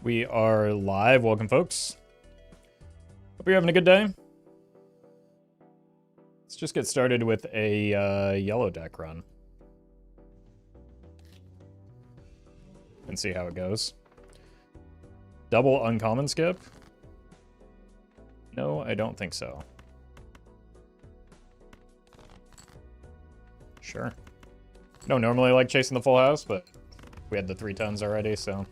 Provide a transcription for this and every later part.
We are live. Welcome, folks. Hope you're having a good day. Let's just get started with a yellow deck run and see how it goes. Double uncommon skip? No, I don't think so. Sure. Don't normally like chasing the full house, but we had the 3 tons already, so...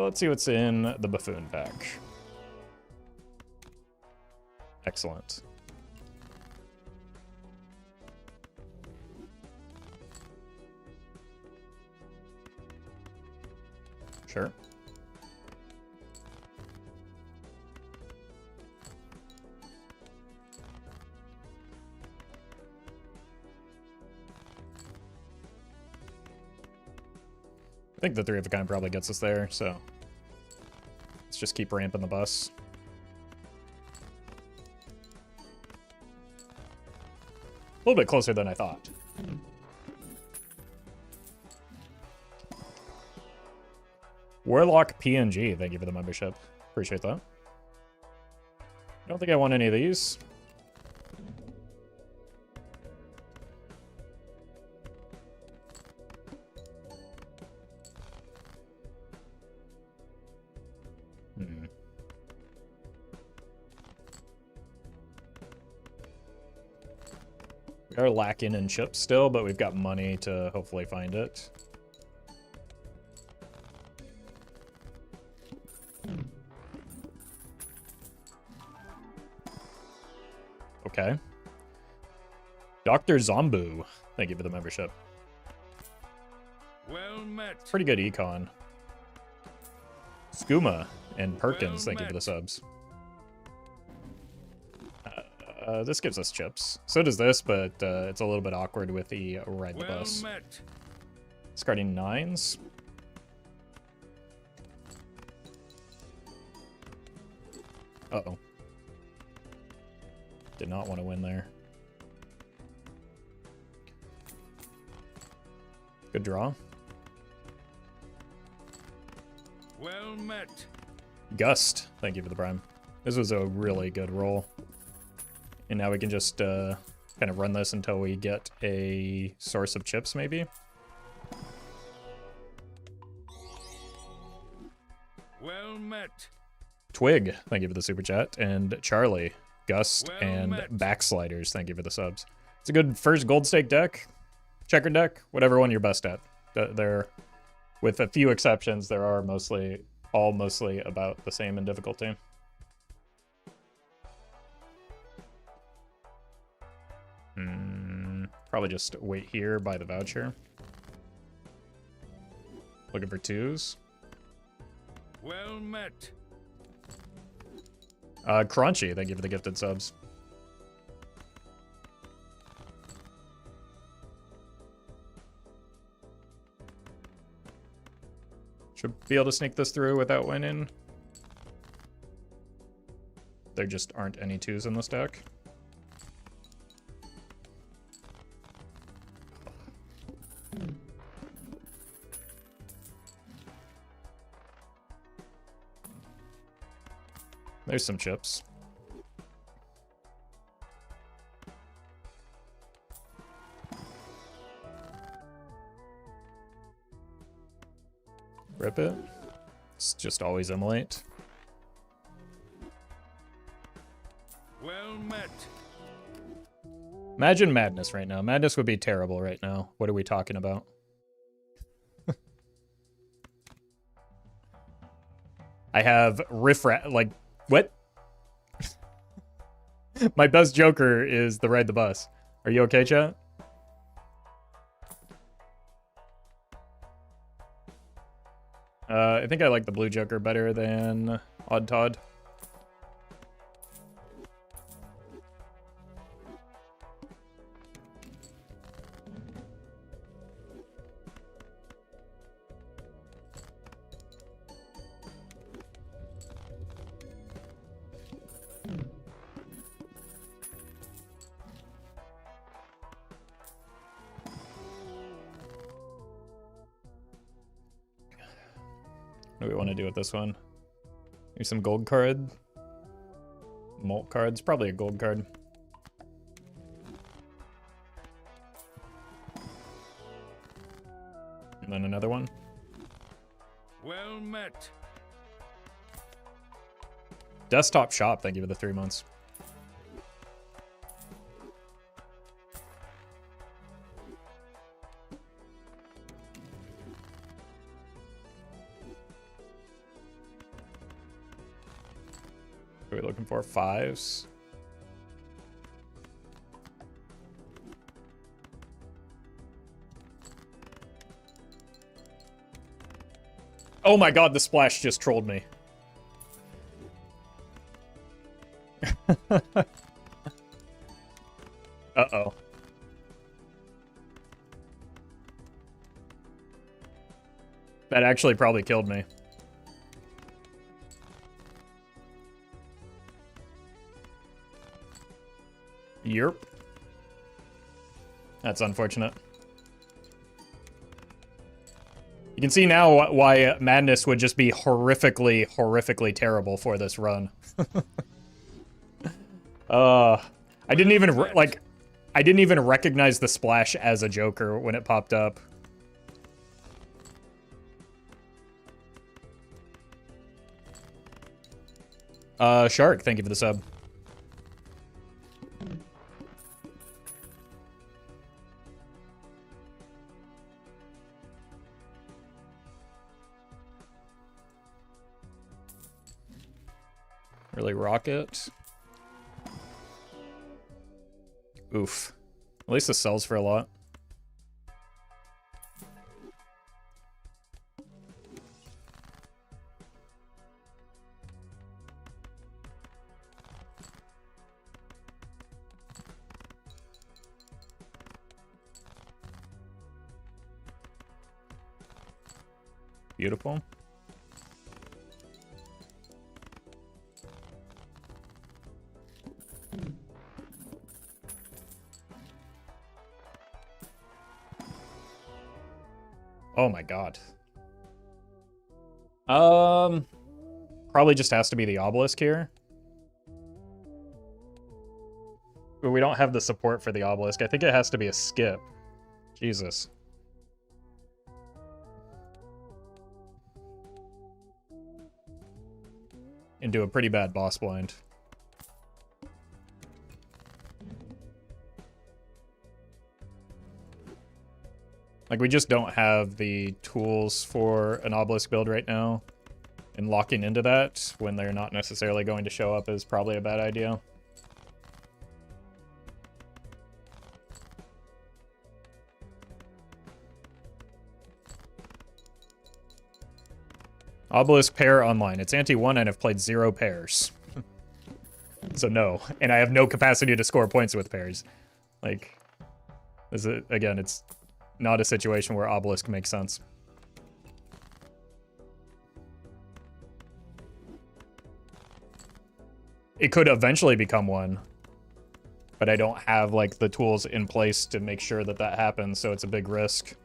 let's see what's in the buffoon pack. Excellent. Sure. I think the 3 of a kind probably gets us there, so let's just keep ramping the bus. A little bit closer than I thought. Warlock PNG, thank you for the membership. Appreciate that. I don't think I want any of these. We are lacking in chips still, but we've got money to hopefully find it. Okay. Dr. Zombu, thank you for the membership. Well met. Pretty good econ. Skooma and Perkins, thank you for the subs. This gives us chips. So does this, but it's a little bit awkward with the ride the bus. Met. Discarding 9s. Uh-oh. Did not want to win there. Good draw. Well met. Gust, thank you for the prime. This was a really good roll. And now we can just kind of run this until we get a source of chips, maybe. Well met. Twig, thank you for the super chat. And Charlie, Gust, Well and met. Backsliders, thank you for the subs. It's a good first gold stake deck. Checker deck, whatever one you're best at. They're, with a few exceptions, there are all mostly about the same in difficulty. Probably just wait here, buy the voucher. Looking for 2s. Well met. Crunchy, thank you for the gifted subs. Should be able to sneak this through without winning. There just aren't any 2s in this deck. There's some chips. Rip it. It's just always immolate. Well met. Imagine Madness right now. Madness would be terrible right now. What are we talking about? I have like, what? My best joker is the ride the bus. Are you okay, chat? I think I like the blue joker better than Odd Todd. What do we want to do with this one? Maybe some gold card. Molt cards, probably a gold card. And then another one. Well met. Desktop shop, thank you for the 3 months. What are we looking for? 5s. Oh my god, the splash just trolled me. Uh-oh. That actually probably killed me. Yerp. That's unfortunate. You can see now why Madness would just be horrifically, horrifically terrible for this run. I didn't even I didn't even recognize the splash as a Joker when it popped up. Shark, thank you for the sub. Really rocket. Oof. At least this sells for a lot. Beautiful. Oh my god. Probably just has to be the Obelisk here. But we don't have the support for the Obelisk. I think it has to be a skip. Jesus. Into a pretty bad boss blind. Like, we just don't have the tools for an Obelisk build right now. And locking into that when they're not necessarily going to show up is probably a bad idea. Obelisk pair online. It's ante-1 and I've played 0 pairs. So no. And I have no capacity to score points with pairs. Like, again, it's not a situation where Obelisk makes sense. It could eventually become one, but I don't have like the tools in place to make sure that that happens, so it's a big risk.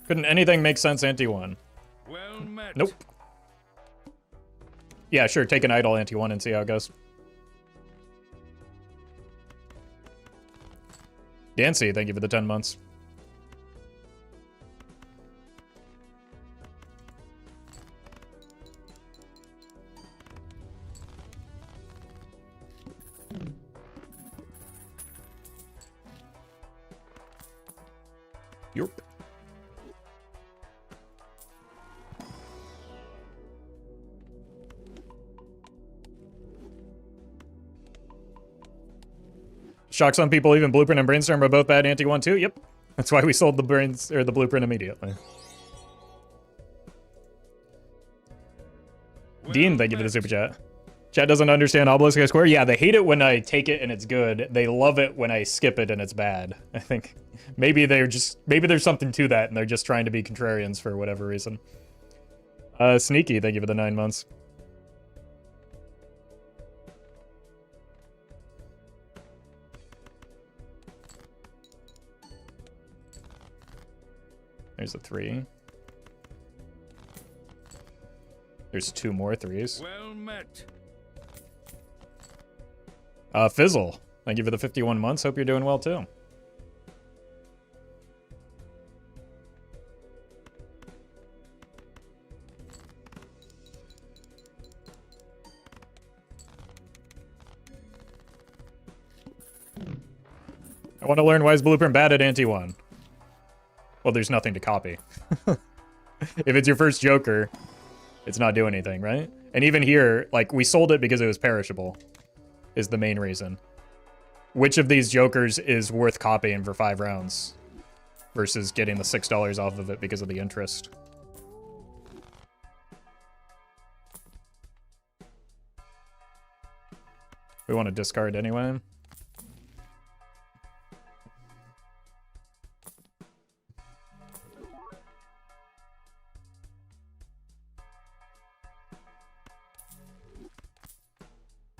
Couldn't anything make sense ante-1? Well met. Nope. Yeah, sure, take an idle ante-1 and see how it goes. Dancy, thank you for the 10 months. Yup. Shock some people, even Blueprint and Brainstorm are both bad ante-1 too. Yep. That's why we sold the the Blueprint immediately. Well, Dean, thank you for the super chat. Chat doesn't understand Obelisk I square. Yeah, they hate it when I take it and it's good. They love it when I skip it and it's bad. I think maybe there's something to that and they're just trying to be contrarians for whatever reason. Sneaky, thank you for the 9 months. There's a 3. There's 2 more 3s. Well met. Fizzle. Thank you for the 51 months. Hope you're doing well too. I want to learn why is Blueprint bad at Ante 1. Well, there's nothing to copy. If it's your first Joker, it's not doing anything, right? And even here, like, we sold it because it was perishable, is the main reason. Which of these Jokers is worth copying for 5 rounds versus getting the $6 off of it because of the interest? We want to discard anyway.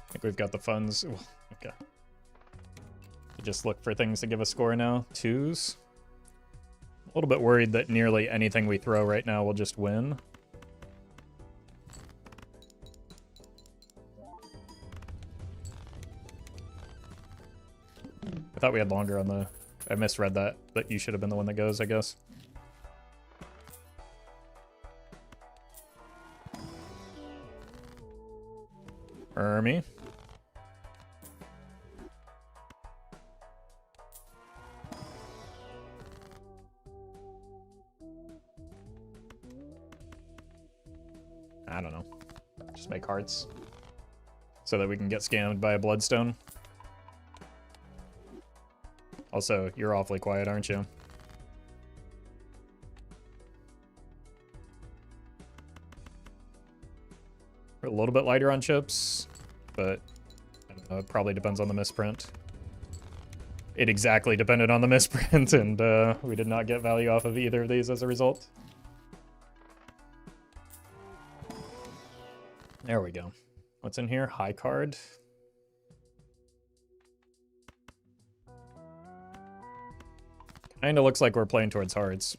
I think we've got the funds. Ooh, okay. Just look for things to give a score now. 2s. A little bit worried that nearly anything we throw right now will just win. I thought we had longer on the... I misread that you should have been the one that goes, I guess. Ermi. I don't know. Just make hearts. So that we can get scammed by a bloodstone. Also, you're awfully quiet, aren't you? We're a little bit lighter on chips, but I don't know, it probably depends on the misprint. It exactly depended on the misprint, and we did not get value off of either of these as a result. There we go. What's in here? High card. Kinda looks like we're playing towards hearts.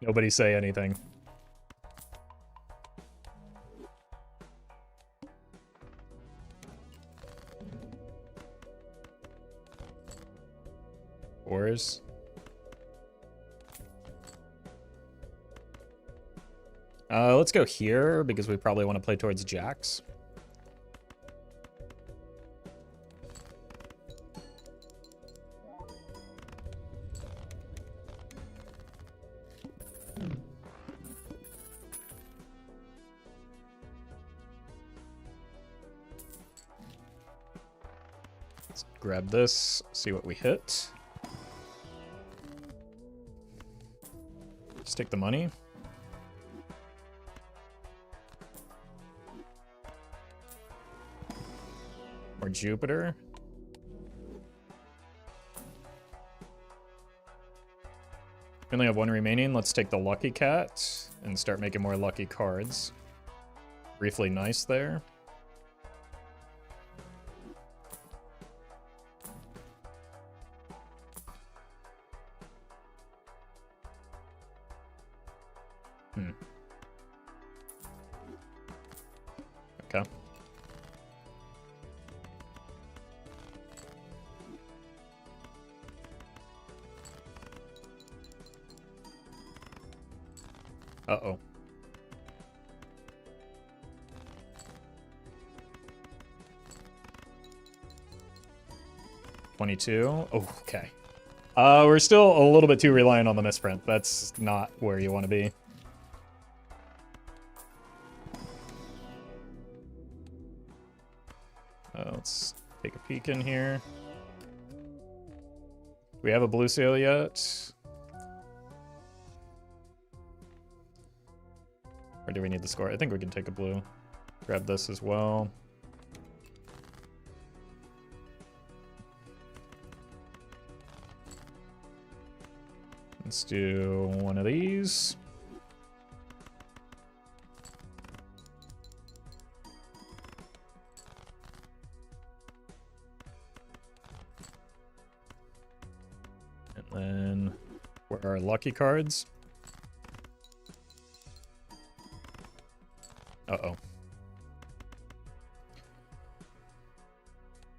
Nobody say anything. Fours. Let's go here because we probably want to play towards jacks. Let's grab this, see what we hit. Just take the money. Or Jupiter. We only have 1 remaining. Let's take the Lucky Cat and start making more lucky cards. Briefly nice there. Okay. Uh-oh. $22. Oh, okay. We're still a little bit too reliant on the misprint. That's not where you want to be. Let's take a peek in here. Do we have a blue seal yet? Or do we need the score? I think we can take a blue. Grab this as well. Let's do one of these. Then, where are our lucky cards? Uh-oh.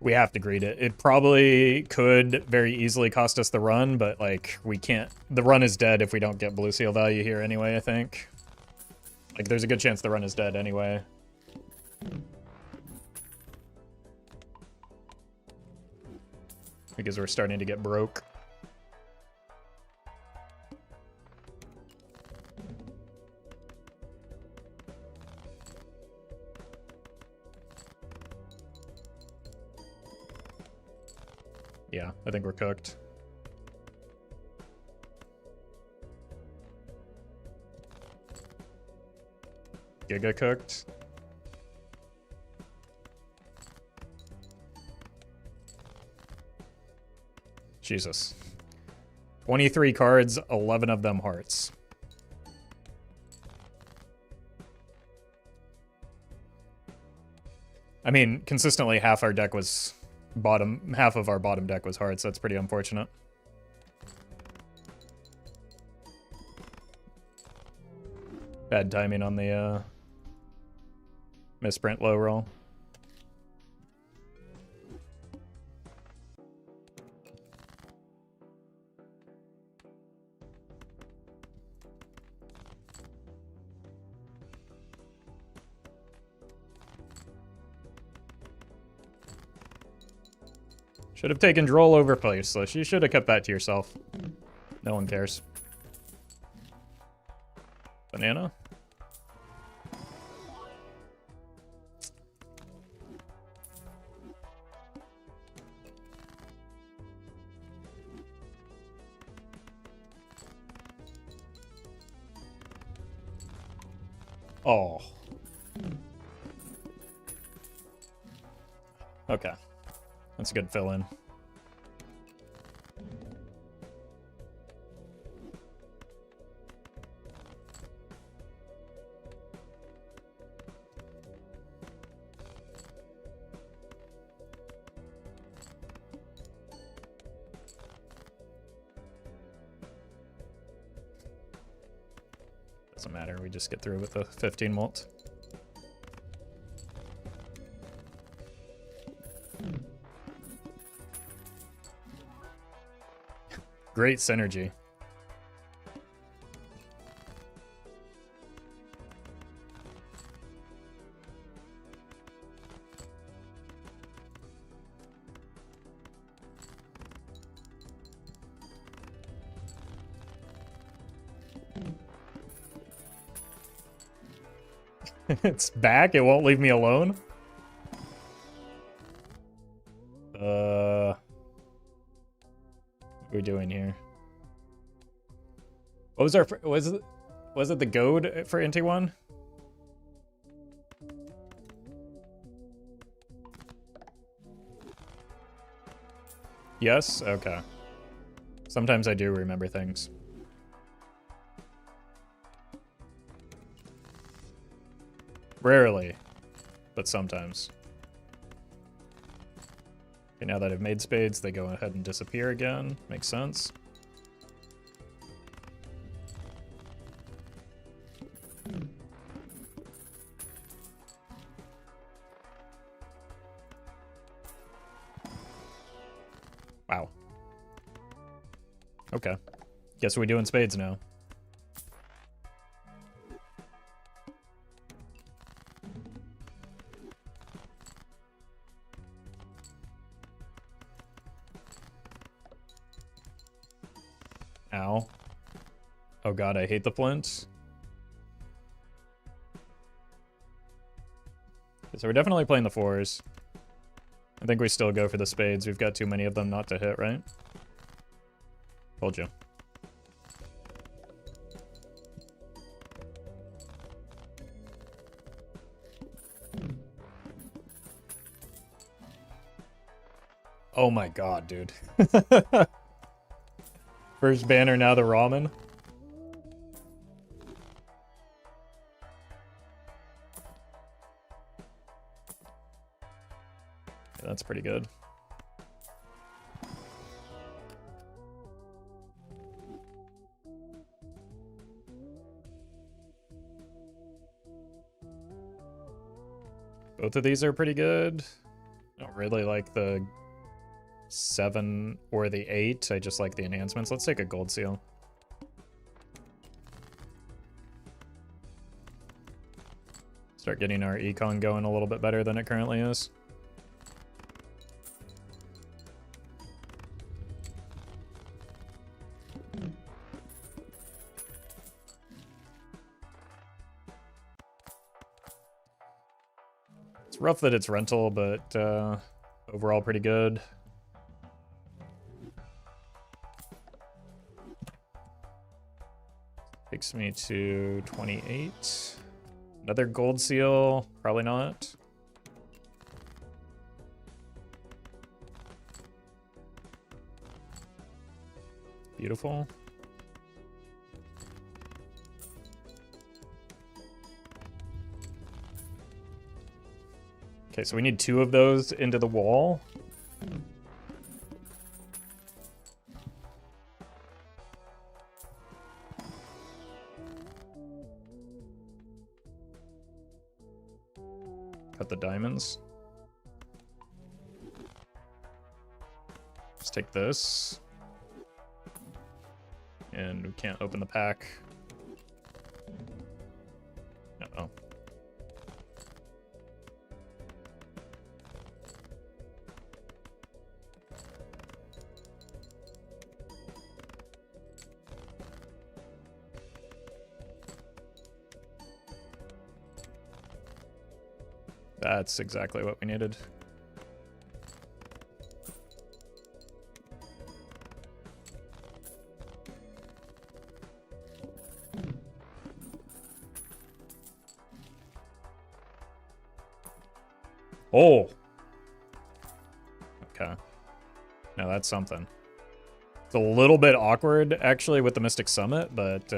We have to greet it. It probably could very easily cost us the run, but, like, we can't... The run is dead if we don't get blue seal value here anyway, I think. Like, there's a good chance the run is dead anyway. Because we're starting to get broke. Yeah, I think we're cooked. Giga cooked. Jesus. 23 cards, 11 of them hearts. I mean, consistently half our deck was half of our bottom deck was hearts. That's pretty unfortunate. Bad timing on the misprint low roll. Should have taken Droll over Placeless. You should have kept that to yourself. No one cares. Banana? Oh. Okay. That's a good fill-in. Doesn't matter, we just get through with the 15 mult. Great synergy. It's back? It won't leave me alone? What are we doing here? What was our... Was it the goad for Inti 1? Yes? Okay. Sometimes I do remember things. Rarely, but sometimes. Okay, now that I've made spades, they go ahead and disappear again. Makes sense. Wow. Okay. Guess we're doing spades now. Ow. Oh god, I hate the flint. Okay, so we're definitely playing the fours. I think we still go for the spades. We've got too many of them not to hit, right? Told you. Oh my god, dude. First banner, now the ramen. Yeah, that's pretty good. Both of these are pretty good. I don't really like the 7 or the 8. I just like the enhancements. Let's take a gold seal. Start getting our econ going a little bit better than it currently is. It's rough that it's rental, but overall pretty good. Takes me to 28. Another gold seal, probably not. Beautiful. Okay, so we need 2 of those into the wall. Cut the diamonds. Let's take this. And we can't open the pack. Uh-oh. That's exactly what we needed. Oh! Okay. Now that's something. It's a little bit awkward, actually, with the Mystic Summit, but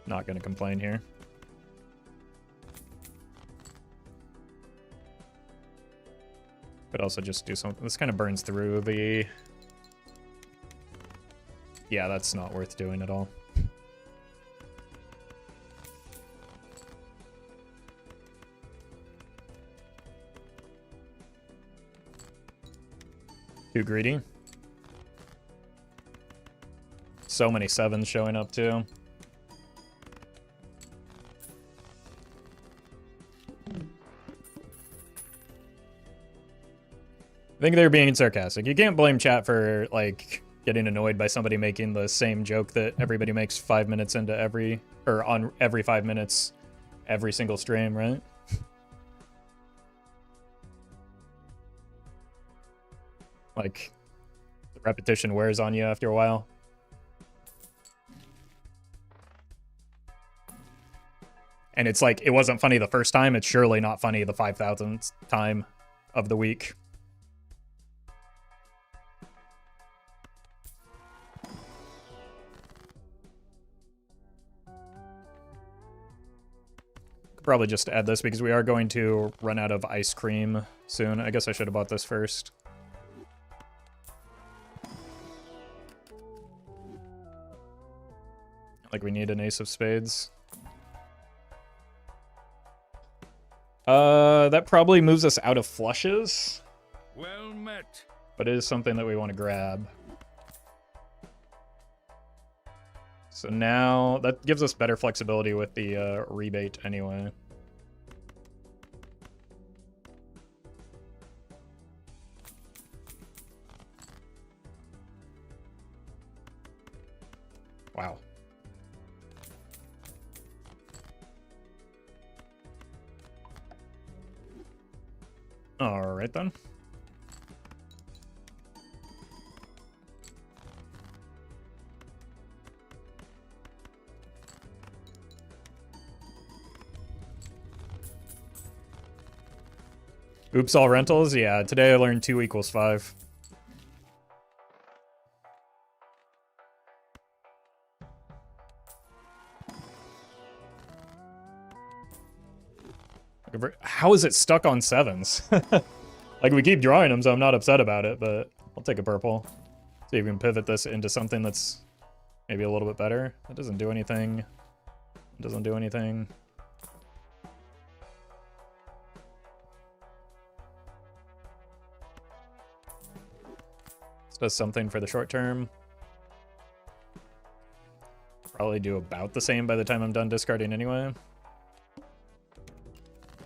not gonna complain here. Could also just do something. This kind of burns through the... Yeah, that's not worth doing at all. Too greedy. So many 7s showing up too. I think they're being sarcastic. You can't blame chat for, like, getting annoyed by somebody making the same joke that everybody makes 5 minutes into every, or on every 5 minutes, every single stream, right? Like, the repetition wears on you after a while. And it's like, it wasn't funny the first time, it's surely not funny the 5,000th time of the week. Probably just add this because we are going to run out of ice cream soon. I guess I should have bought this first. Like we need an ace of spades. That probably moves us out of flushes. Well met. But it is something that we want to grab. So now, that gives us better flexibility with the rebate anyway. Wow. All right then. Oops, all rentals? Yeah, today I learned 2 equals 5. How is it stuck on 7s? Like, we keep drawing them, so I'm not upset about it, but I'll take a purple. See if we can pivot this into something that's maybe a little bit better. That doesn't do anything. It doesn't do anything. This does something for the short term. Probably do about the same by the time I'm done discarding anyway.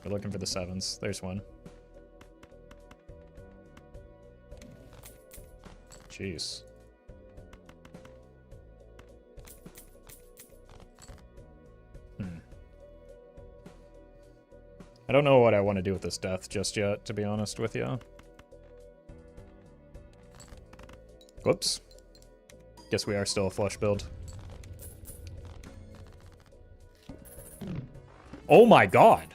We're looking for the 7s. There's one. Jeez. I don't know what I want to do with this death just yet, to be honest with you. Whoops. Guess we are still a flush build. Oh my god!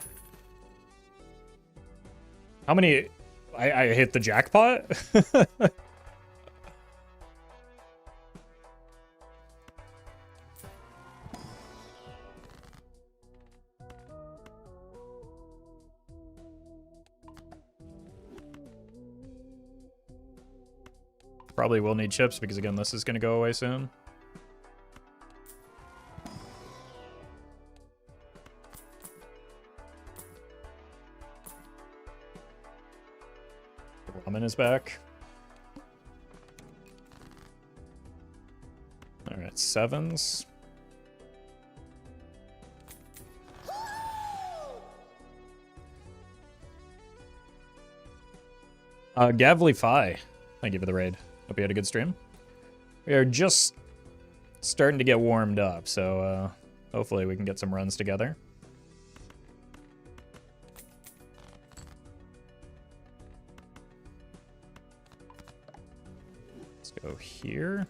How many... I hit the jackpot? Probably will need chips because, again, this is going to go away soon. Ramen is back. All right, 7s. Gavly Fi, thank you for the raid. Hope you had a good stream. We are just starting to get warmed up, so hopefully we can get some runs together. Let's go here.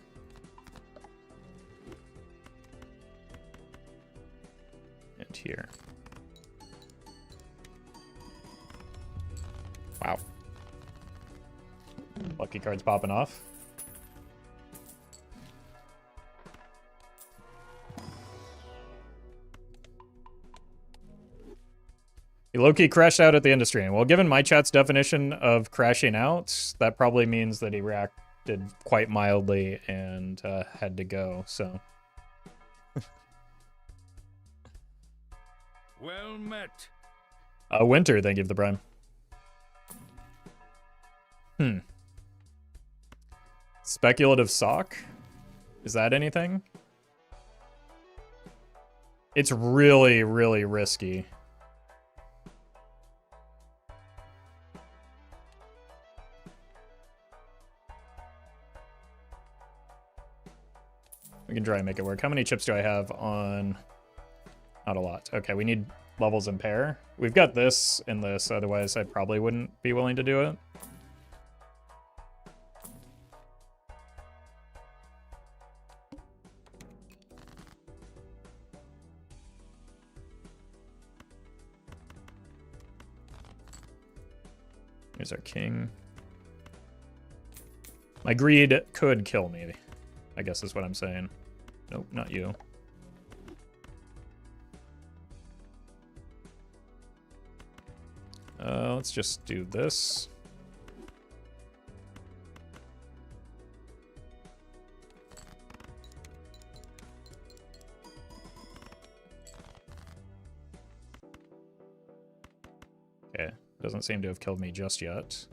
And here. Wow. Lucky cards popping off. He low-key crashed out at the end of stream. Well, given my chat's definition of crashing out, that probably means that he reacted quite mildly and had to go, so. Well met. Winter, thank you for the prime. Speculative sock? Is that anything? It's really, really risky. We can try and make it work. How many chips do I have on? Not a lot. Okay, we need levels in pair. We've got this and this, otherwise I probably wouldn't be willing to do it. Here's our king. My greed could kill me, I guess is what I'm saying. Nope, not you. Let's just do this. Okay, doesn't seem to have killed me just yet.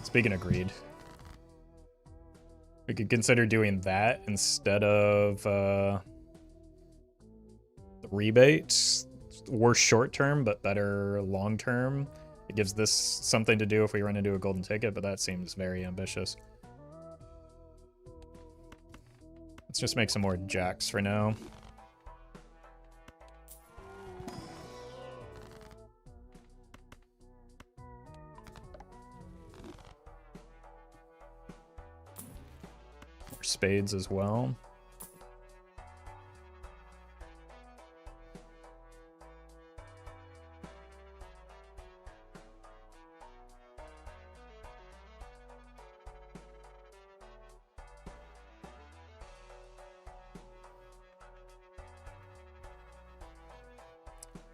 Speaking of greed, we could consider doing that instead of the rebate. Worse short term, but better long term. It gives this something to do if we run into a golden ticket, but that seems very ambitious. Let's just make some more jacks for now. More spades as well.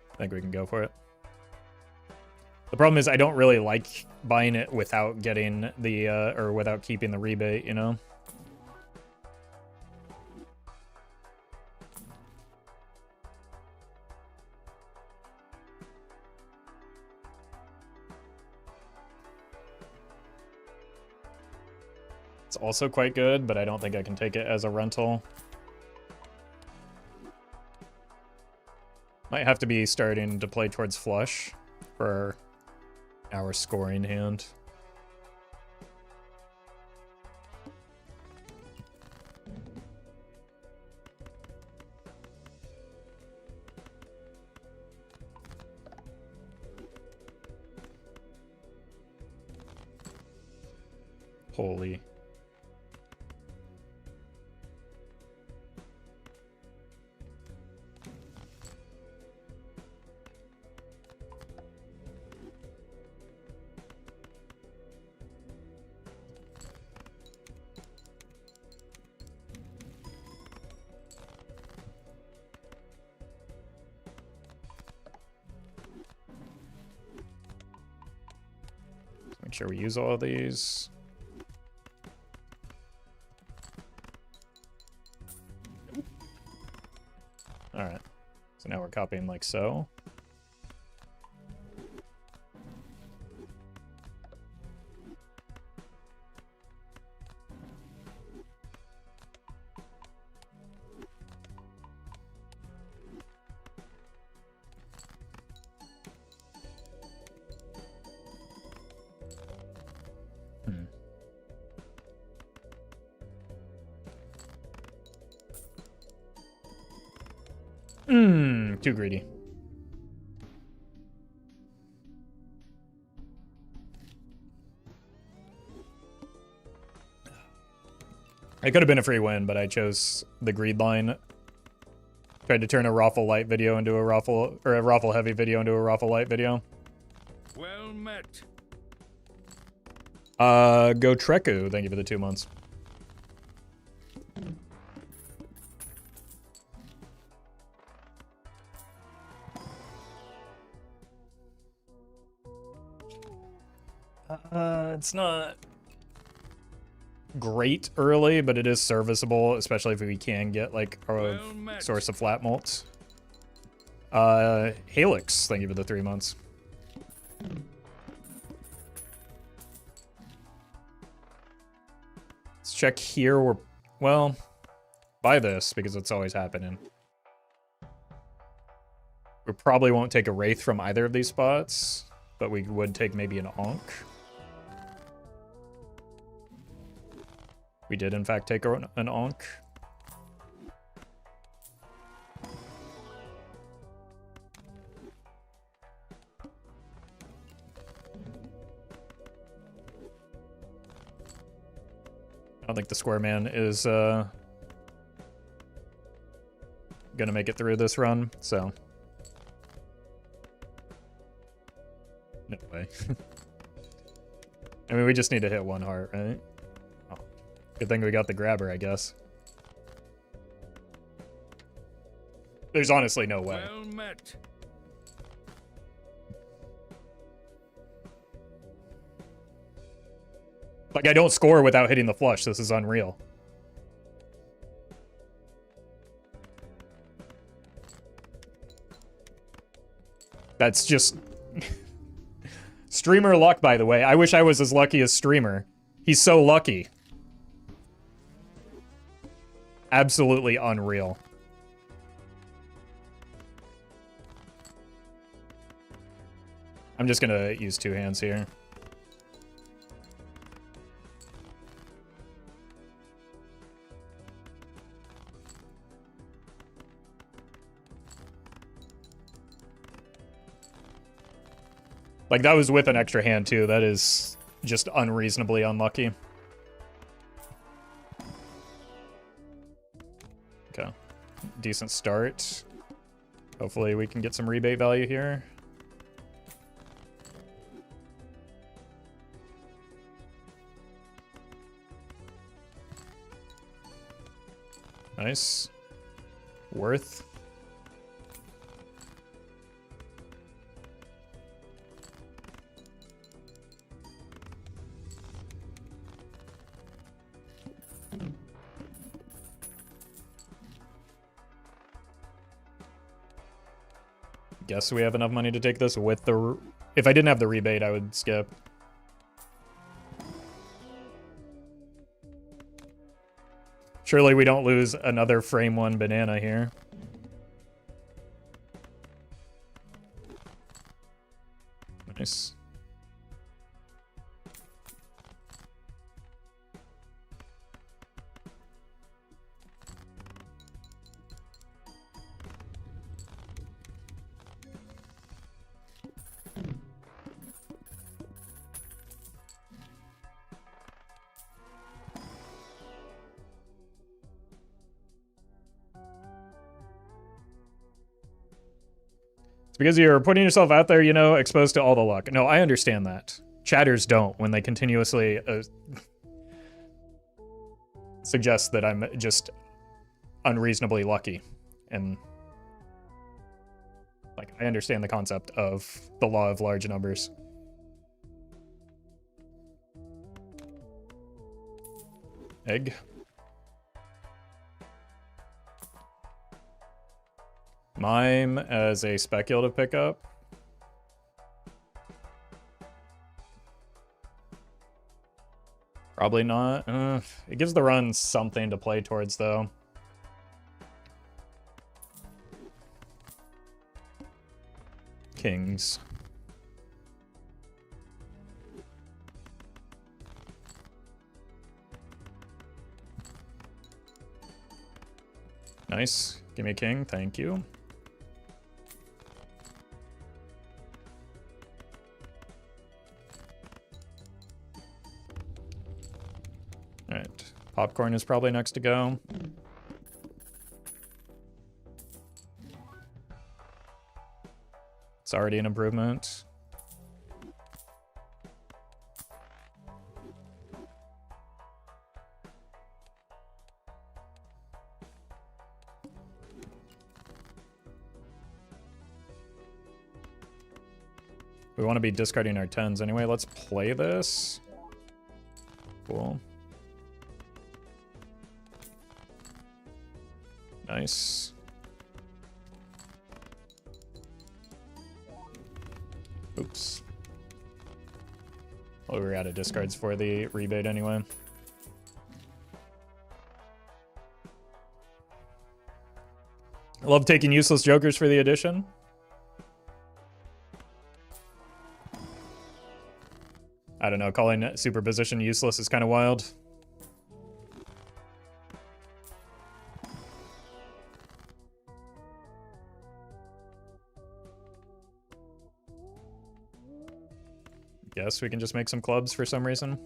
I think we can go for it. The problem is I don't really like buying it without getting the, or without keeping the rebate, you know? It's also quite good, but I don't think I can take it as a rental. Might have to be starting to play towards flush for our scoring hand. Holy. Make sure we use all of these. Alright. So now we're copying like so. Too greedy. It could have been a free win, but I chose the greed line. Tried to turn a Roffle light video into a Roffle, or a Roffle heavy video into a Roffle light video. Well met. Go Treku. Thank you for the 2 months. It's not great early, but it is serviceable, especially if we can get like a source of flat mults. Halix, thank you for the 3 months. Let's check here. Well, buy this because it's always happening. We probably won't take a Wraith from either of these spots, but we would take maybe an Ankh. We did, in fact, take an Ankh. I don't think the Square Man is gonna make it through this run, so no way. I mean, we just need to hit 1 heart, right? Oh, good thing we got the grabber, I guess. There's honestly no way. Well met. Like, I don't score without hitting the flush. This is unreal. That's just... Streamer luck, by the way. I wish I was as lucky as Streamer. He's so lucky. Absolutely unreal. I'm just gonna use 2 hands here. Like, that was with an extra hand, too. That is just unreasonably unlucky. Okay. Decent start. Hopefully we can get some rebate value here. Nice. Worth. guess we have enough money to take this with the... If I didn't have the rebate, I would skip. Surely we don't lose another frame 1 banana here. Nice. It's because you're putting yourself out there, you know, exposed to all the luck. No, I understand that. Chatters don't when they continuously suggest that I'm just unreasonably lucky. And, like, I understand the concept of the law of large numbers. Egg. Mime as a speculative pickup. Probably not. It gives the run something to play towards, though. Kings. Nice. Give me a king. Thank you. Alright. Popcorn is probably next to go. It's already an improvement. We want to be discarding our 10s anyway. Let's play this. Cool. Nice. Oops. Well, we were out of discards for the rebate anyway. I love taking useless jokers for the addition. I don't know, calling superposition useless is kind of wild. Guess we can just make some clubs for some reason.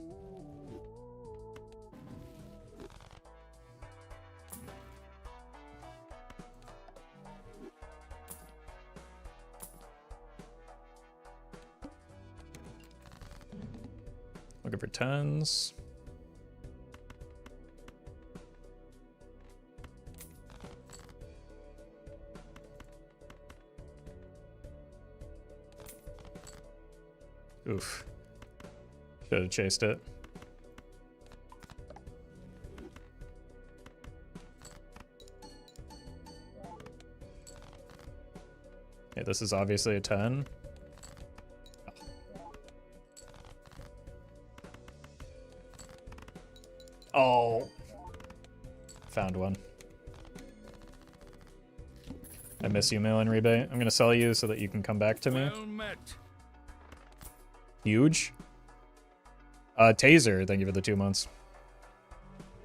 Looking for 10s. Oof. Should have chased it. Okay, this is obviously a 10. Oh. Found one. I miss you, mail-in rebate. I'm gonna sell you so that you can come back to me. Well met. Huge. Taser, thank you for the 2 months.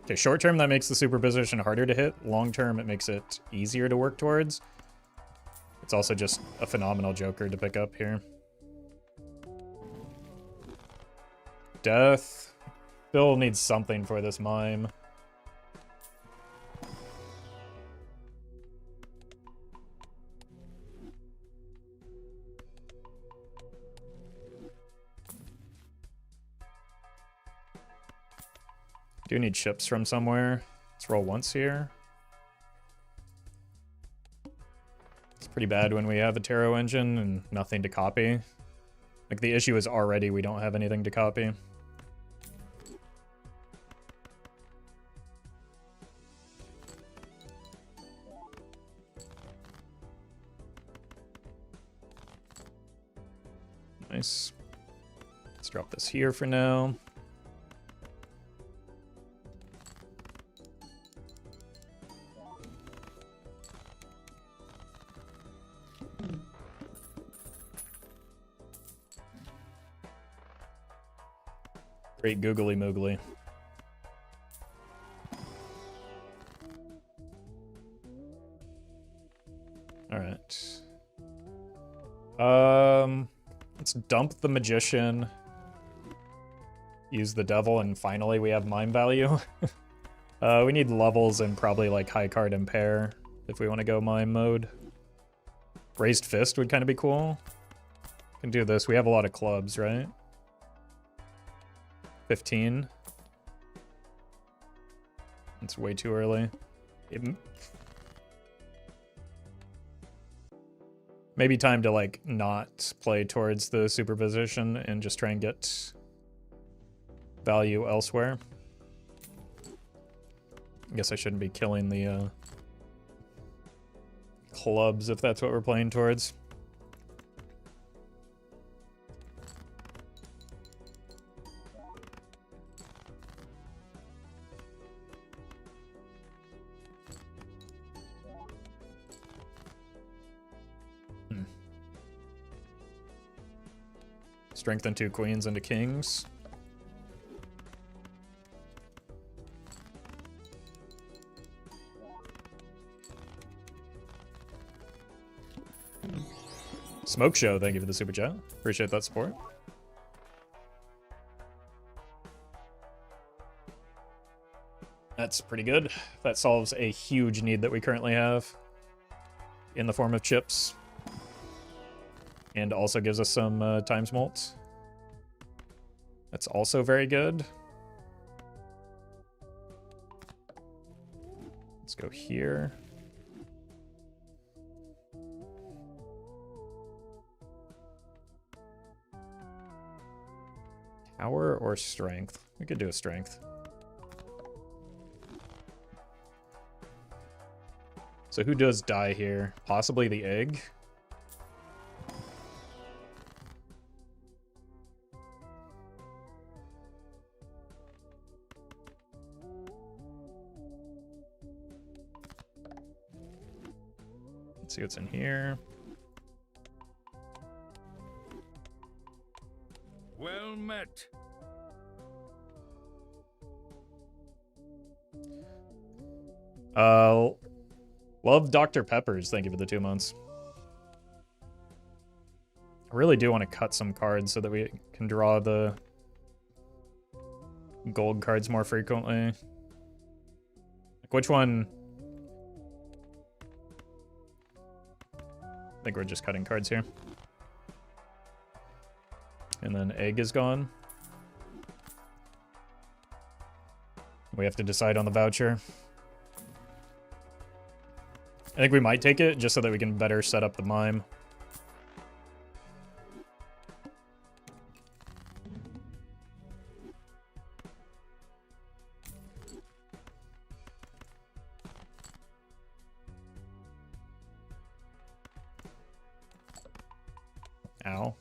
Okay, short term, that makes the superposition harder to hit. Long term, it makes it easier to work towards. It's also just a phenomenal joker to pick up here. Death. Still needs something for this mime. Do need chips from somewhere. Let's roll once here. It's pretty bad when we have a tarot engine and nothing to copy. Like, the issue is already we don't have anything to copy. Nice. Let's drop this here for now. Great googly moogly. All right. Let's dump the magician. Use the devil, and finally we have mime value. We need levels and probably like high card and pair if we want to go mime mode. Raised fist would kind of be cool. Can do this. We have a lot of clubs, right? 15. It's way too early. Maybe time to like not play towards the superposition and just try and get value elsewhere. I guess I shouldn't be killing the clubs if that's what we're playing towards. Strengthen 2 queens into kings. Smoke Show, thank you for the super chat. Appreciate that support. That's pretty good. That solves a huge need that we currently have in the form of chips. And also gives us some times mult. That's also very good. Let's go here. Power or strength? We could do a strength. So who does die here? Possibly the egg. Let's see what's in here. Well met. Love Dr. Peppers. Thank you for the 2 months. I really do want to cut some cards so that we can draw the gold cards more frequently. Like which one? I think we're just cutting cards here. And then egg is gone. We have to decide on the voucher. I think we might take it just so that we can better set up the mime. Ow.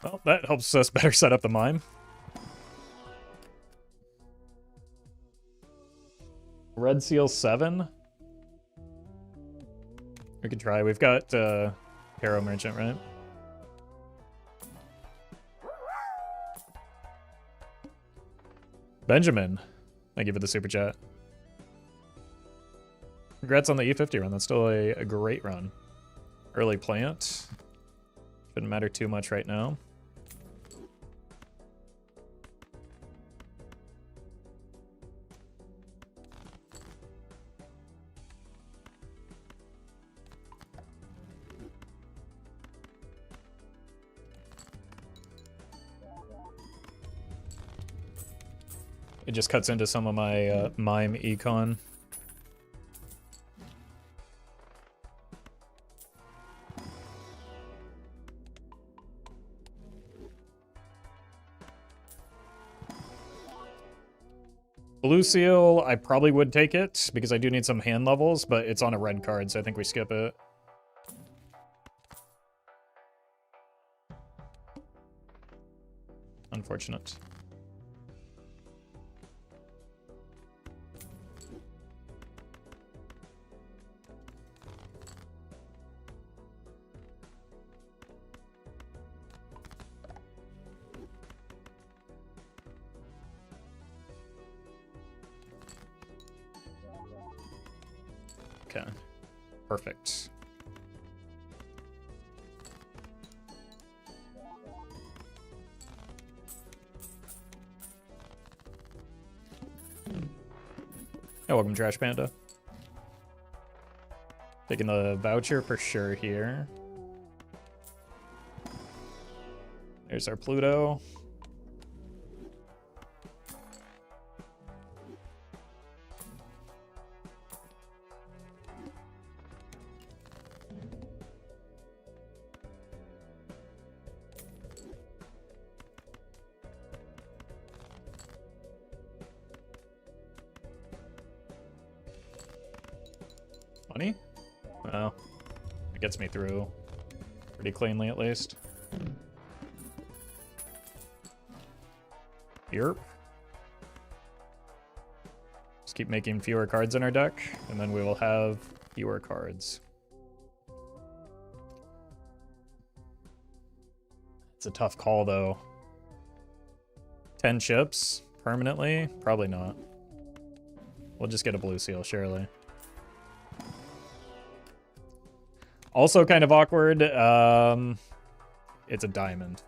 Well, that helps us better set up the mime. Red Seal 7. We could try. We've got Hero Merchant, right? Benjamin, thank you for the super chat. Congrats on the E50 run. That's still a great run. Early plant. Shouldn't matter too much right now. It just cuts into some of my Mime econ. Blue seal, I probably would take it because I do need some hand levels, but it's on a red card, so I think we skip it. Unfortunate. Okay, perfect. Yeah, welcome, Trash Panda. Taking the voucher for sure here. There's our Pluto. Money? Well, it gets me through pretty cleanly at least. Yerp. Just keep making fewer cards in our deck, and then we will have fewer cards. It's a tough call though. 10 chips permanently? Probably not. We'll just get a blue seal, surely. Also kind of awkward, it's a diamond.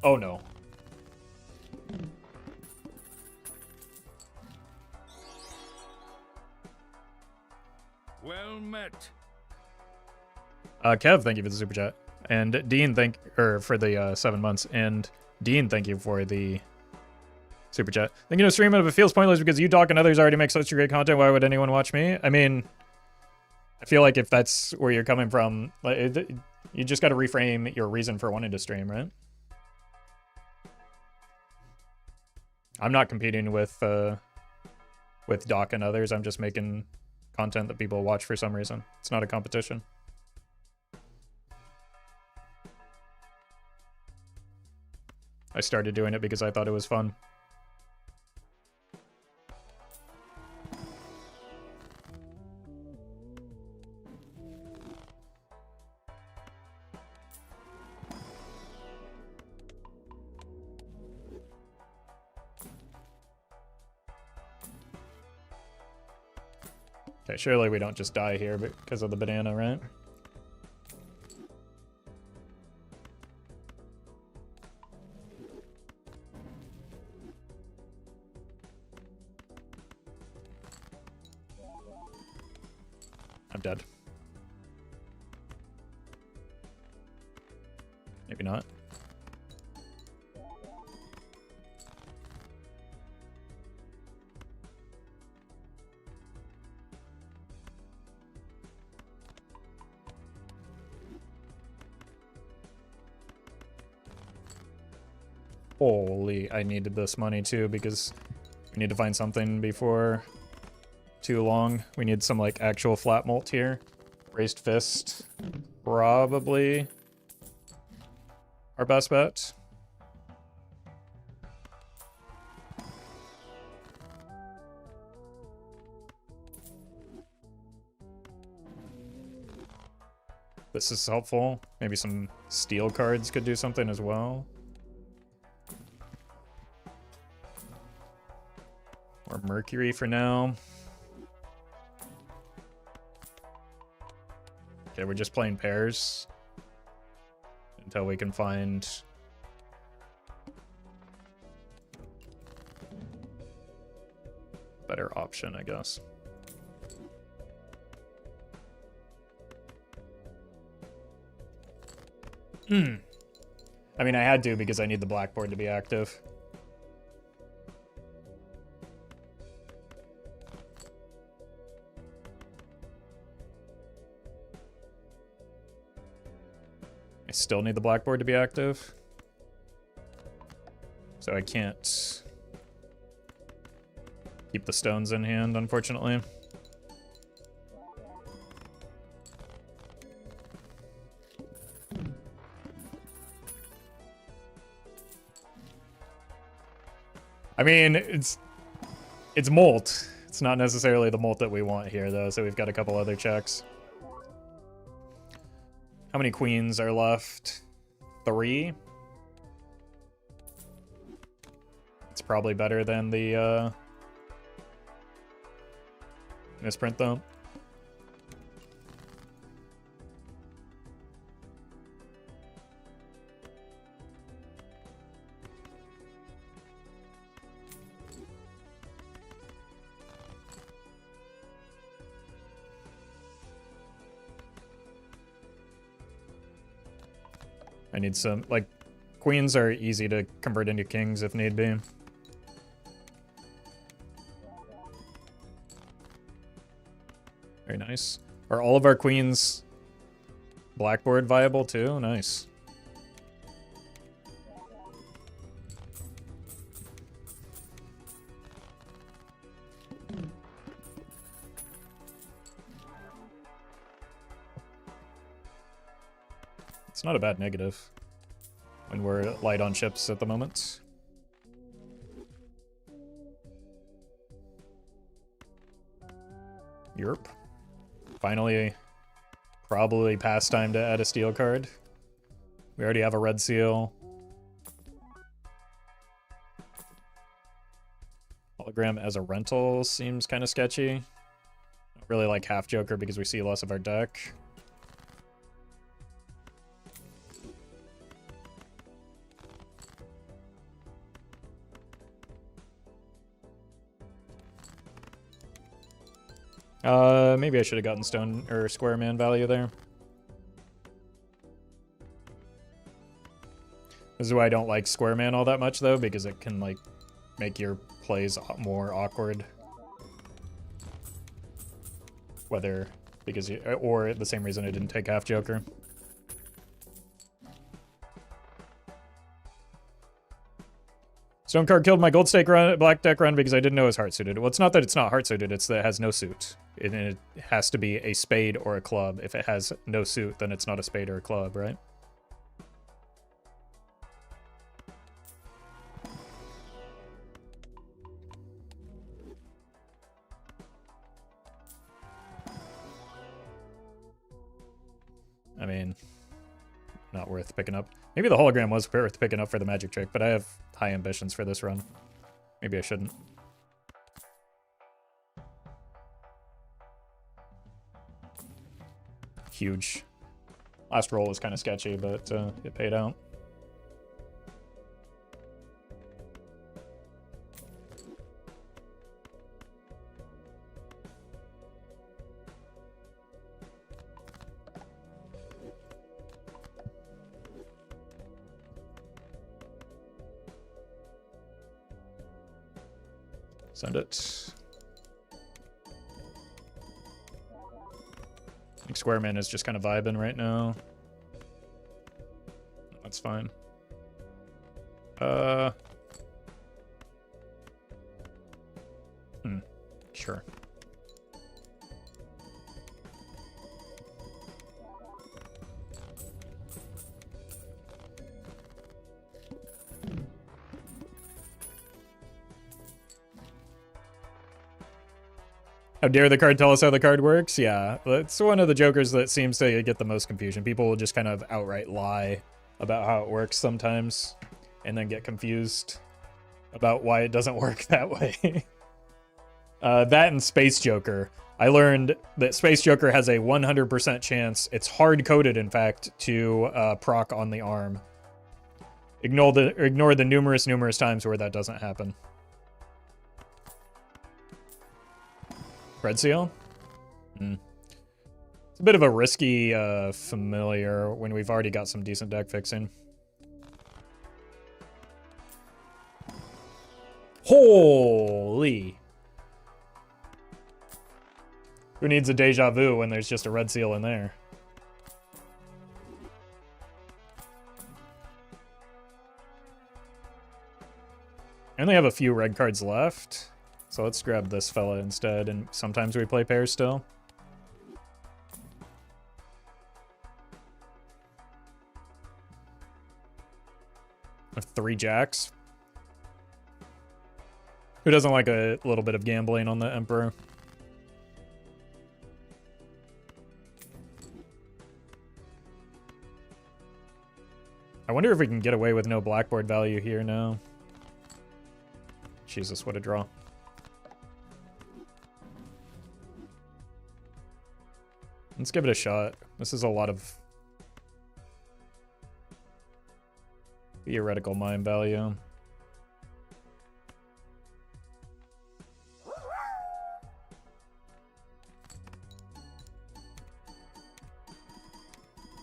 Oh no. Well met. Kev, thank you for the super chat. And Dean, for the 7 months. And Dean, thank you for the super chat. Thank you to stream it if it feels pointless because you, Doc, and others already make such great content. Why would anyone watch me? I mean, I feel like if that's where you're coming from, like, you just got to reframe your reason for wanting to stream, right? I'm not competing with Doc and others. I'm just making content that people watch for some reason. It's not a competition. I started doing it because I thought it was fun. Okay, surely we don't just die here because of the banana, right? I'm dead. Maybe not. Holy, I needed this money too because we need to find something before too long. We need some like actual flat mult here. Raised fist, probably our best bet. This is helpful. Maybe some steel cards could do something as well. Or Mercury for now. Okay, we're just playing pairs until we can find a better option, I guess. I mean, I had to because I need the blackboard to be active. I still need the blackboard to be active. So I can't keep the stones in hand, unfortunately. I mean, it's molt. It's not necessarily the molt that we want here, though, so we've got a couple other checks. How many queens are left? 3? It's probably better than the misprint, though. I need some, like, queens are easy to convert into kings if need be. Very nice. Are all of our queens blackboard viable too? Nice. It's not a bad negative when we're light on chips at the moment. Yerp. Finally, probably past time to add a steel card. We already have a red seal. Hologram as a rental seems kind of sketchy. Don't really like half Joker because we see less of our deck. Maybe I should have gotten stone or square man value there. This is why I don't like square man all that much though, because it can like make your plays more awkward. Whether because you, or the same reason I didn't take half Joker. Stone card killed my gold stake run, black deck run because I didn't know it was heart suited. Well, it's not that it's not heart suited, it's that it has no suit. It has to be a spade or a club. If it has no suit, then it's not a spade or a club, right? I mean, not worth picking up. Maybe the hologram was worth picking up for the magic trick, but I have high ambitions for this run. Maybe I shouldn't. Huge. Last roll was kind of sketchy, but it paid out. Send it. I think Squareman is just kind of vibing right now. That's fine. Sure. How dare the card tell us how the card works? Yeah, it's one of the jokers that seems to get the most confusion. People will just kind of outright lie about how it works sometimes, and then get confused about why it doesn't work that way. That and Space Joker. I learned that Space Joker has a 100% chance, it's hard-coded in fact, to proc on the arm. Ignore the numerous times where that doesn't happen. Red seal? It's a bit of a risky familiar when we've already got some decent deck fixing. Holy! Who needs a deja vu when there's just a red seal in there? I only have a few red cards left, so let's grab this fella instead, and sometimes we play pairs still. With 3 jacks. Who doesn't like a little bit of gambling on the Emperor? I wonder if we can get away with no blackboard value here now. Jesus, what a draw. Let's give it a shot. This is a lot of theoretical Mime value.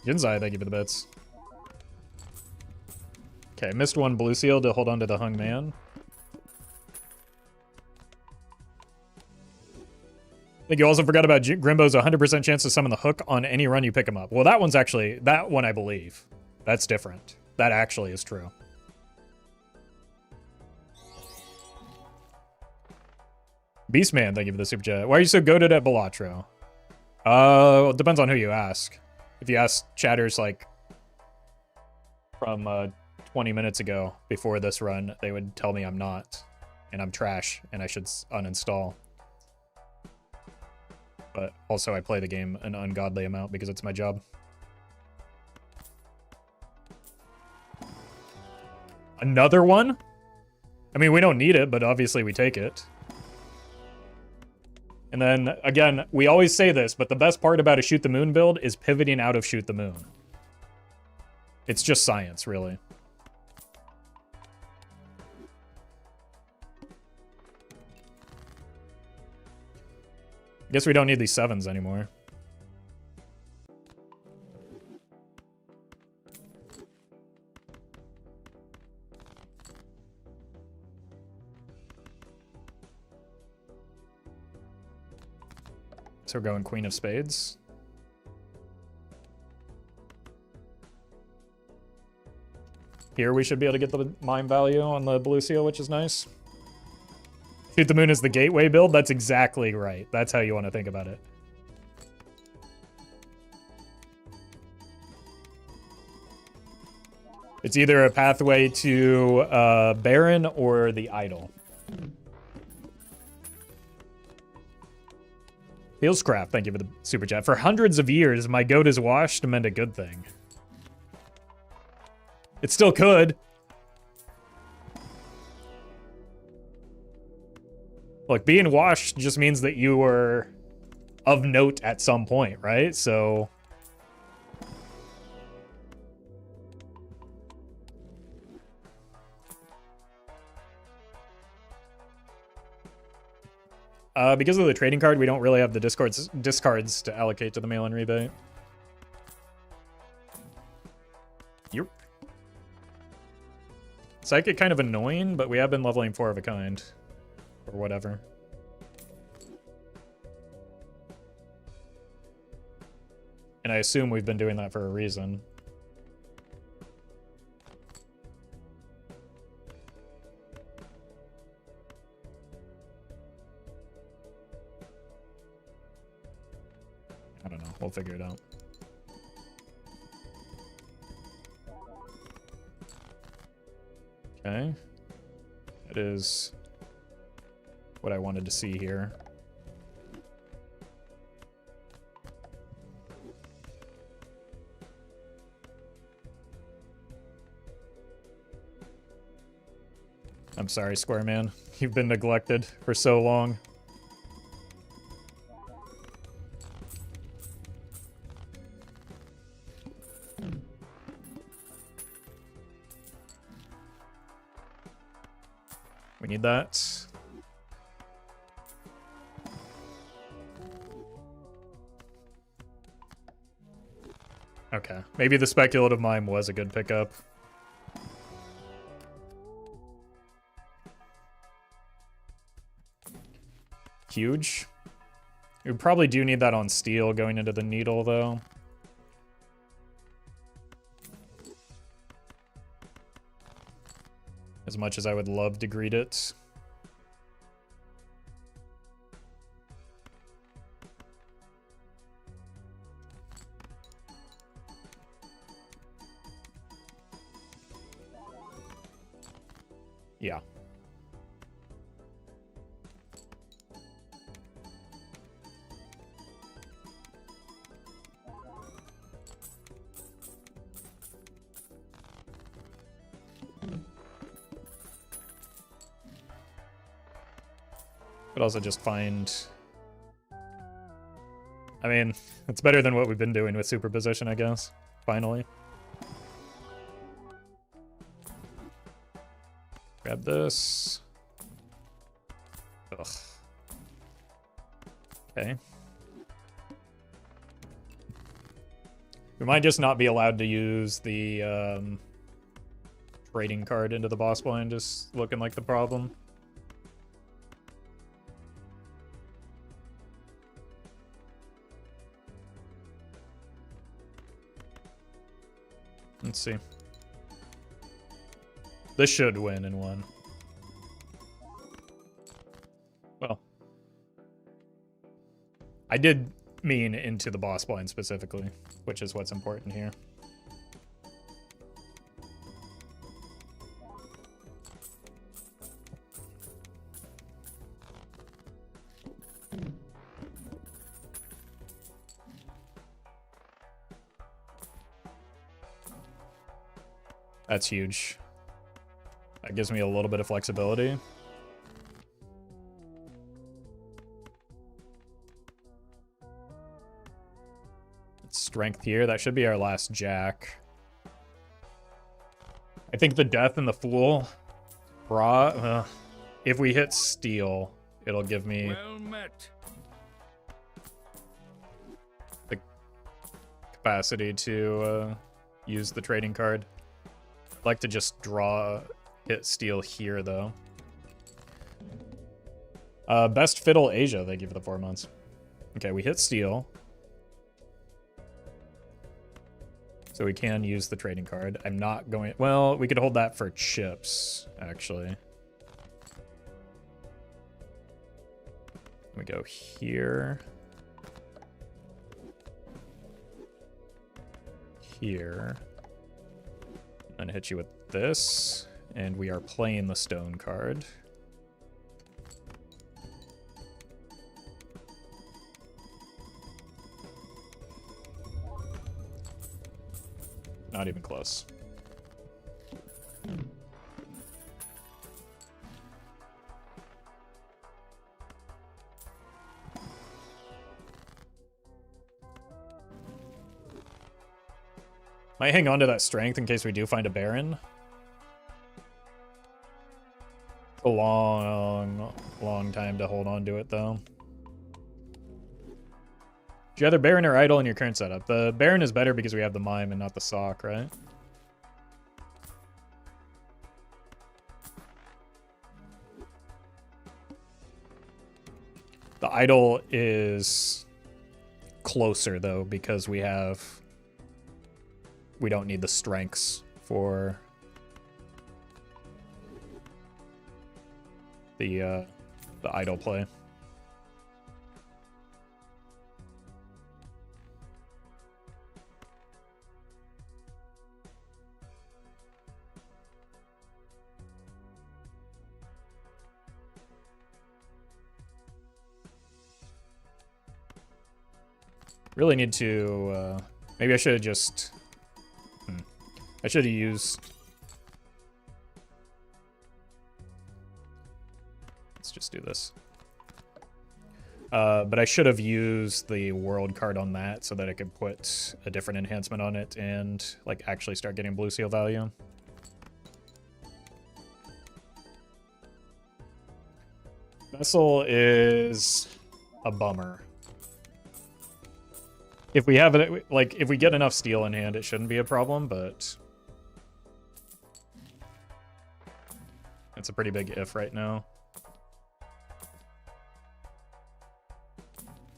Ginzai, thank you for the bits. Okay, missed one blue seal to hold on to the hung man. I think you also forgot about Grimbo's 100% chance to summon the hook on any run you pick him up. Well, that one's actually, that one I believe. That's different. That actually is true. Beastman, thank you for the super chat. Why are you so goated at Balatro? It depends on who you ask. If you ask chatters like from 20 minutes ago before this run, they would tell me I'm not, and I'm trash, and I should uninstall. But also I play the game an ungodly amount because it's my job. Another one? I mean, we don't need it, but obviously we take it. And then, again, we always say this, but the best part about a Shoot the Moon build is pivoting out of Shoot the Moon. It's just science, really. Guess we don't need these 7s anymore. So we're going Queen of Spades. Here we should be able to get the Mime value on the blue seal, which is nice. Shoot the Moon is the gateway build? That's exactly right. That's how you want to think about it. It's either a pathway to Baron or the Idol. Heelscraft, thank you for the super chat. For hundreds of years, my goat is washed meant a good thing. It still could. Look, being washed just means that you were of note at some point, right? So... because of the trading card, we don't really have the discards to allocate to the mail-in rebate. Yep. Psychic kind of annoying, but we have been leveling 4 of a kind. Or whatever. And I assume we've been doing that for a reason. I don't know. We'll figure it out. Okay. That is what I wanted to see here. I'm sorry, Square Man. You've been neglected for so long. We need that. Maybe the speculative mime was a good pickup. Huge. We probably do need that on steel going into the needle, though. As much as I would love to greet it. Yeah. But also just find... I mean, it's better than what we've been doing with superposition, I guess. Finally. Grab this. Ugh. Okay. We might just not be allowed to use the trading card into the boss blind, just looking like the problem. Let's see. This should win in one. Well. I did mean into the boss blind specifically, which is what's important here. That's huge. That gives me a little bit of flexibility. Strength here. That should be our last jack. I think the death and the fool. If we hit steel, it'll give me Well met. the capacity to use the trading card. I'd like to just hit steel here, though. Best fiddle Asia, they give the 4 months. Okay, we hit steel. So we can use the trading card. I'm not going... Well, we could hold that for chips, actually. We go here. Here. And hit you with this. And we are playing the stone card. Not even close. Might hang on to that strength in case we do find a Baron. It's a long time to hold on to it, though. Do you either Baron or Idol in your current setup? The Baron is better because we have the Mime and not the Sock, right? The Idol is closer, though, because we don't need the strengths for the Idol play. Really need to, maybe I should have just, I should have used, let's just do this. But I should have used the world card on that so that I could put a different enhancement on it and like actually start getting blue seal value. Vessel is a bummer. If we have it, like, if we get enough steel in hand, it shouldn't be a problem, but it's a pretty big if right now.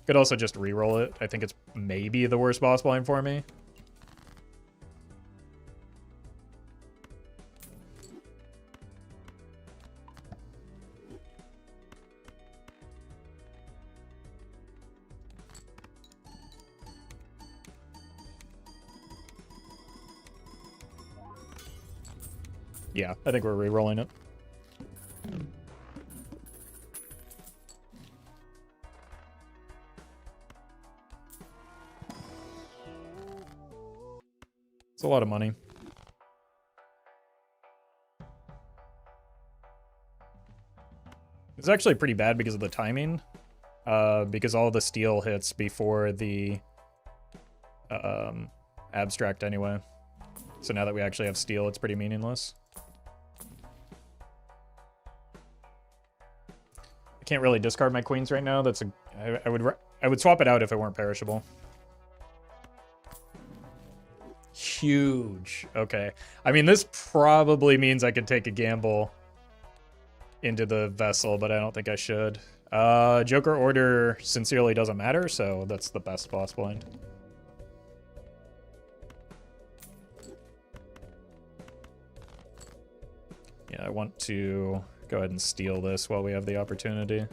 Could also just re-roll it. I think it's maybe the worst boss blind for me. Yeah, I think we're re-rolling it. It's a lot of money. It's actually pretty bad because of the timing. Because all the steel hits before the abstract anyway. So now that we actually have steel, it's pretty meaningless. I can't really discard my queens right now. That's I would swap it out if it weren't perishable. Huge. Okay. I mean, this probably means I could take a gamble into the vessel, but I don't think I should. Joker order sincerely doesn't matter, so that's the best boss blind. Yeah, I want to go ahead and steal this while we have the opportunity.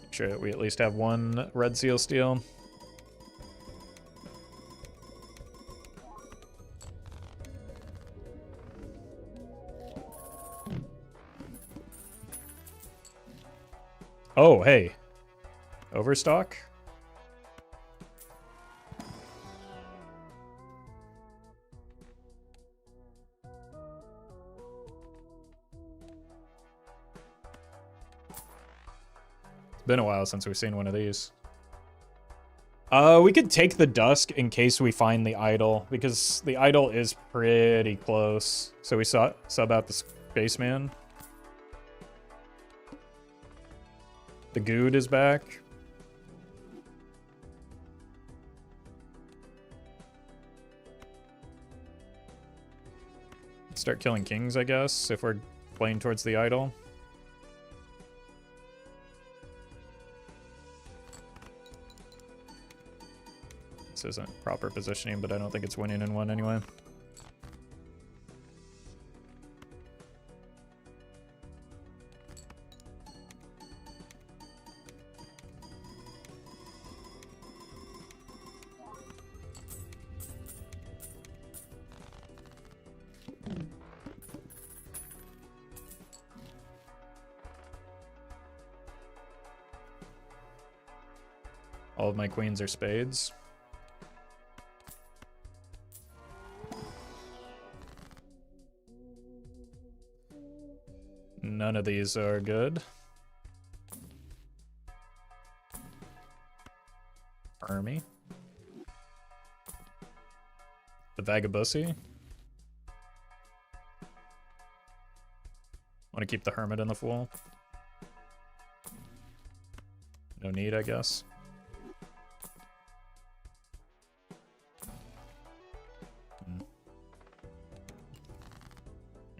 Make sure that we at least have one red seal steal. Oh, hey. Overstock? It's been a while since we've seen one of these. We could take the Dusk in case we find the idol, because the idol is pretty close. So we sub out the spaceman. The Good is back. Start killing kings, I guess, if we're playing towards the idol. This isn't proper positioning, but I don't think it's winning in one anyway. All of my queens are spades. None of these are good. Army. The Vagabussi. Want to keep the Hermit in the Fool. No need, I guess.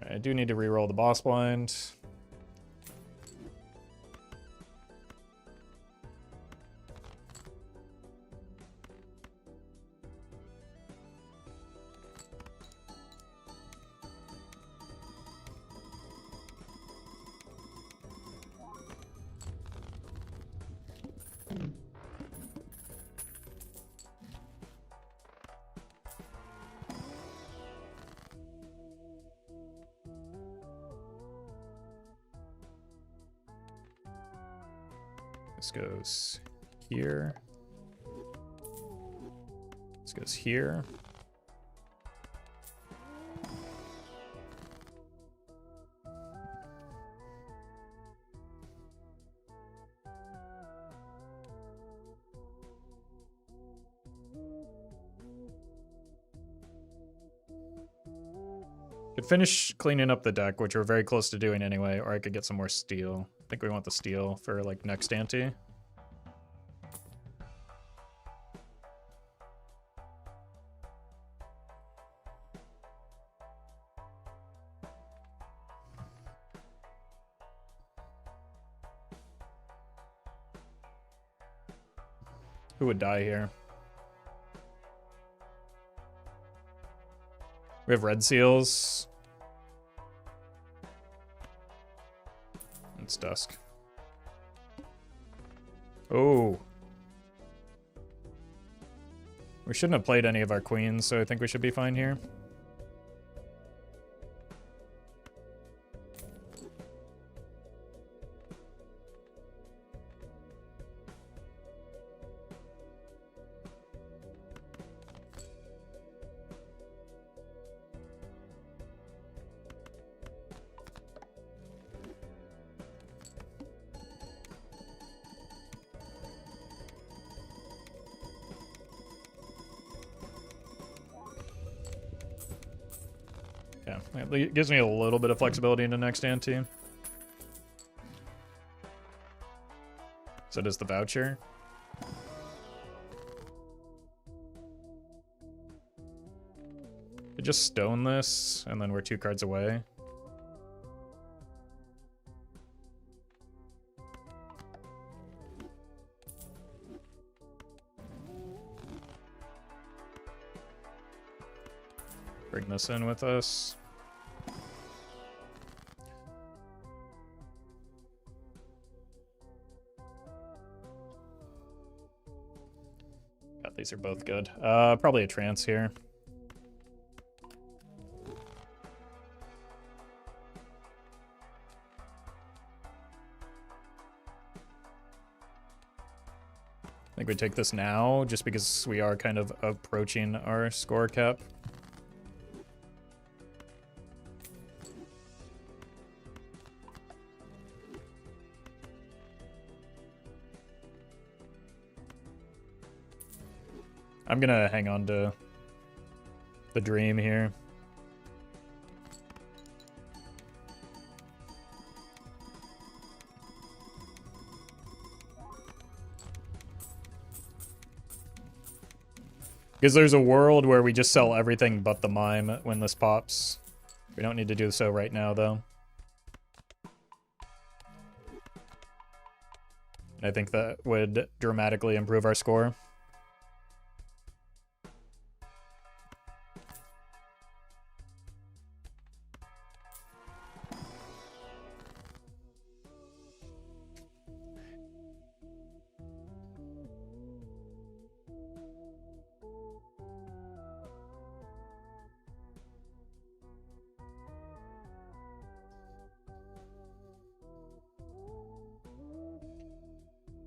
I do need to reroll the boss blind. This goes here. This goes here. Could finish cleaning up the deck, which we're very close to doing anyway, or I could get some more steel. I think we want the steel for like next ante. Who would die here? We have red seals. It's dusk. Oh. We shouldn't have played any of our queens, so I think we should be fine here. Yeah, it gives me a little bit of flexibility into next ante. So does the voucher. Could just stone this, and then we're 2 cards away. Bring this in with us. God, these are both good. Probably a trance here. I think we take this now, just because we are kind of approaching our score cap. I'm gonna hang on to the dream here. Because there's a world where we just sell everything but the mime when this pops. We don't need to do so right now, though. I think that would dramatically improve our score.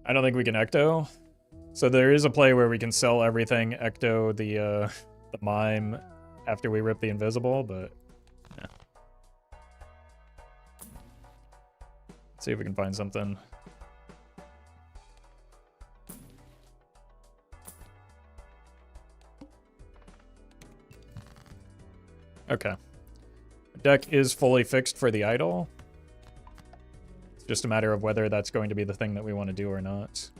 I don't think we can ecto. So there is a play where we can sell everything, ecto the mime after we rip the invisible, but yeah. Let's see if we can find something. Okay. Deck is fully fixed for the idol. It's just a matter of whether that's going to be the thing that we want to do or not.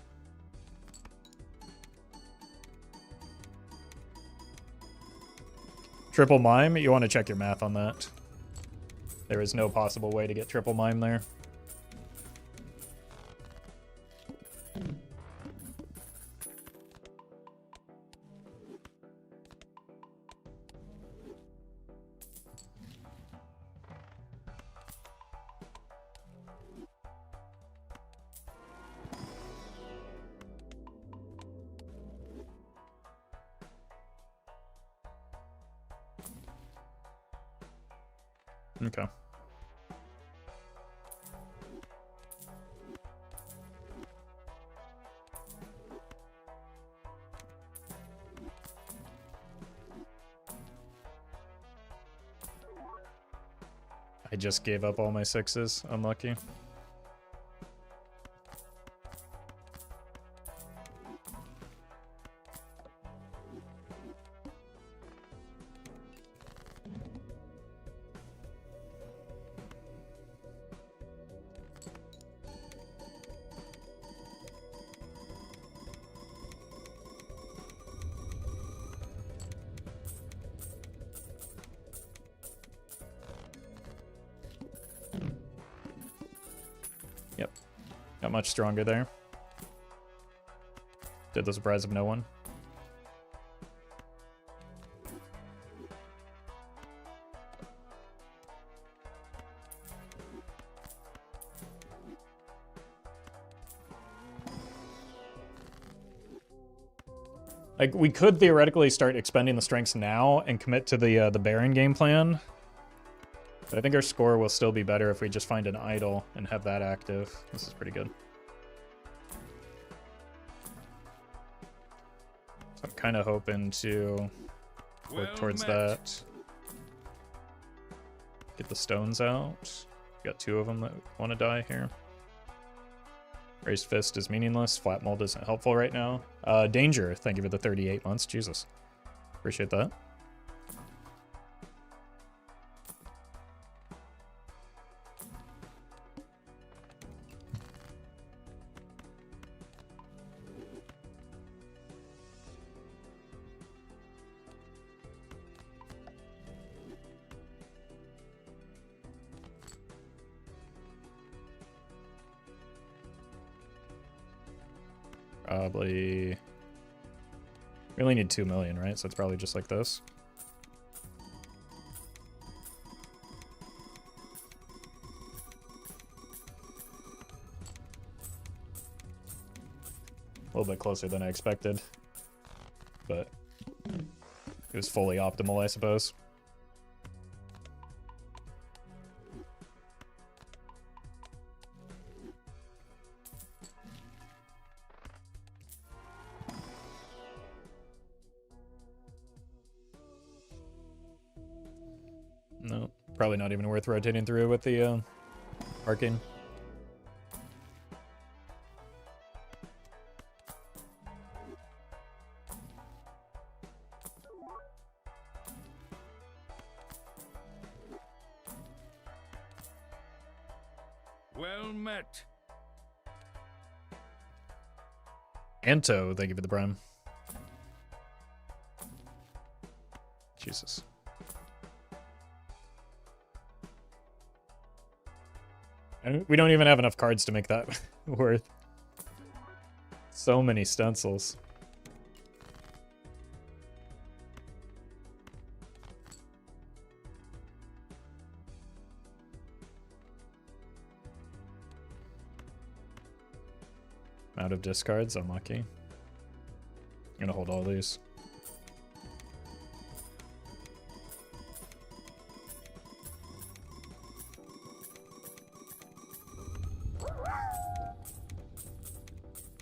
Triple mime, you want to check your math on that. There is no possible way to get triple mime there. Okay. I just gave up all my 6s. Unlucky. Got much stronger there. Did the surprise of no one. Like, we could theoretically start expending the strengths now and commit to the Baron game plan. But I think our score will still be better if we just find an idol and have that active. This is pretty good. So I'm kind of hoping to work towards that. Get the stones out. Got 2 of them that want to die here. Raised Fist is meaningless. Flat Mold isn't helpful right now. Danger, thank you for the 38 months. Jesus. Appreciate that. Probably... We only need 2 million, right? So it's probably just like this. A little bit closer than I expected. But it was fully optimal, I suppose. No, probably not even worth rotating through with the arcane. Well met. Anto, thank you for the prime. Jesus. We don't even have enough cards to make that worth. So many stencils. Out of discards, unlucky. I'm gonna hold all these.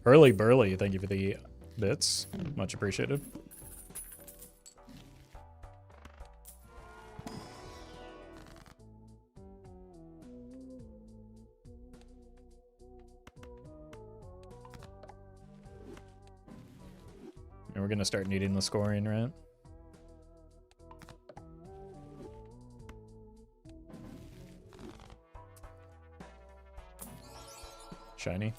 Early Burly, thank you for the bits. Much appreciated. And we're gonna start needing the scoring, right? Shiny.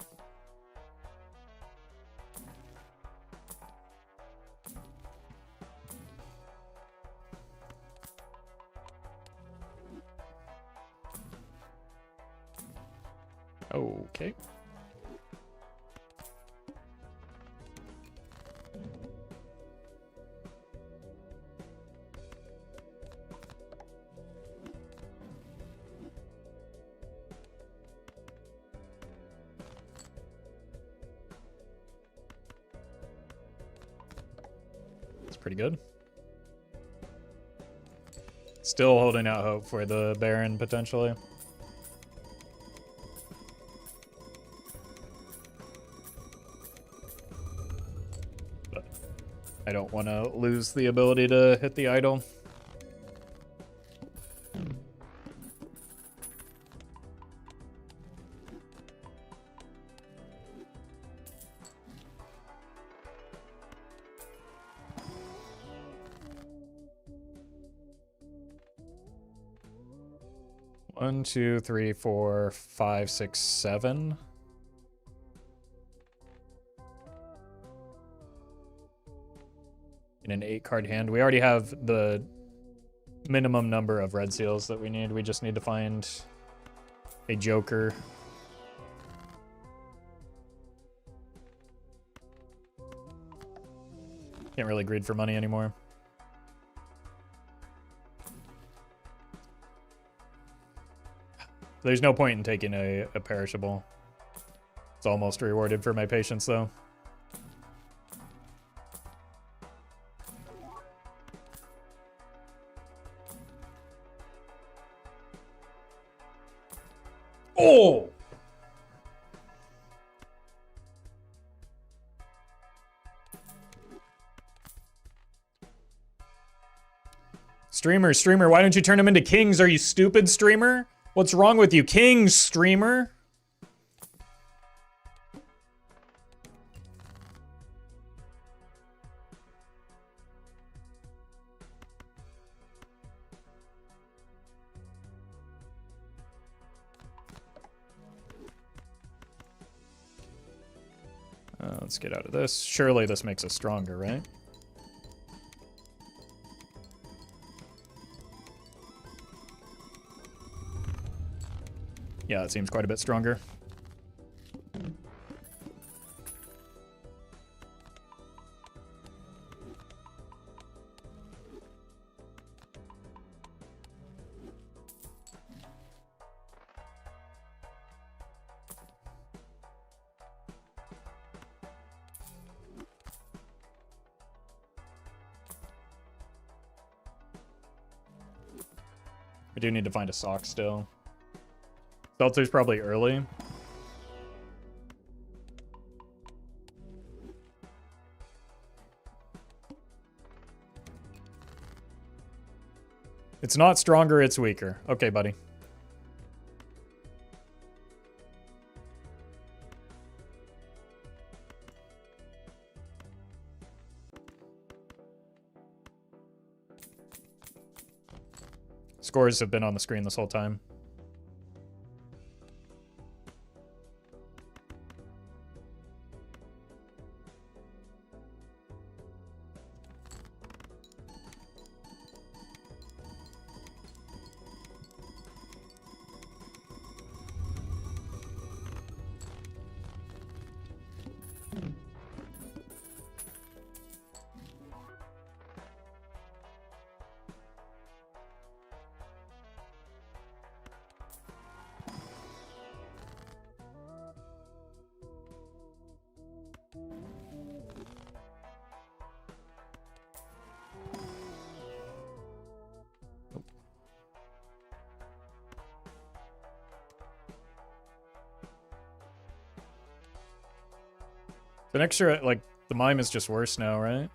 Okay. That's pretty good. Still holding out hope for the Baron potentially. I don't want to lose the ability to hit the idol. One, two, three, four, five, six, seven. In an 8-card hand. We already have the minimum number of red seals that we need. We just need to find a joker. Can't really greed for money anymore. There's no point in taking a perishable. It's almost rewarded for my patience, though. Oh! Streamer, why don't you turn them into kings? Are you stupid, streamer? What's wrong with you? Kings, streamer? Let's get out of this. Surely this makes us stronger, right? Yeah, it seems quite a bit stronger. I do need to find a sock still. Seltzer's probably early. It's not stronger, it's weaker. Okay, buddy. Scores have been on the screen this whole time. The extra, like, the Mime is just worse now, right?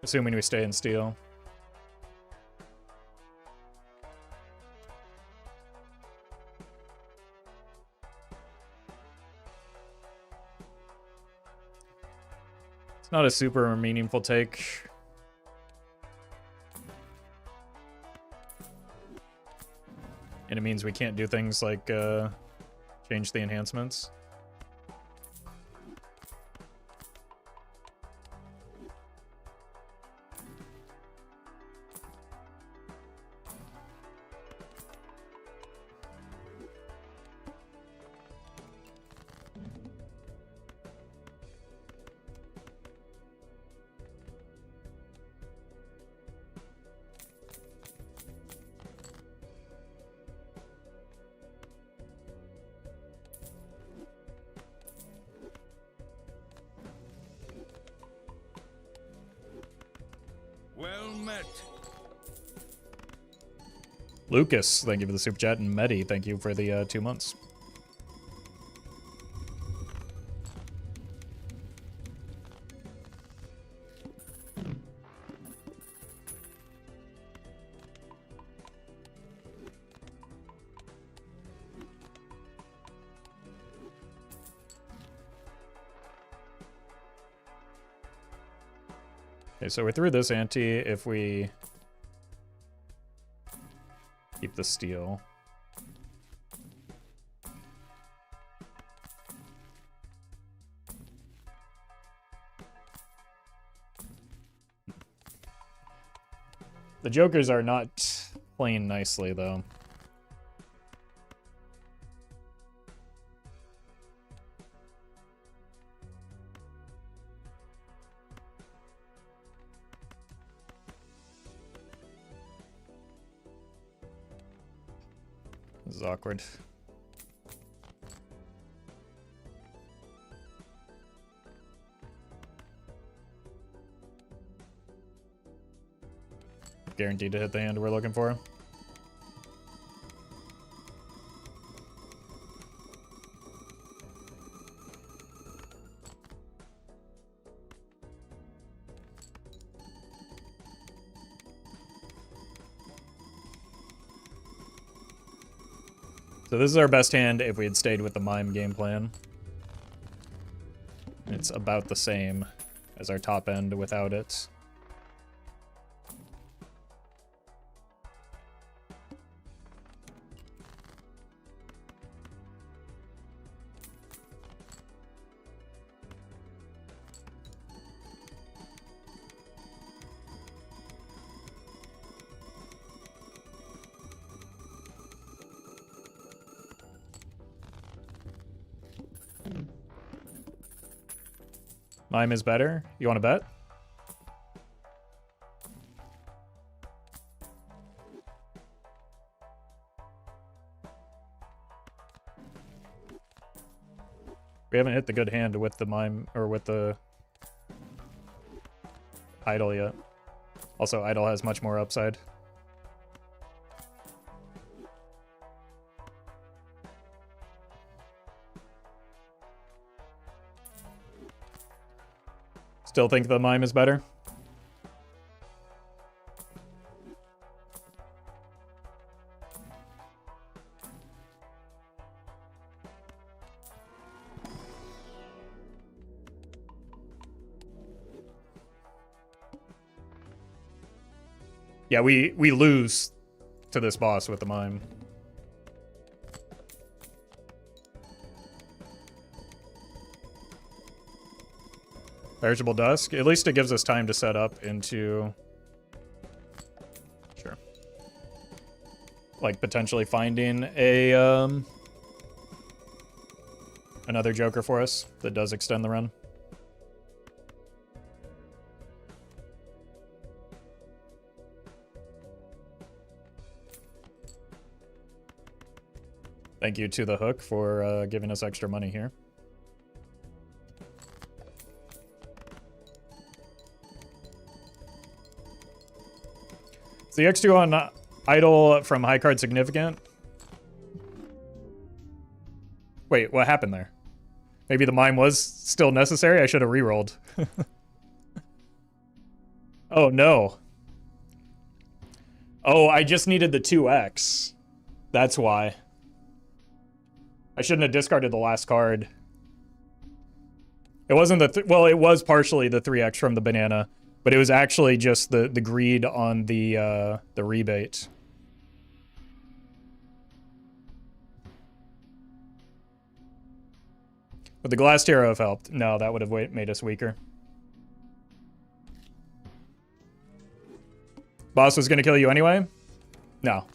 Assuming we stay in steel. It's not a super meaningful take. And it means we can't do things like change the enhancements. Well met. Lucas, thank you for the super chat, and Medi, thank you for the 2 months. Okay, so we're through this ante if we keep the steel. The jokers are not playing nicely, though. This is awkward. Guaranteed to hit the hand we're looking for. So this is our best hand if we had stayed with the Mime game plan. It's about the same as our top end without it. Mime is better. You want to bet? We haven't hit the good hand with the Mime or with the Idol yet. Also, Idol has much more upside. Still think the Mime is better? Yeah, we lose to this boss with the Mime. Perishable Dusk. At least it gives us time to set up into... Sure. Like, potentially finding a, another Joker for us that does extend the run. Thank you to the Hook for giving us extra money here. Is the X2 on Idol from high card significant? Wait, what happened there? Maybe the Mime was still necessary? I should have rerolled. Oh, no. Oh, I just needed the 2x. That's why. I shouldn't have discarded the last card. It wasn't the... well, it was partially the 3x from the banana. But it was actually just the greed on the rebate. Would the Glass Tarot have helped? No, that would have made us weaker. Boss was going to kill you anyway? No.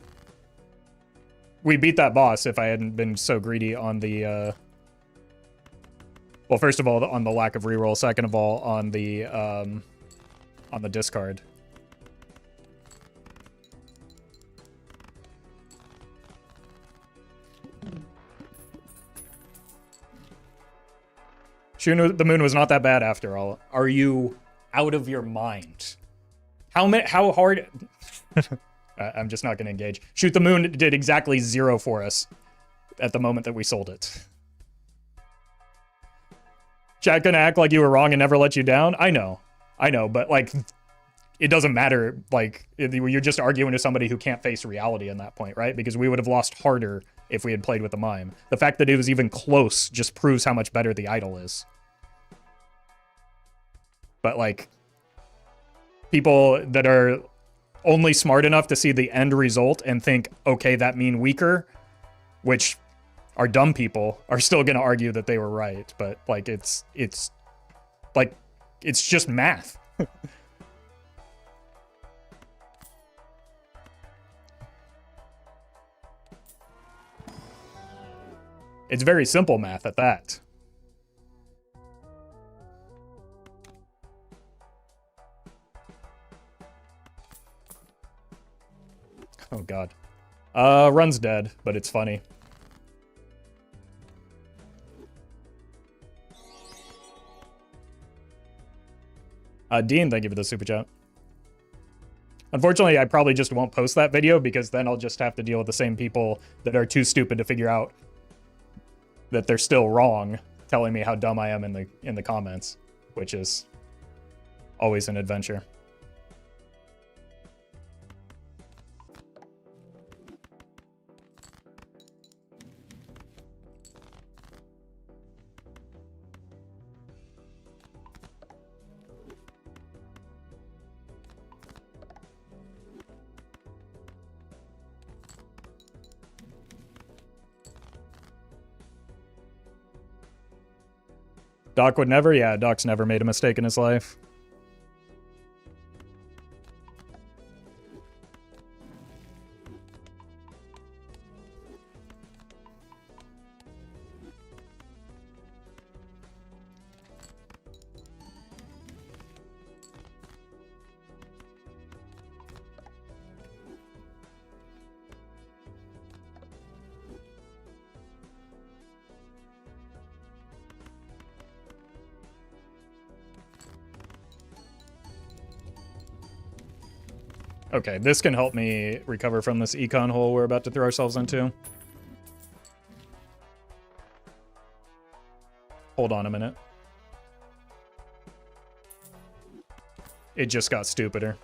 We beat that boss if I hadn't been so greedy on the... Well, first of all, on the lack of reroll. Second of all, on the discard. Shun the Moon was not that bad after all. Are you out of your mind? How hard... I'm just not going to engage. Shoot the Moon did exactly 0 for us at the moment that we sold it. Chat gonna act like you were wrong and never let you down? I know, but like, it doesn't matter. Like, you're just arguing with somebody who can't face reality in that point, right? Because we would have lost harder if we had played with the Mime. The fact that it was even close just proves how much better the Idol is. But like, people that are only smart enough to see the end result and think, okay, that mean weaker, which are dumb people, are still going to argue that they were right. But like, it's like, it's just math. It's very simple math at that. Oh, God. Run's dead, but it's funny. Dean, thank you for the super chat. Unfortunately, I probably just won't post that video because then I'll just have to deal with the same people that are too stupid to figure out that they're still wrong, telling me how dumb I am in the comments, which is always an adventure. Doc would never? Yeah, Doc's never made a mistake in his life. Okay, this can help me recover from this econ hole we're about to throw ourselves into. Hold on a minute. It just got stupider.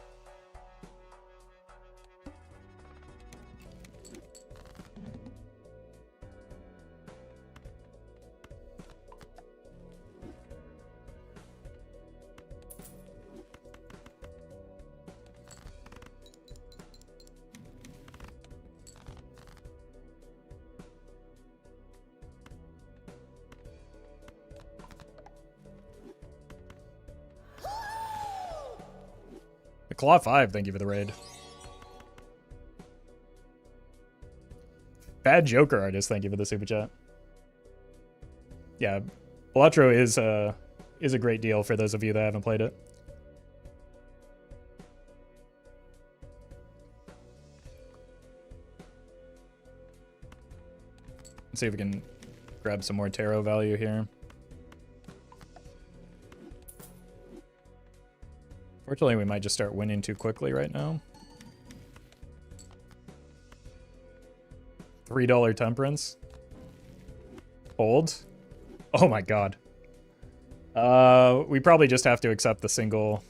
Claw 5, thank you for the raid. Bad Joker artist, thank you for the super chat. Yeah, Balatro is a great deal for those of you that haven't played it. Let's see if we can grab some more tarot value here. Fortunately, we might just start winning too quickly right now. $3 temperance. Hold. Oh my god. We probably just have to accept the single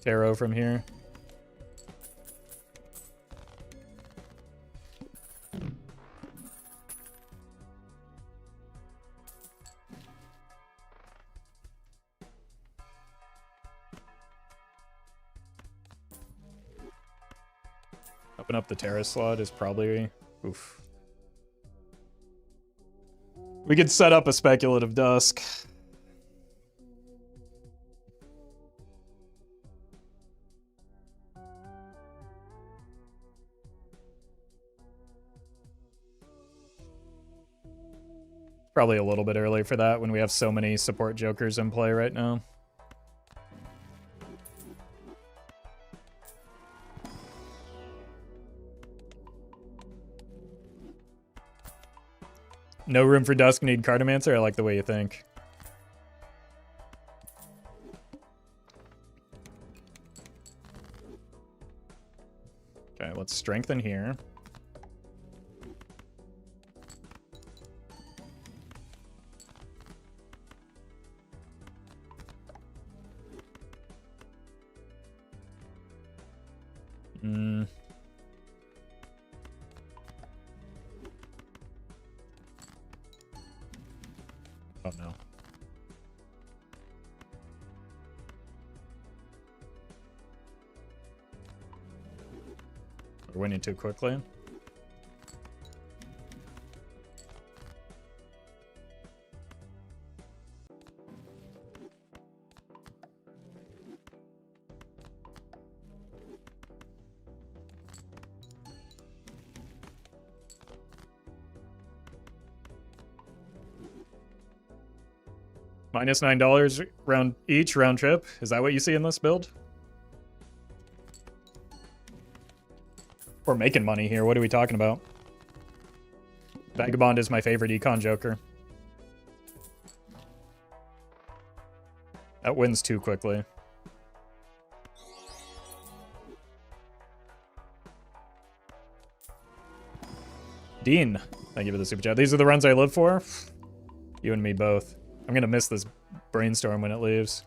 tarot from here. Open up the terrace slot is probably... Oof. We could set up a speculative dusk. Probably a little bit early for that when we have so many support jokers in play right now. No room for dusk, need Cartomancer? I like the way you think. Okay, let's strengthen here. Oh no. We're winning too quickly. Minus $9 round trip. Is that what you see in this build? We're making money here. What are we talking about? Vagabond is my favorite econ joker. That wins too quickly. Dean, thank you for the super chat. These are the runs I live for. You and me both. I'm gonna miss this brainstorm when it leaves.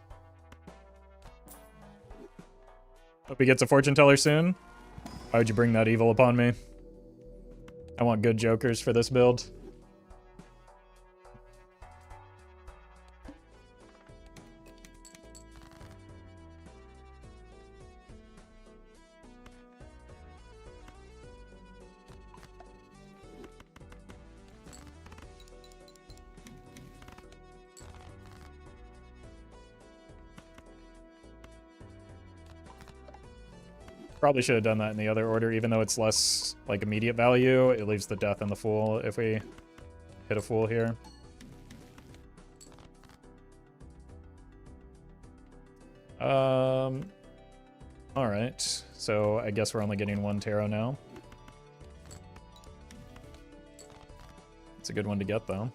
Hope he gets a fortune teller soon. Why would you bring that evil upon me? I want good jokers for this build. Probably should have done that in the other order, even though it's less, like, immediate value. It leaves the death and the fool if we hit a fool here. Alright. So I guess we're only getting one tarot now. It's a good one to get, though.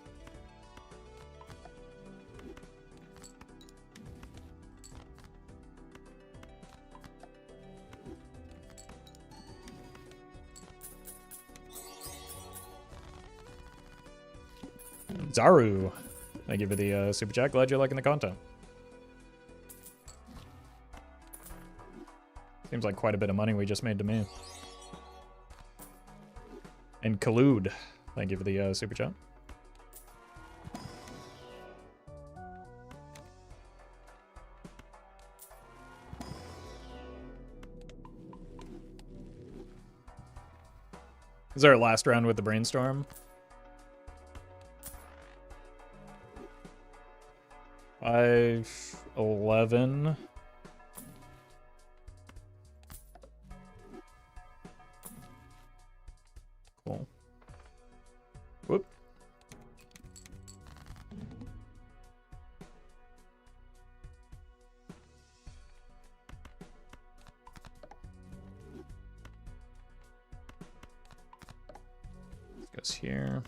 Zaru, thank you for the super chat. Glad you're liking the content. Seems like quite a bit of money we just made to me. And Khalud, thank you for the super chat. This is our last round with the brainstorm. 5-11. Cool. Whoop. Goes here.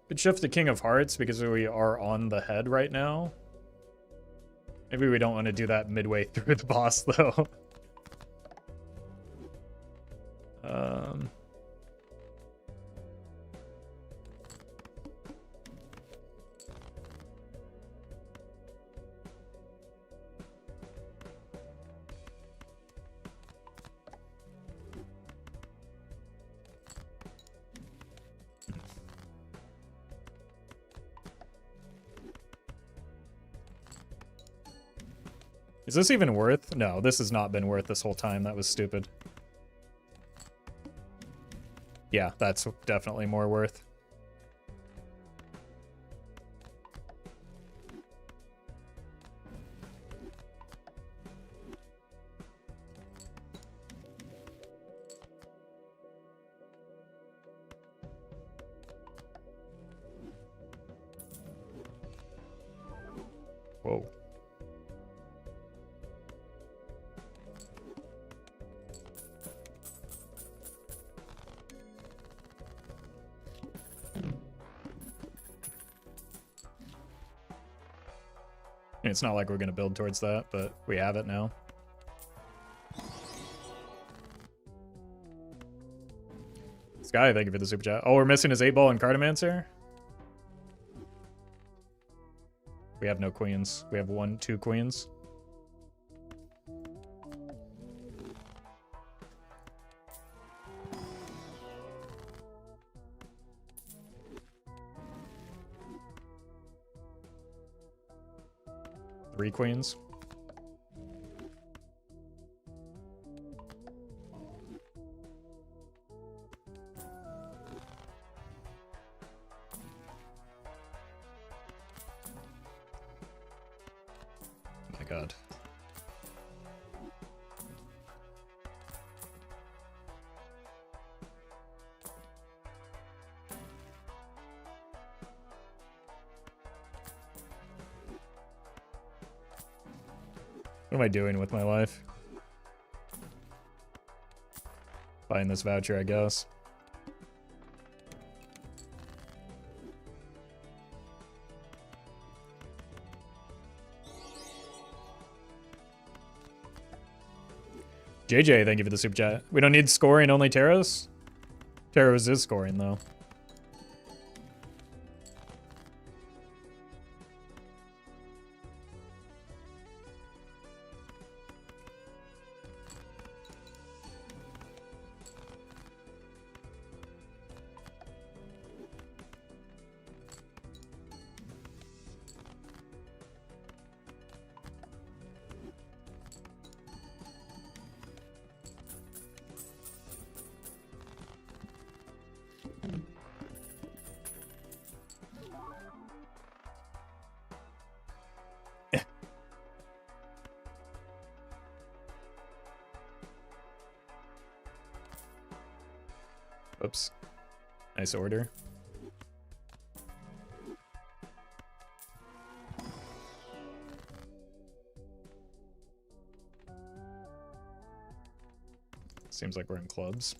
Could shift to King of Hearts because we are on the head right now. Maybe we don't want to do that midway through the boss, though. Is this even worth? No, this has not been worth this whole time. That was stupid. Yeah, that's definitely more worth. Whoa. It's not like we're going to build towards that, but we have it now. Sky, thank you for the super chat. Oh, we're missing his 8-ball and Cartomancer? We have no queens. We have 2 queens. Three queens. Oh my god. What am I doing with my life? Buying this voucher, I guess. JJ, thank you for the super chat. We don't need scoring, only Taros? Taros is scoring, though. Oops. Nice order. Seems like we're in clubs.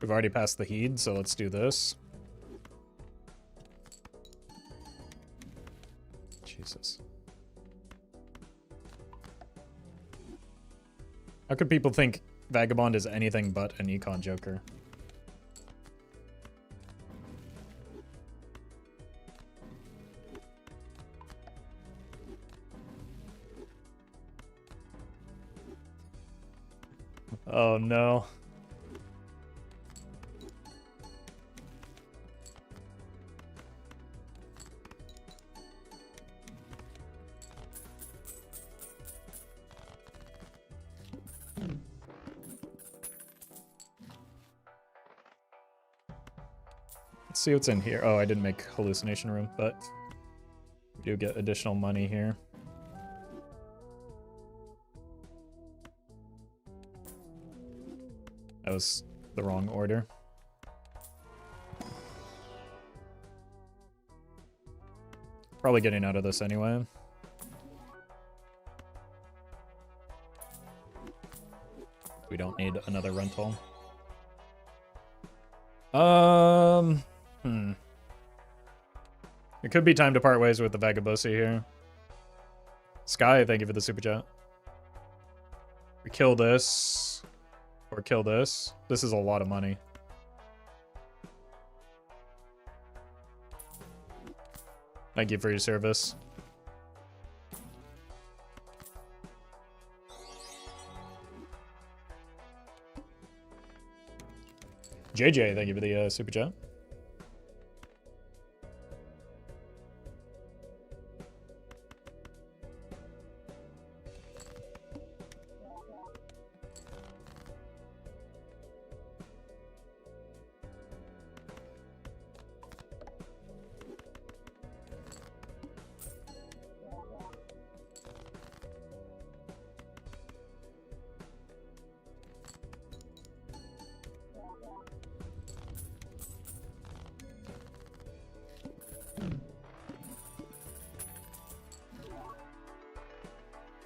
We've already passed the heed, so let's do this. Jesus. How could people think Vagabond is anything but an econ joker? Oh no. Let's see what's in here. Oh, I didn't make hallucination room, but we do get additional money here. That was the wrong order. Probably getting out of this anyway. We don't need another rental. It could be time to part ways with the Vagabosi here. Sky, thank you for the super chat. We kill this. Or kill this. This is a lot of money. Thank you for your service. JJ, thank you for the super chat.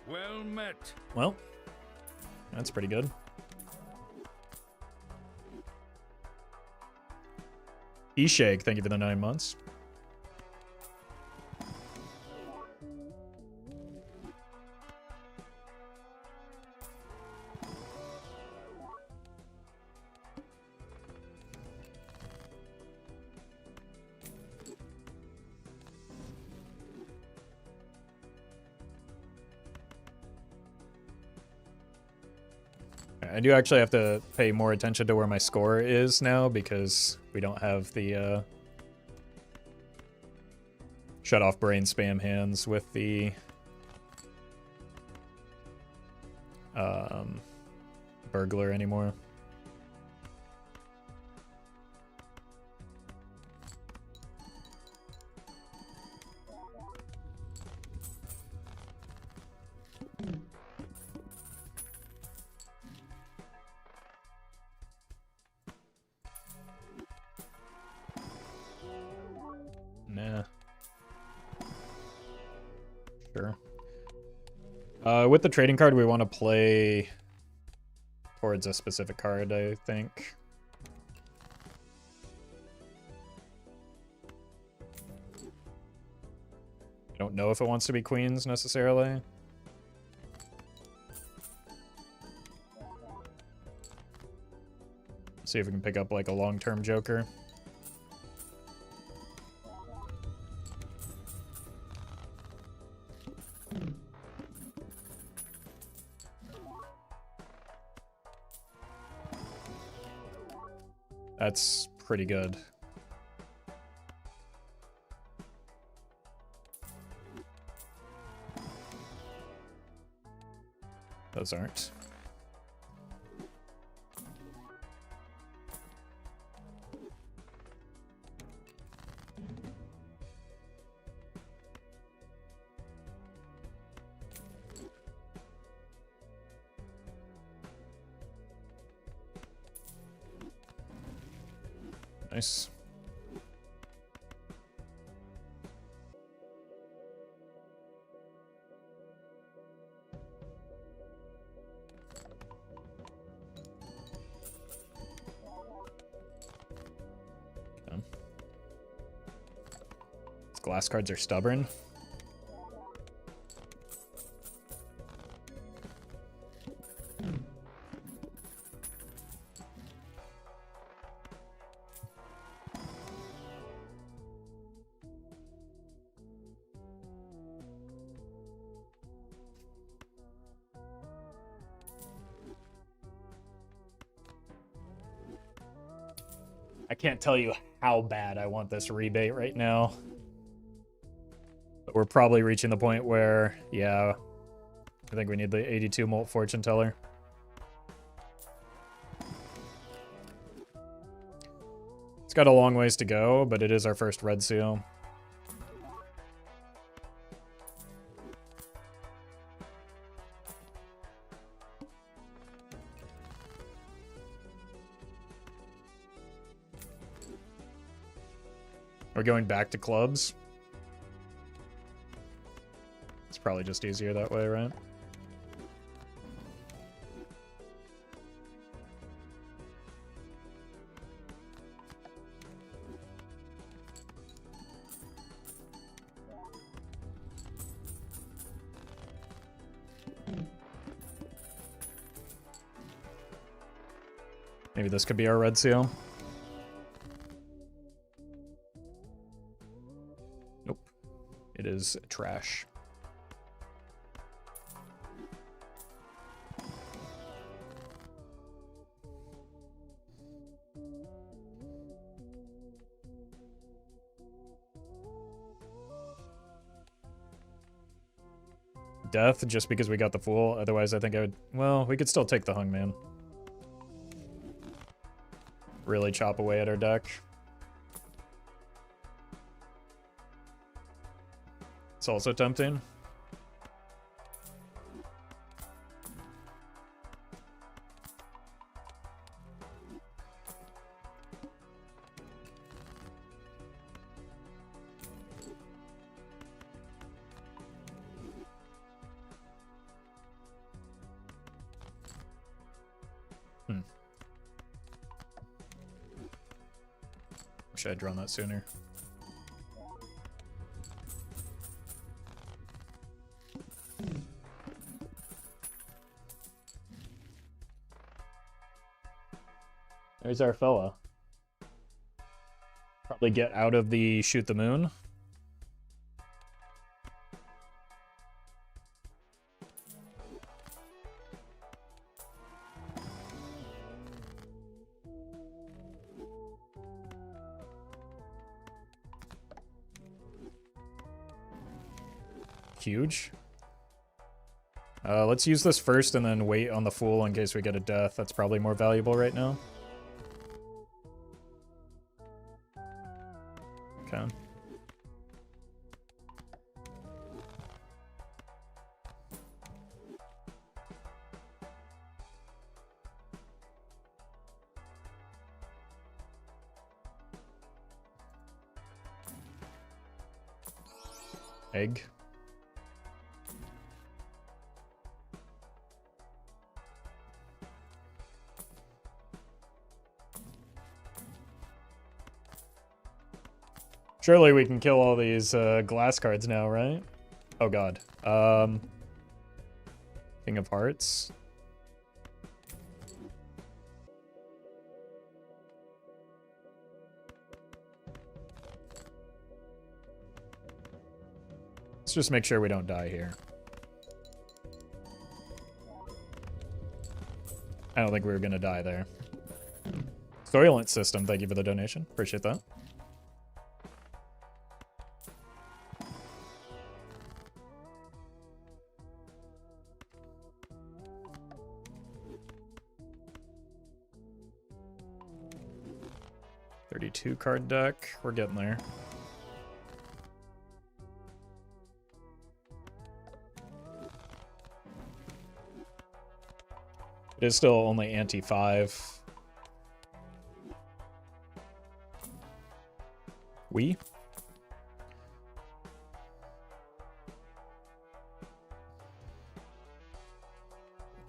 Well met. Well, that's pretty good. E-Shake, thank you for the 9 months. I do actually have to pay more attention to where my score is now because we don't have the shut off brain spam hands with the burglar anymore. Nah. Sure. With the trading card, we want to play towards a specific card, I think. I don't know if it wants to be queens necessarily. See if we can pick up like a long-term joker. That's pretty good. Those aren't. Nice. Okay. These glass cards are stubborn. I can't tell you how bad I want this rebate right now. But we're probably reaching the point where, yeah, I think we need the 82 molt fortune teller. It's got a long ways to go, but it is our first red seal. We're going back to clubs. It's probably just easier that way, right? Maybe this could be our red seal. Nope. It is trash. Death, just because we got the fool. Otherwise, I think I would... Well, we could still take the hangman. Really chop away at our deck. It's also tempting. Wish I had drawn that sooner. There's our fella. Probably get out of the shoot the moon. huge. Let's use this first and then wait on the Fool in case we get a death. That's probably more valuable right now. Okay. Egg. Surely we can kill all these glass cards now, right? Oh god. King of Hearts. Let's just make sure we don't die here. I don't think we were gonna die there. Soylent System, thank you for the donation. Appreciate that. $32 card deck. We're getting there. It is still only anti-5. We?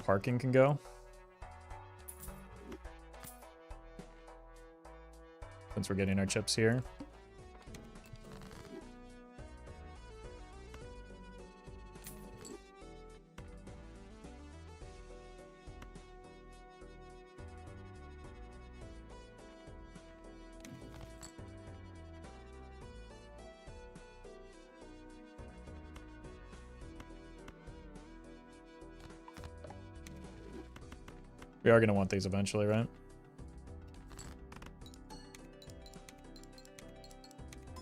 Parking can go. Since we're getting our chips here. We are going to want these eventually, right?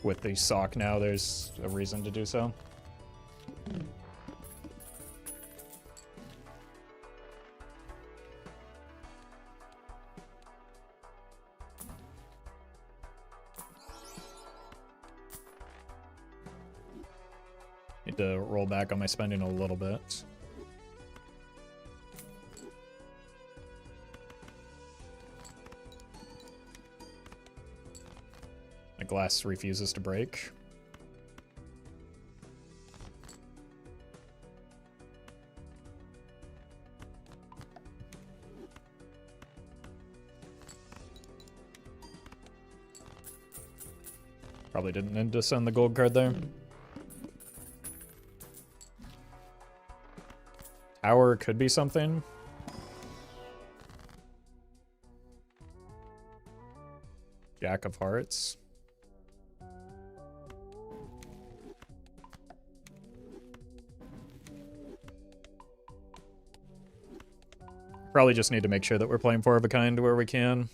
With the sock now, there's a reason to do so. Need to roll back on my spending a little bit. My glass refuses to break. Probably didn't need to send the gold card there. Tower could be something. Jack of Hearts. Probably just need to make sure that we're playing 4 of a kind where we can.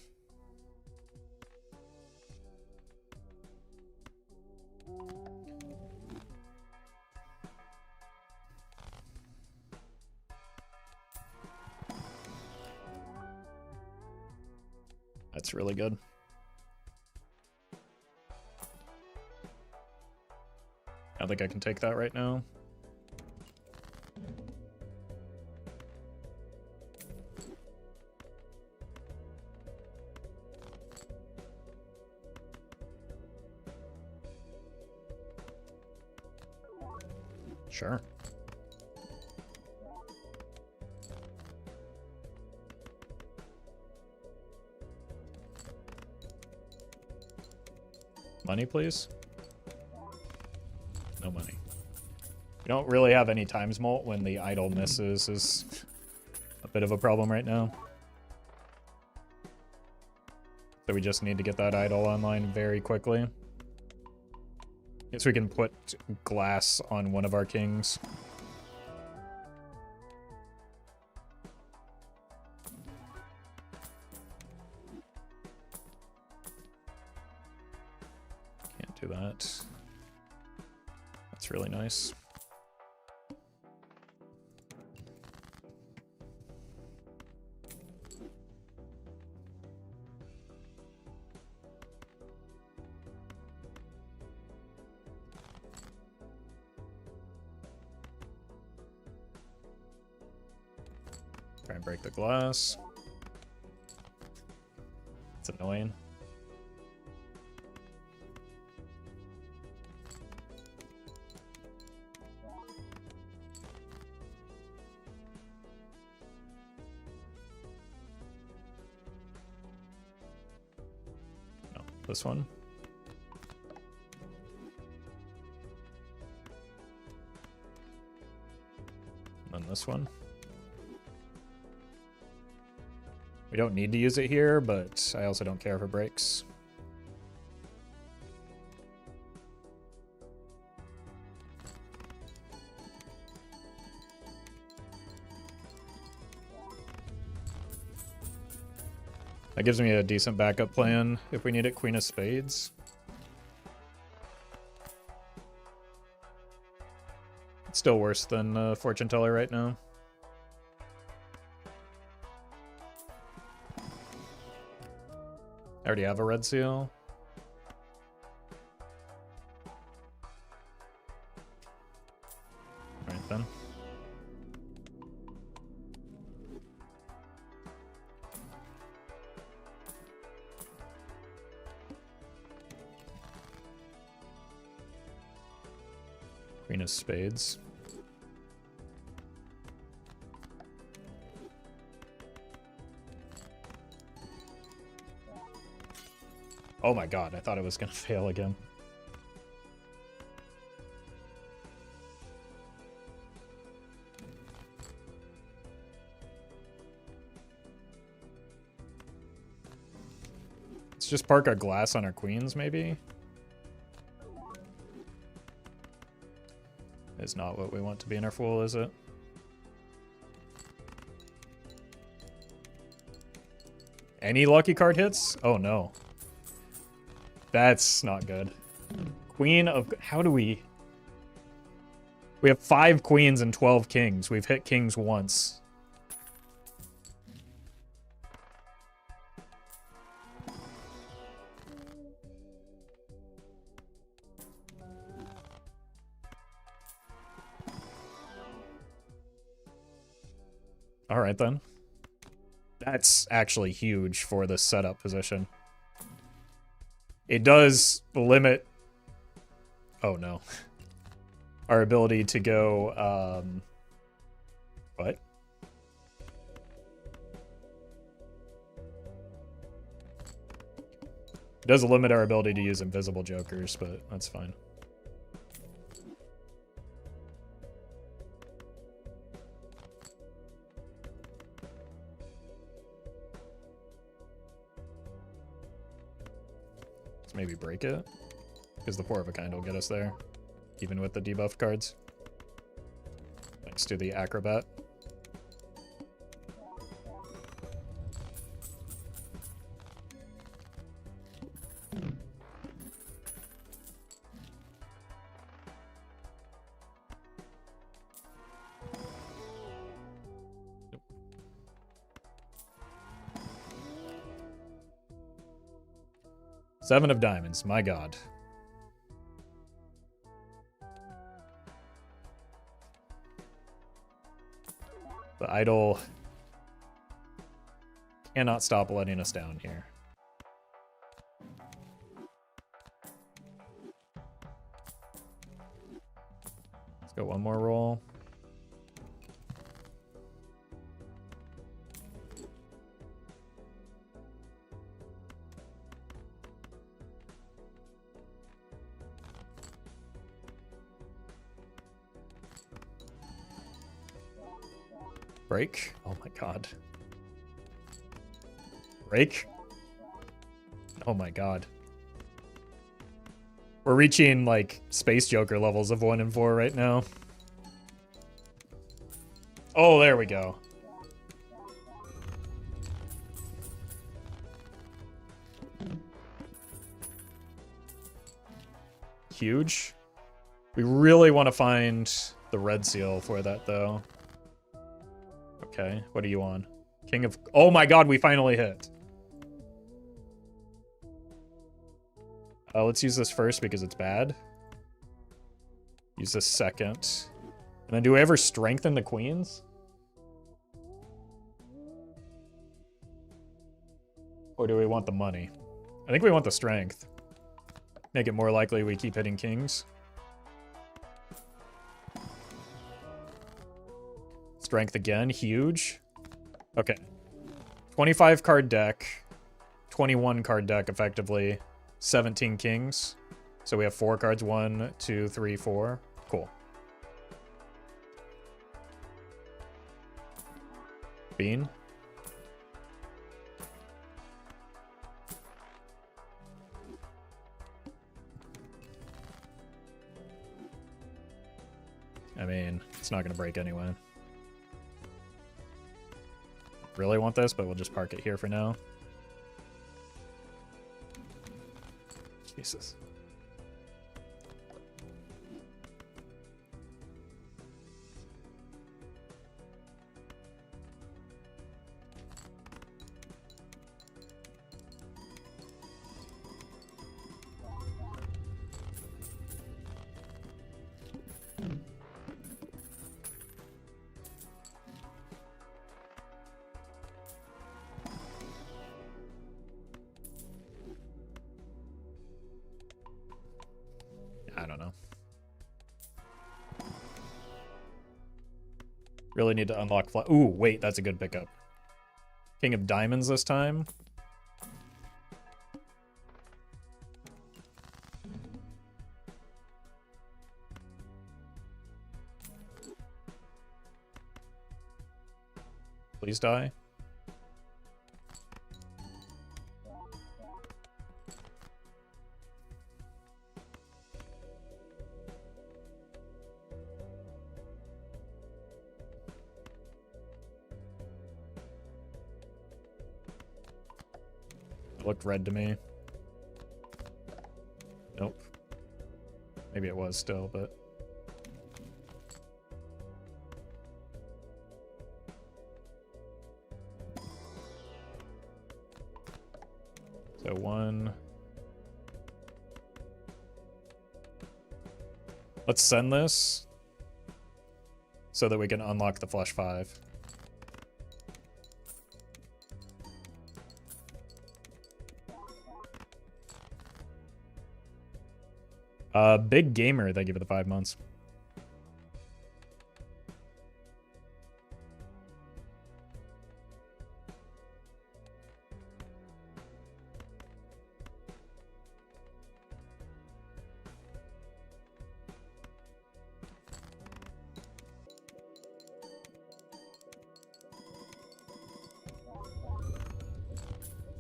That's really good. I don't think I can take that right now. Sure. Money, please. No money. We don't really have any times molt when the idol misses is a bit of a problem right now. So we just need to get that idol online very quickly. So we can put glass on one of our kings. Can't do that. That's really nice. Try and break the glass. It's annoying. No, this one. And then this one. We don't need to use it here, but I also don't care if it breaks. That gives me a decent backup plan if we need it. Queen of spades. It's still worse than fortune teller right now. I already have a red seal. Alright then. Queen of spades. Oh my god, I thought it was gonna fail again. Let's just park our glass on our queens, maybe? Is not what we want to be in our fool, is it? Any lucky card hits? Oh no. That's not good. Queen of... How do we... We have 5 queens and 12 kings. We've hit kings once. Alright then. That's actually huge for the setup position. It does limit... Oh no. Our ability to go, What? It does limit our ability to use invisible jokers, but that's fine. Maybe break it, because the Four of a Kind will get us there, even with the debuff cards. Thanks to the Acrobat. Seven of diamonds, my god. The idol cannot stop letting us down here. Let's go one more roll. Break. Oh my god. Break. Oh my god. We're reaching like Space Joker levels of 1 and 4 right now. Oh, there we go. Huge. We really want to find the red seal for that though. Okay, what are you on? King of... Oh my god, we finally hit. Let's use this first because it's bad. Use this second. And then do we ever strengthen the queens? Or do we want the money? I think we want the strength. Make it more likely we keep hitting kings. Strength again, huge. Okay. 25 card deck. 21 card deck, effectively. 17 kings. So we have 4 cards. 1, 2, 3, 4. Cool. Bean. I mean, it's not going to break anyway. Really want this, but we'll just park it here for now. Jesus. I don't know. Really need to unlock Ooh, wait, that's a good pickup. King of Diamonds this time. Please die. It looked red to me. Nope. Maybe it was still, but... So 1... Let's send this so that we can unlock the flush 5. Big Gamer, thank you for the 5 months.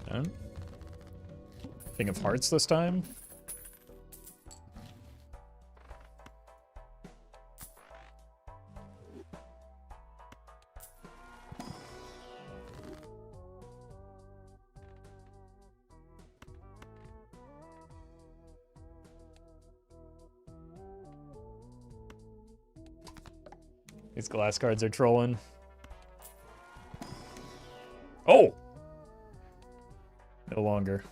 And King of Hearts this time. These glass cards are trolling. Oh! No longer.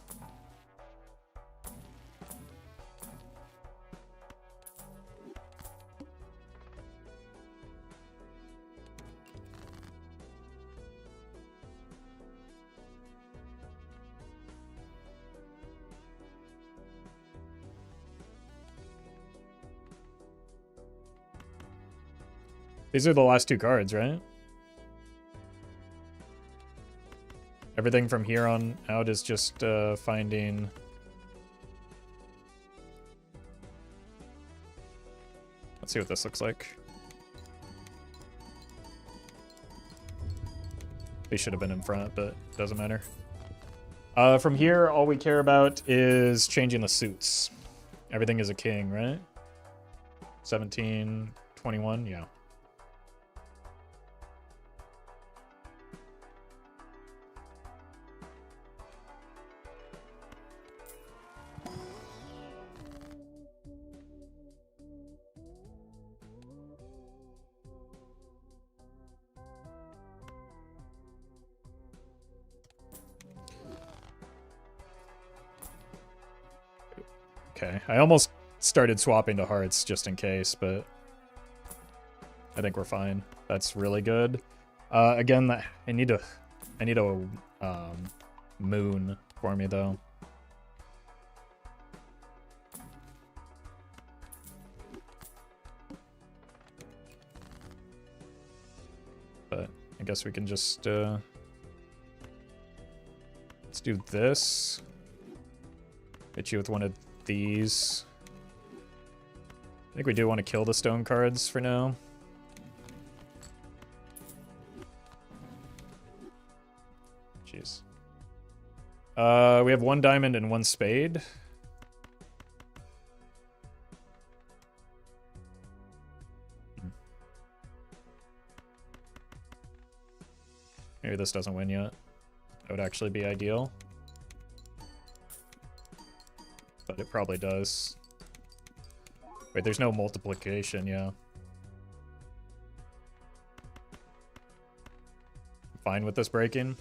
These are the last 2 cards, right? Everything from here on out is just finding... Let's see what this looks like. They should have been in front, but it doesn't matter. From here, all we care about is changing the suits. Everything is a king, right? 17, 21, yeah. Okay, I almost started swapping to hearts just in case, but I think we're fine. That's really good. Again, I need to moon for me, though. But I guess we can just, let's do this. Hit you with one of these. I think we do want to kill the stone cards for now. Jeez. We have one diamond and one spade. Maybe this doesn't win yet. That would actually be ideal. But it probably does. Wait, there's no multiplication, yeah. Fine with this breaking.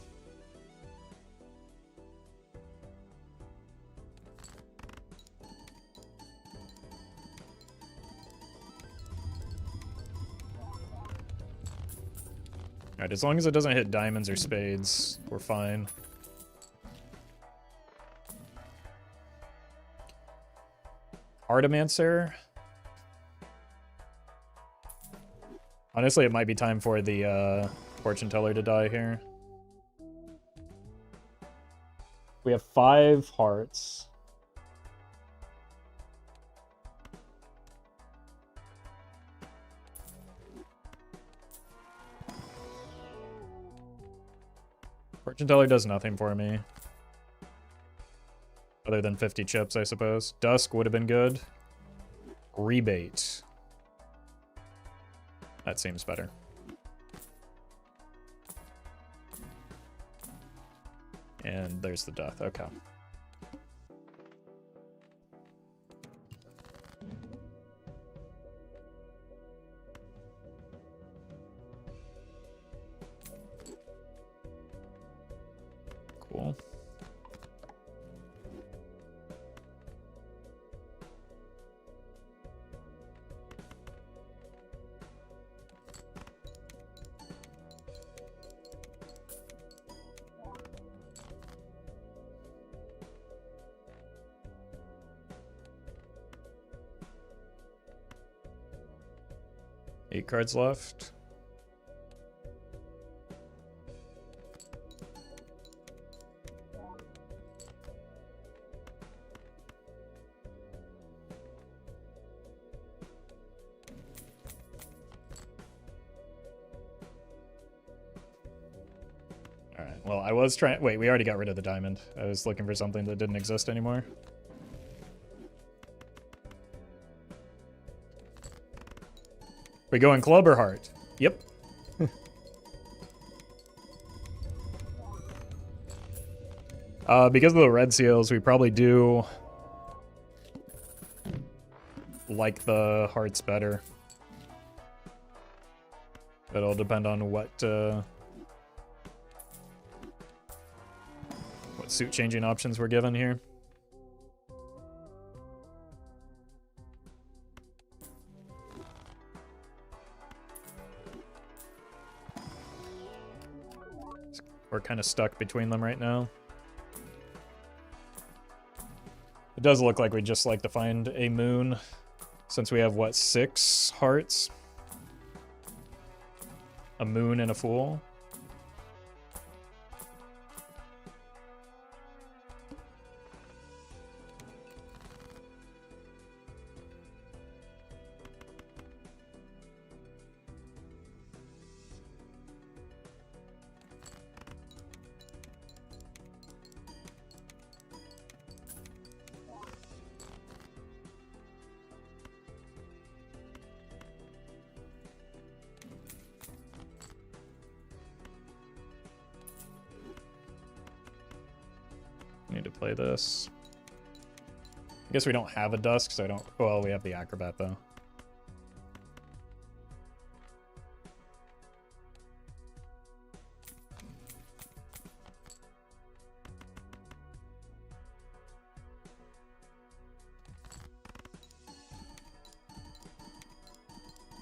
Alright, as long as it doesn't hit diamonds or spades, we're fine. Artimancer. Honestly, it might be time for the fortune teller to die here. We have 5 hearts. Fortune teller does nothing for me. Other than 50 chips, I suppose. Dusk would have been good. Rebate. That seems better. And there's the death. Okay. Cool. Eight cards left. Alright, well, I was trying... Wait, we already got rid of the diamond. I was looking for something that didn't exist anymore. We going club or heart? Yep. Because of the red seals, we probably do like the hearts better. It'll depend on what suit changing options we're given here. We're kind of stuck between them right now. It does look like we'd just like to find a moon, since we have, what, 6 hearts? A moon and a fool. Need to play this. I guess we don't have a dusk, so I don't... Well, we have the acrobat, though.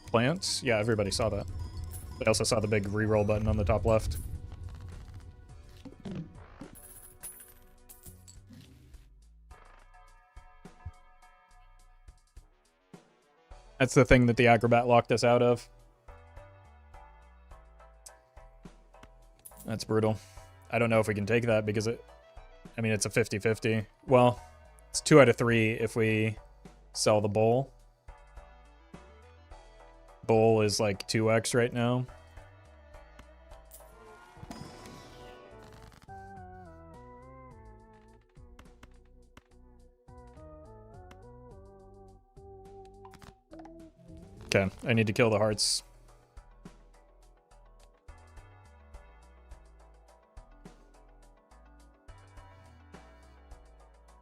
Plants? Yeah, everybody saw that. They also saw the big reroll button on the top left. That's the thing that the Acrobat locked us out of. That's brutal. I don't know if we can take that because I mean, it's a 50-50. Well, it's 2 out of 3 if we sell the bowl. Bowl is like 2x right now. Okay, I need to kill the hearts.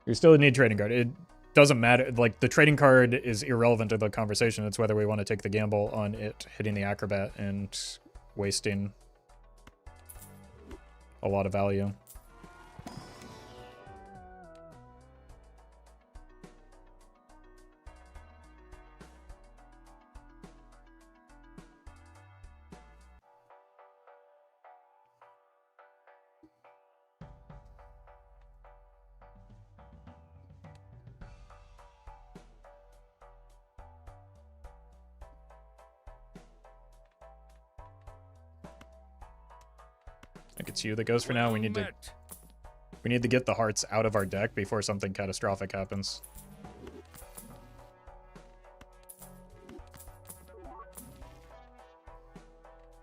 We still need trading card. It doesn't matter. Like, the trading card is irrelevant to the conversation. It's whether we want to take the gamble on it hitting the Acrobat and wasting a lot of value. I think it's you that goes for now. We need to get the hearts out of our deck before something catastrophic happens.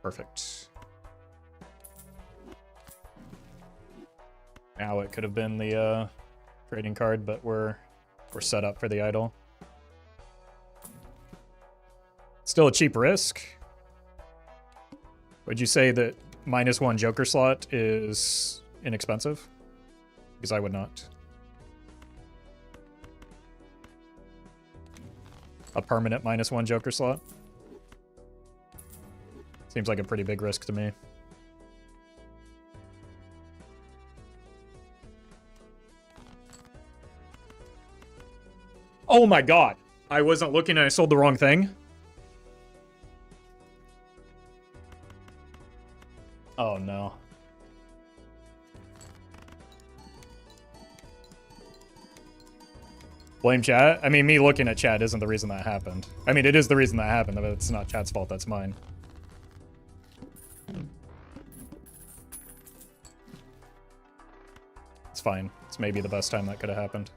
Perfect. Now it could have been the trading card, but we're set up for the idol. Still a cheap risk. Would you say that -1 Joker slot is inexpensive? Because I would not. A permanent -1 Joker slot? Seems like a pretty big risk to me. Oh my god! I wasn't looking and I sold the wrong thing? Oh no. Blame chat? I mean, me looking at chat isn't the reason that happened. I mean, it is the reason that happened, but it's not chat's fault, that's mine. It's fine. It's maybe the best time that could have happened.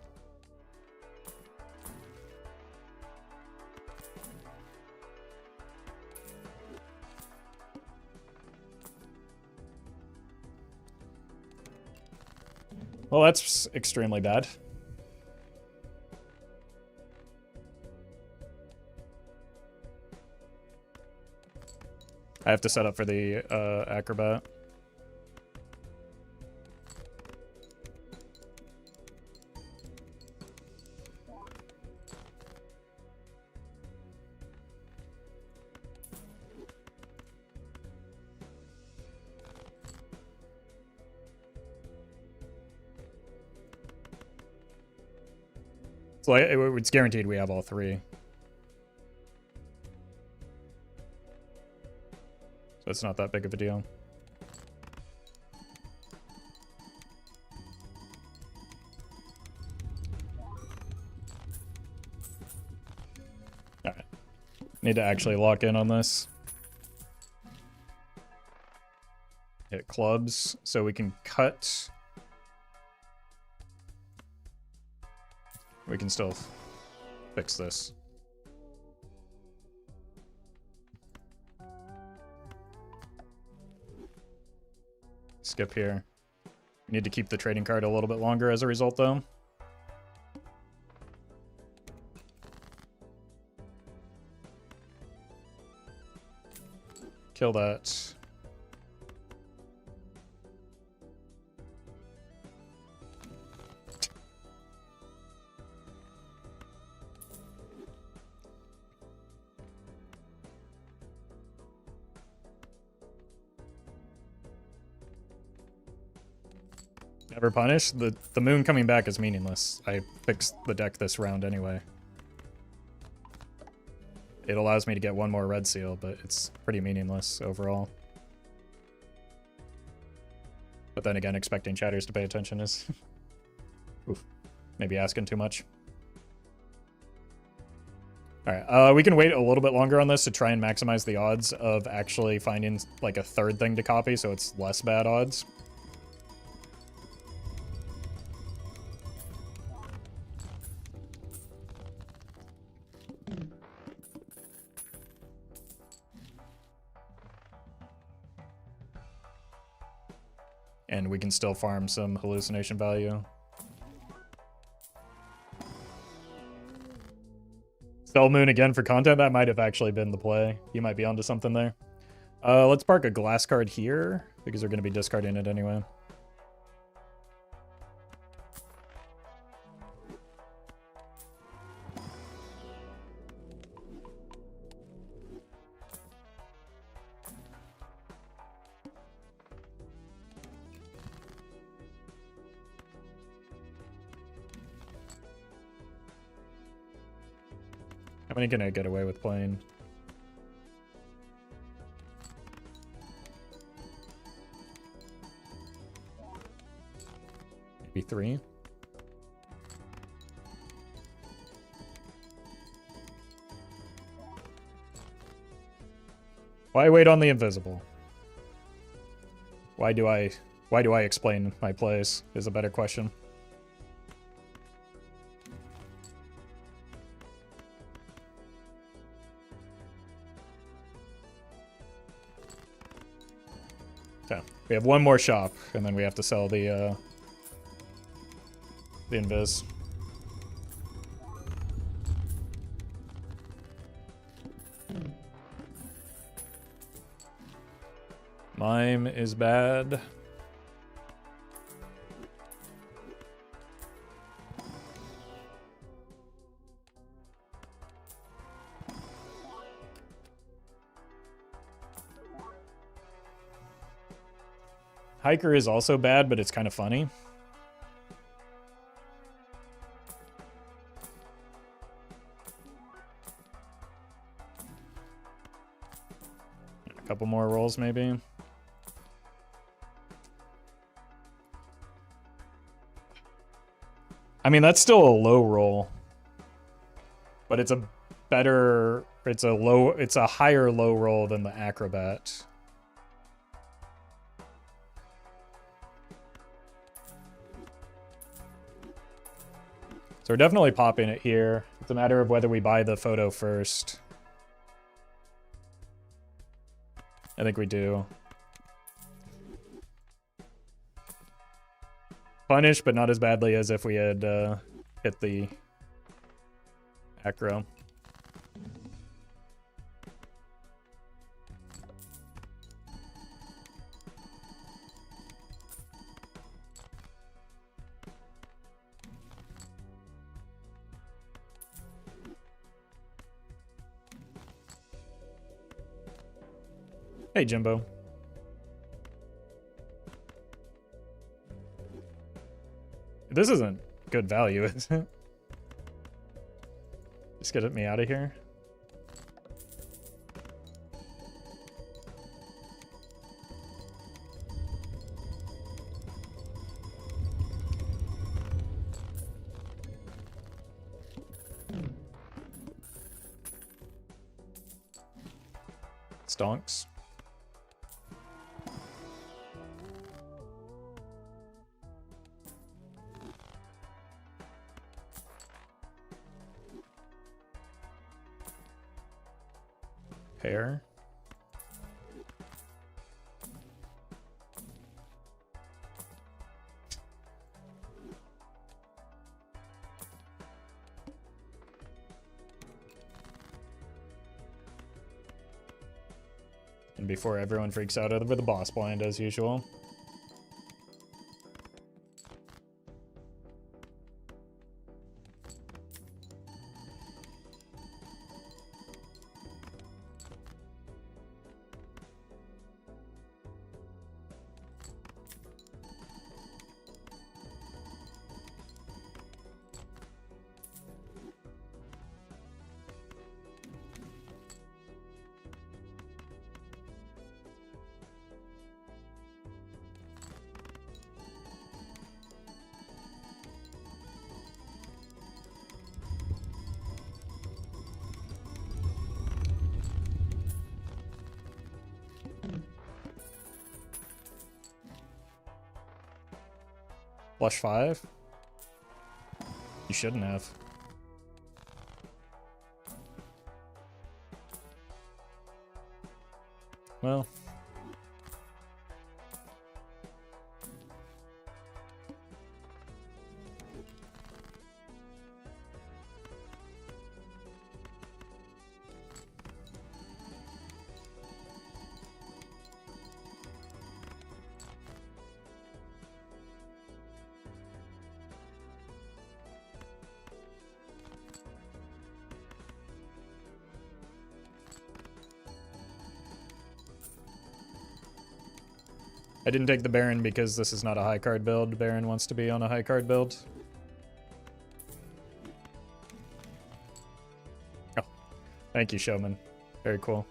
Well, that's extremely bad. I have to set up for the Acrobat. So it's guaranteed we have all 3. So it's not that big of a deal. Alright. Need to actually lock in on this. Hit clubs so we can cut. We can still fix this. Skip here. We need to keep the trading card a little bit longer as a result, though. Kill that. Never punish? The moon coming back is meaningless. I fixed the deck this round anyway. It allows me to get 1 more red seal, but it's pretty meaningless overall. But then again, expecting chatters to pay attention is oof, maybe asking too much. All right, we can wait a little bit longer on this to try and maximize the odds of actually finding like a third thing to copy, so it's less bad odds. And we can still farm some hallucination value. Sell Moon again for content? That might have actually been the play. You might be onto something there. Let's park a glass card here, because we're going to be discarding it anyway. How many can I get away with playing? Maybe 3. Why wait on the invisible? Why do I explain my plays is a better question. Okay, we have one more shop, and then we have to sell the invis. Mime is bad. Hiker is also bad, but it's kind of funny. A couple more rolls, maybe. I mean, that's still a low roll, but it's a better, it's a higher low roll than the acrobat. So we're definitely popping it here. It's a matter of whether we buy the photo first. I think we do. Punish, but not as badly as if we had hit the acro. Hey, Jimbo. This isn't good value, is it? Just get me out of here. Stonks. Pair. And before everyone freaks out over the boss blind as usual. Flush 5? You shouldn't have. Well. I didn't take the Baron because this is not a high card build. Baron wants to be on a high card build. Oh, thank you, Showman. Very cool.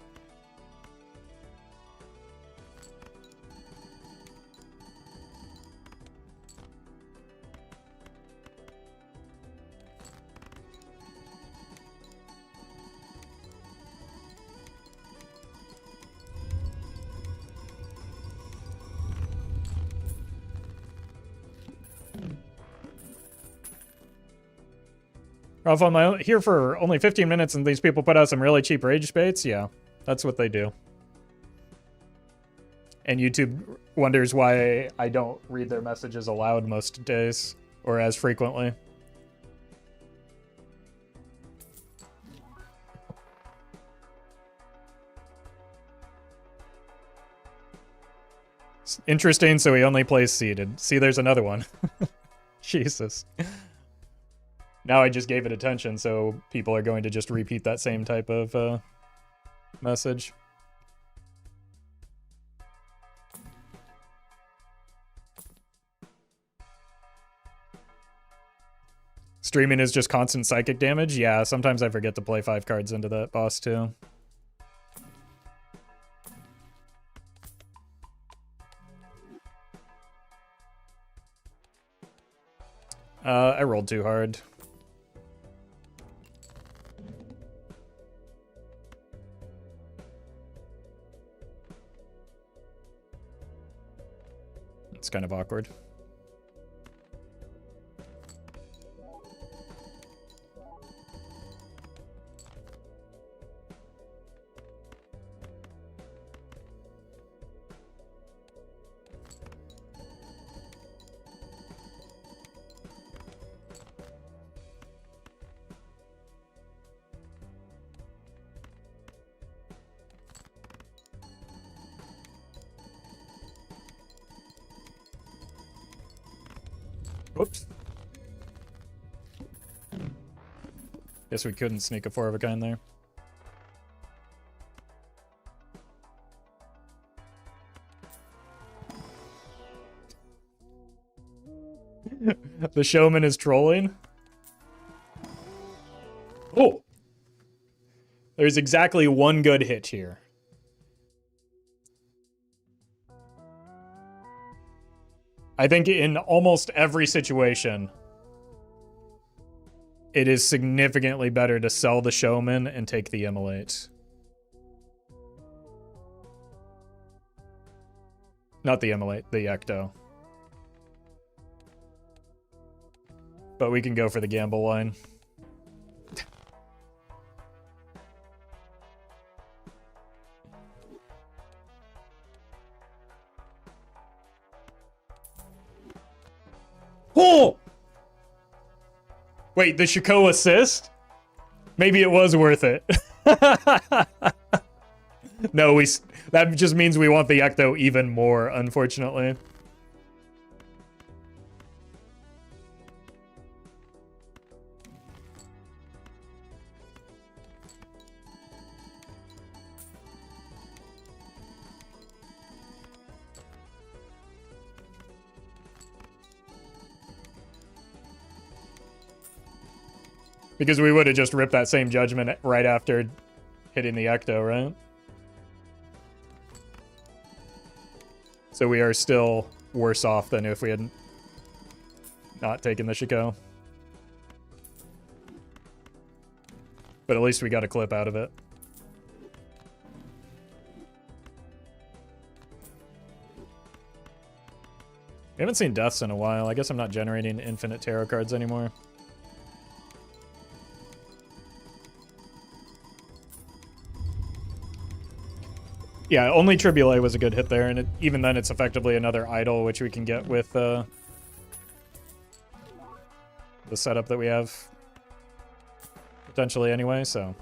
Roffle, I'm here for only 15 minutes and these people put out some really cheap rage spades? Yeah, that's what they do. And YouTube wonders why I don't read their messages aloud most days, or as frequently. It's interesting, so he only plays seeded. See, there's another one. Jesus. Now I just gave it attention, so people are going to just repeat that same type of message. Streaming is just constant psychic damage? Yeah, sometimes I forget to play 5 cards into that boss too. I rolled too hard. It's kind of awkward. Whoops. Guess we couldn't sneak a 4 of a kind there. The Showman is trolling. Oh! There's exactly one good hit here. I think in almost every situation, it is significantly better to sell the Showman and take the immolate. Not the immolate, the Ecto. But we can go for the gamble line. Oh! Wait, the Shiko assist? Maybe it was worth it. No, that just means we want the Ecto even more, unfortunately. Because we would have just ripped that same judgment right after hitting the Ecto, right? So we are still worse off than if we had not taken the Shiko. But at least we got a clip out of it. We haven't seen deaths in a while. I guess I'm not generating infinite tarot cards anymore. Yeah, only Tribulate was a good hit there, and even then it's effectively another idol, which we can get with the setup that we have. Potentially anyway, so...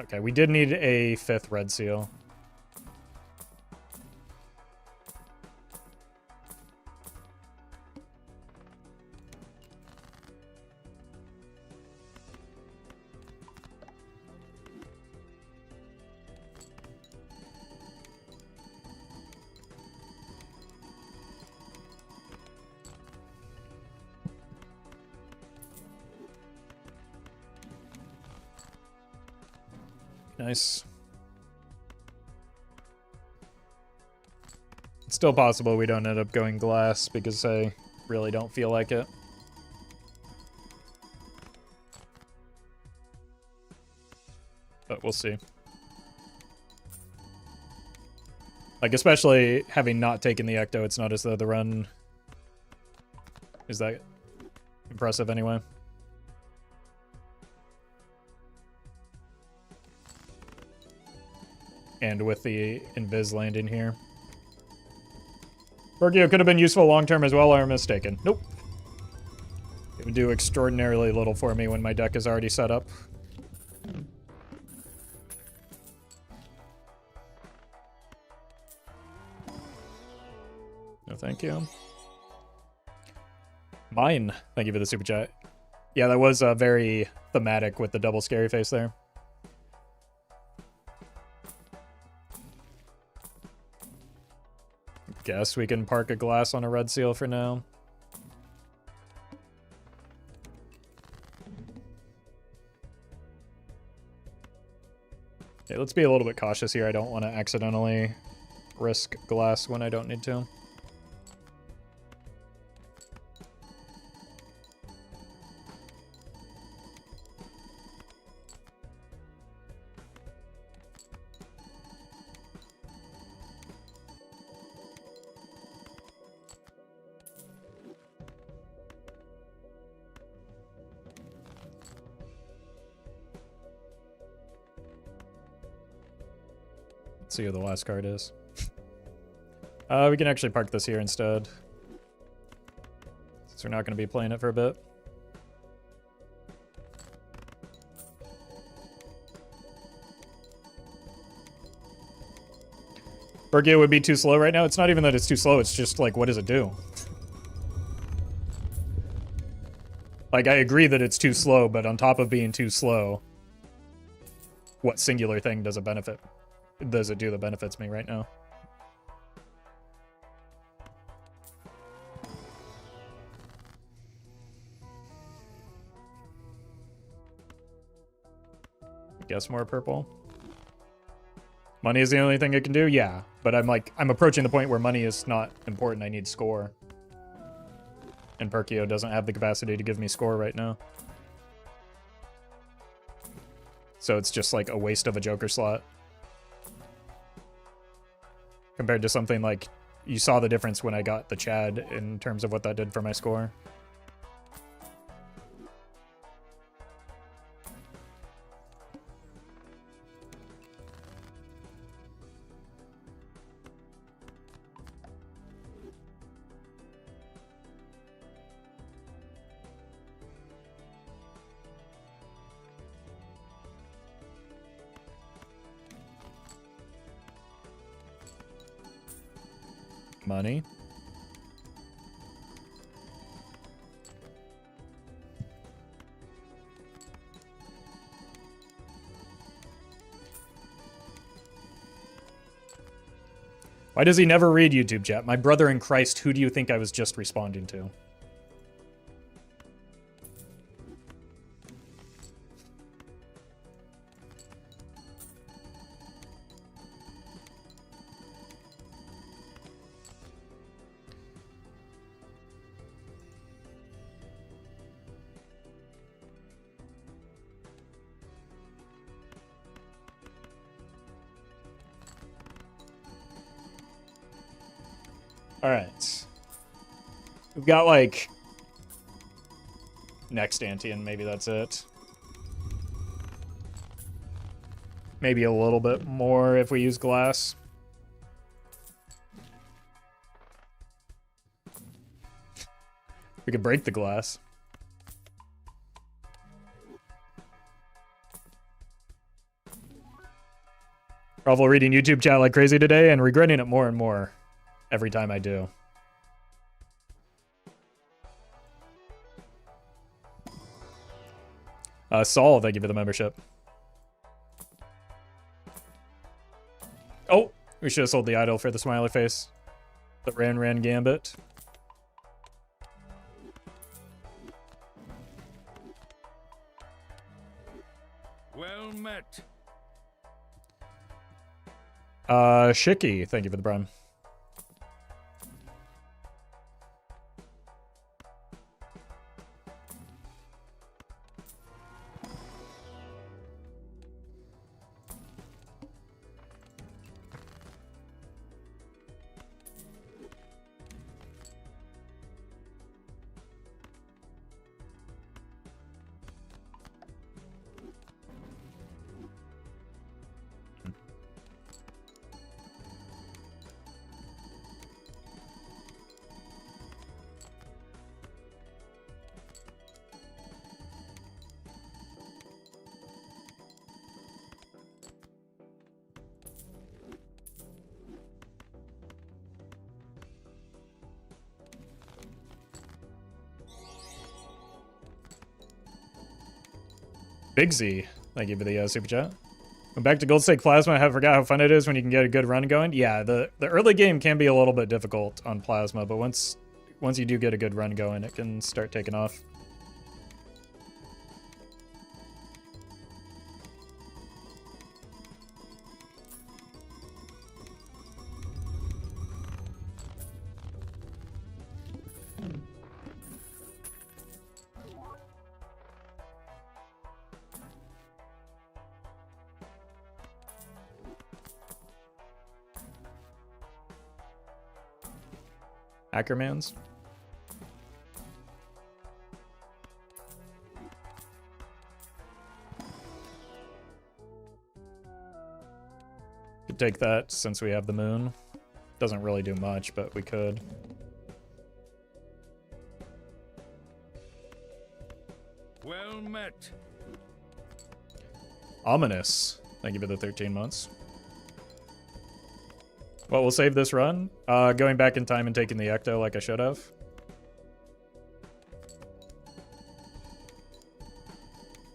Okay, we did need a 5th red seal. Nice. It's still possible we don't end up going glass because I really don't feel like it. But we'll see. Like, especially having not taken the Ecto, it's not as though the run is that impressive anyway. And with the Invis landing here. Perkio could have been useful long-term as well, or I'm mistaken. Nope. It would do extraordinarily little for me when my deck is already set up. No, thank you. Mine. Thank you for the super chat. Yeah, that was very thematic with the double scary face there. Guess we can park a glass on a red seal for now. Okay, let's be a little bit cautious here. I don't want to accidentally risk glass when I don't need to. Let's see who the last card is. We can actually park this here instead, since we're not going to be playing it for a bit. Bergia would be too slow right now. It's not even that it's too slow, it's just like, what does it do? Like, I agree that it's too slow, but on top of being too slow, what singular thing does it benefit? Does it do that benefits me right now? I guess more purple. Money is the only thing it can do? Yeah, but I'm approaching the point where money is not important. I need score. And Perkio doesn't have the capacity to give me score right now. So it's just like a waste of a Joker slot. Compared to something like, you saw the difference when I got the Chad in terms of what that did for my score. Money. Why does he never read YouTube chat? My brother in Christ, who do you think I was just responding to? All right. We've got like next ante, and maybe that's it. Maybe a little bit more if we use glass. We could break the glass. Roffle reading YouTube chat like crazy today and regretting it more and more every time I do. Saul, thank you for the membership. Oh, we should have sold the idol for the smiley face. The Ran Gambit. Well met. Shiki, thank you for the prime. Big Z, thank you for the super chat. Went back to Gold Stake Plasma. I forgot how fun it is when you can get a good run going. Yeah, the early game can be a little bit difficult on Plasma, but once you do get a good run going, it can start taking off. Ackermans. Could take that since we have the moon. Doesn't really do much, but we could. Well met. Ominous. Thank you for the 13 months. Well, we'll save this run. Going back in time and taking the Ecto like I should have.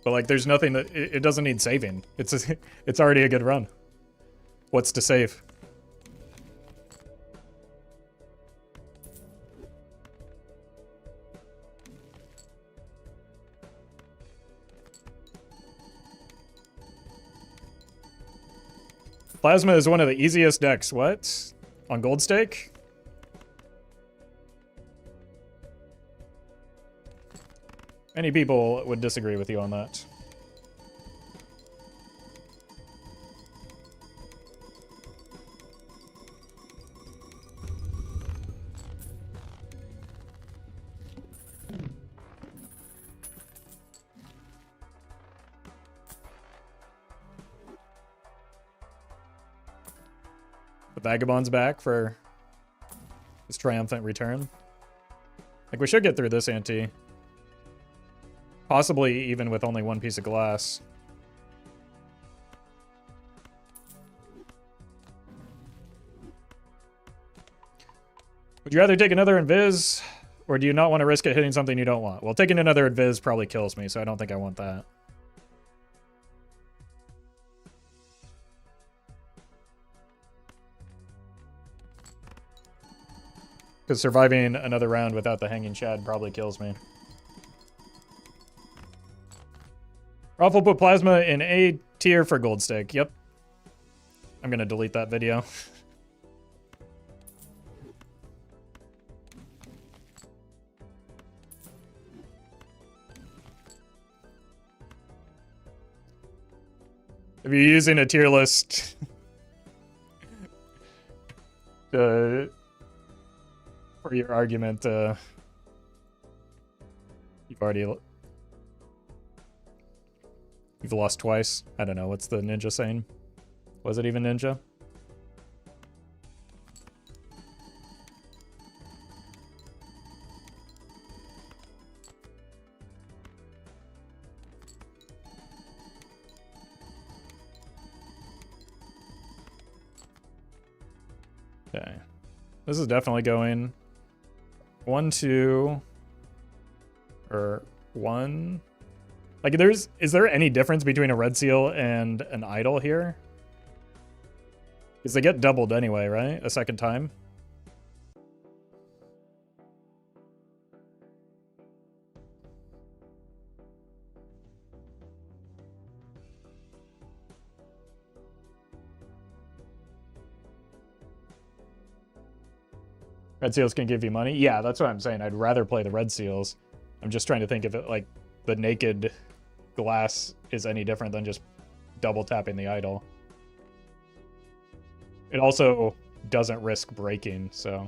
But like, there's nothing that it doesn't need saving. It's already a good run. What's to save? Plasma is one of the easiest decks. What? On Gold Stake? Many people would disagree with you on that. The Vagabond's back for his triumphant return. Like, we should get through this ante. Possibly even with only one piece of glass. Would you rather take another invis, or do you not want to risk it hitting something you don't want? Well, taking another invis probably kills me, so I don't think I want that. Because surviving another round without the hanging shad probably kills me. Roffle put Plasma in A tier for Gold Stake. Yep. I'm going to delete that video. If you're using a tier list for your argument, you've lost twice. I don't know, what's the ninja saying? Was it even ninja? Okay. This is definitely going 1, 2, or 1. Like, is there any difference between a red seal and an idol here? Because they get doubled anyway, right? A second time? Red seals can give you money? Yeah, that's what I'm saying. I'd rather play the red seals. I'm just trying to think if it, like, the naked glass is any different than just double tapping the idol. It also doesn't risk breaking, so.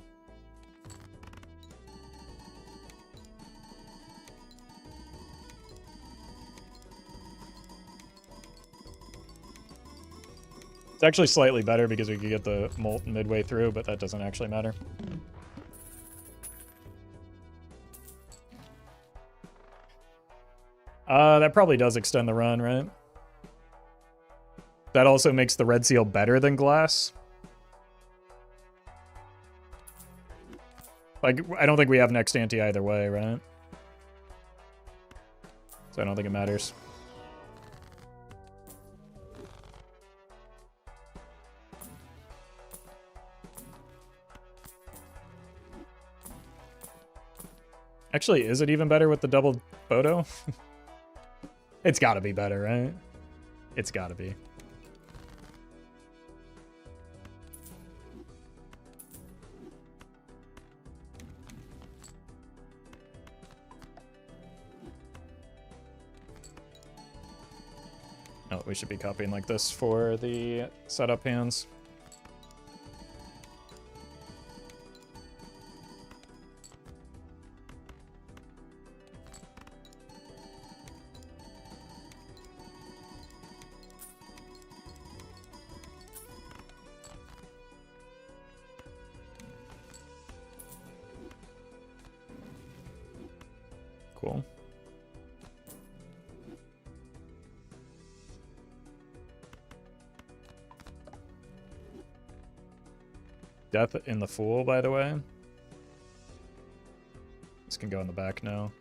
It's actually slightly better because we could get the molt midway through, but that doesn't actually matter. That probably does extend the run, right? That also makes the red seal better than glass. Like, I don't think we have next ante either way, right? So I don't think it matters. Actually, is it even better with the double photo? It's gotta be better, right? It's gotta be. Oh, we should be copying like this for the setup hands. Cool. Death in the Fool, by the way. This can go in the back now.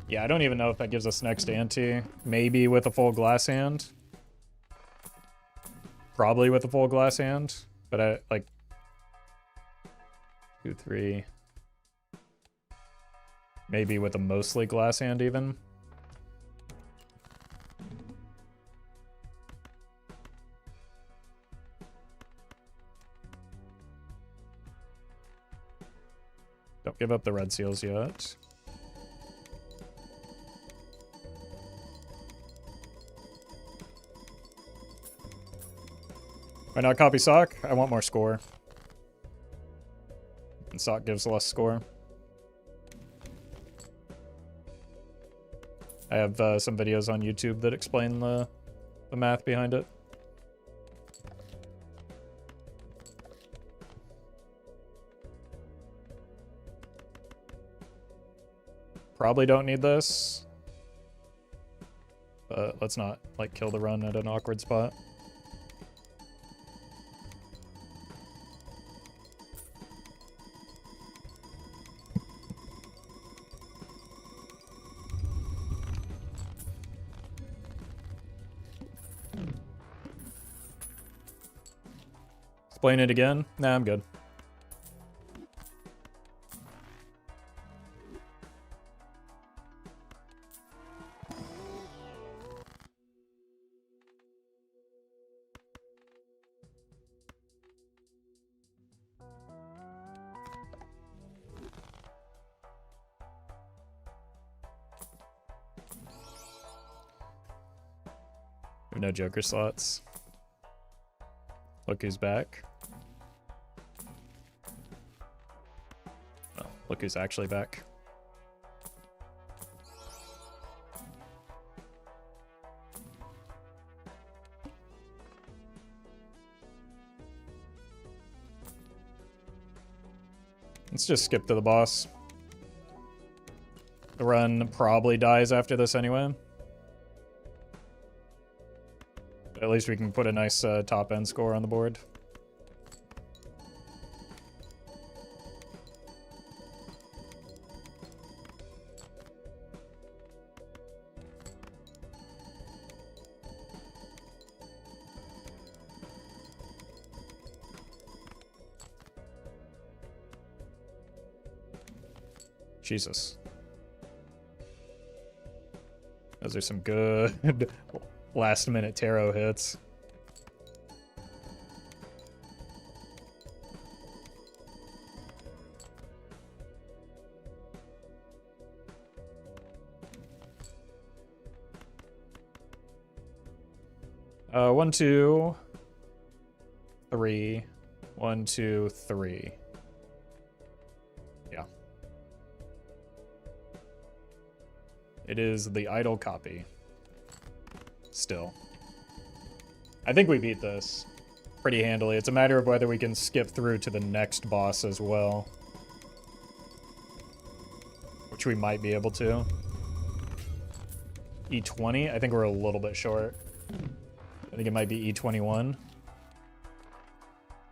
Yeah, I don't even know if that gives us next ante. Maybe with a full glass hand. Probably with a full glass hand. But I, like... 2, 3... Maybe with a mostly glass hand, even. Don't give up the red seals yet. Why not copy sock? I want more score. And sock gives less score. I have some videos on YouTube that explain the math behind it. Probably don't need this. But let's not, like, kill the run at an awkward spot. Explain it again? Nah, I'm good. No Joker slots. Look who's back. Oh, look who's actually back. Let's just skip to the boss. The run probably dies after this anyway. But at least we can put a nice top end score on the board. Jesus. Those are some good last minute tarot hits. One, two, three. 1, 2, 3. Yeah. It is the idle copy. Still. I think we beat this pretty handily. It's a matter of whether we can skip through to the next boss as well. Which we might be able to. E20? I think we're a little bit short. I think it might be E21.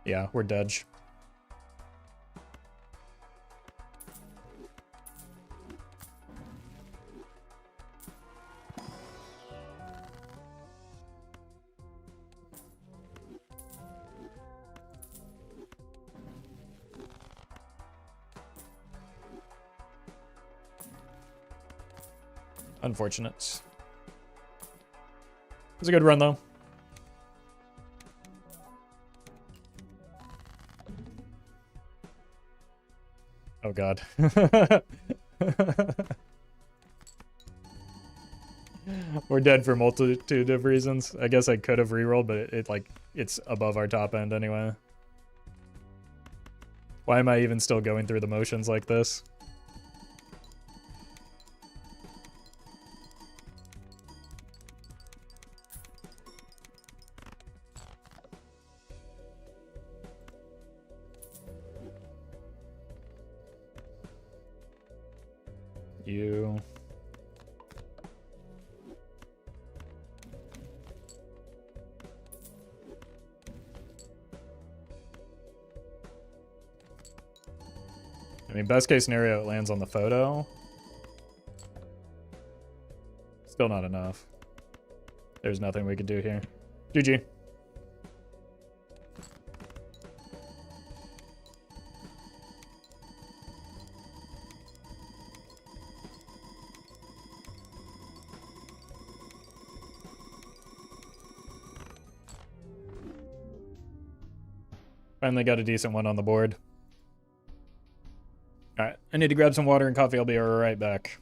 Yeah, we're dead. Unfortunate. It was a good run, though. Oh, God. We're dead for a multitude of reasons. I guess I could have rerolled, but it's above our top end anyway. Why am I even still going through the motions like this? You. I mean, best case scenario, it lands on the photo. Still not enough. There's nothing we could do here. GG. Finally got a decent one on the board. Alright, I need to grab some water and coffee. I'll be right back.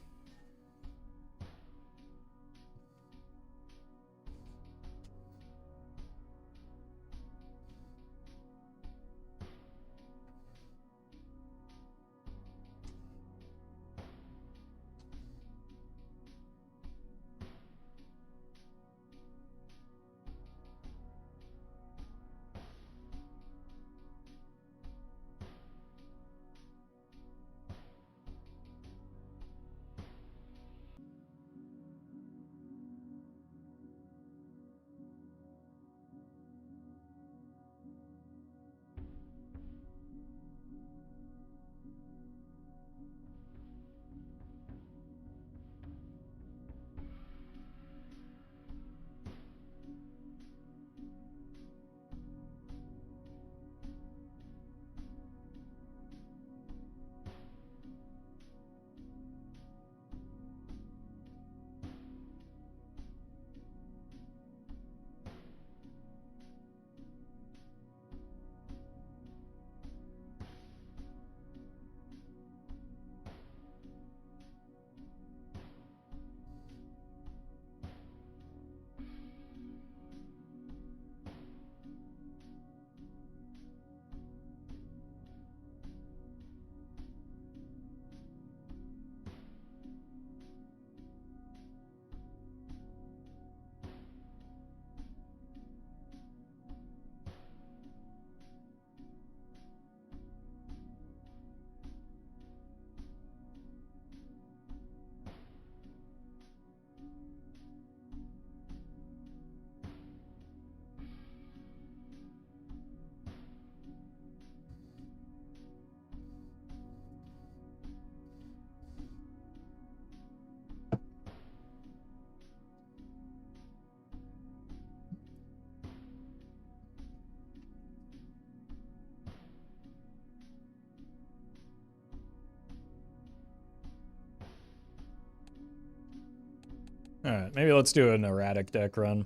Alright, maybe let's do an erratic deck run.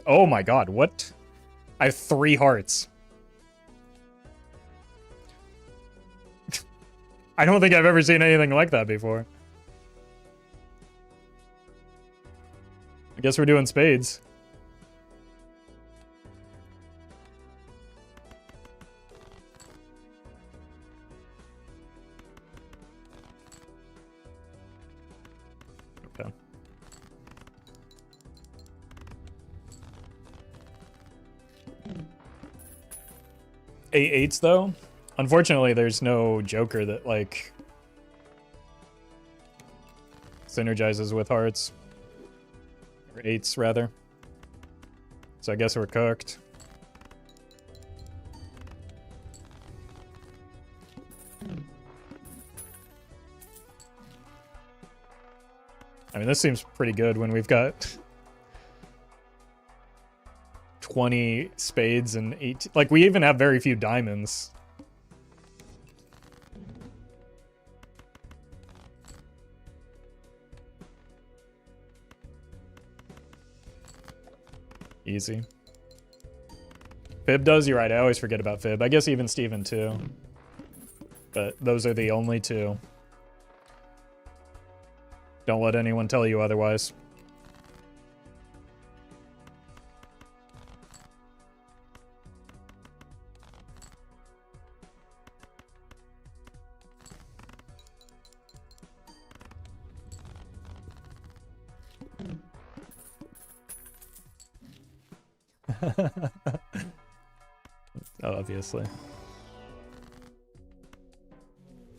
Oh my god, what? I have 3 hearts. I don't think I've ever seen anything like that before. I guess we're doing spades. Okay. 8 8s though. Unfortunately, there's no joker that like synergizes with hearts. Or 8s rather. So I guess we're cooked. I mean, this seems pretty good when we've got 20 spades and 18. Like, we even have very few diamonds. Easy. Fib does, you're right. I always forget about Fib. I guess even Steven too. But those are the only 2. Don't let anyone tell you otherwise. Obviously.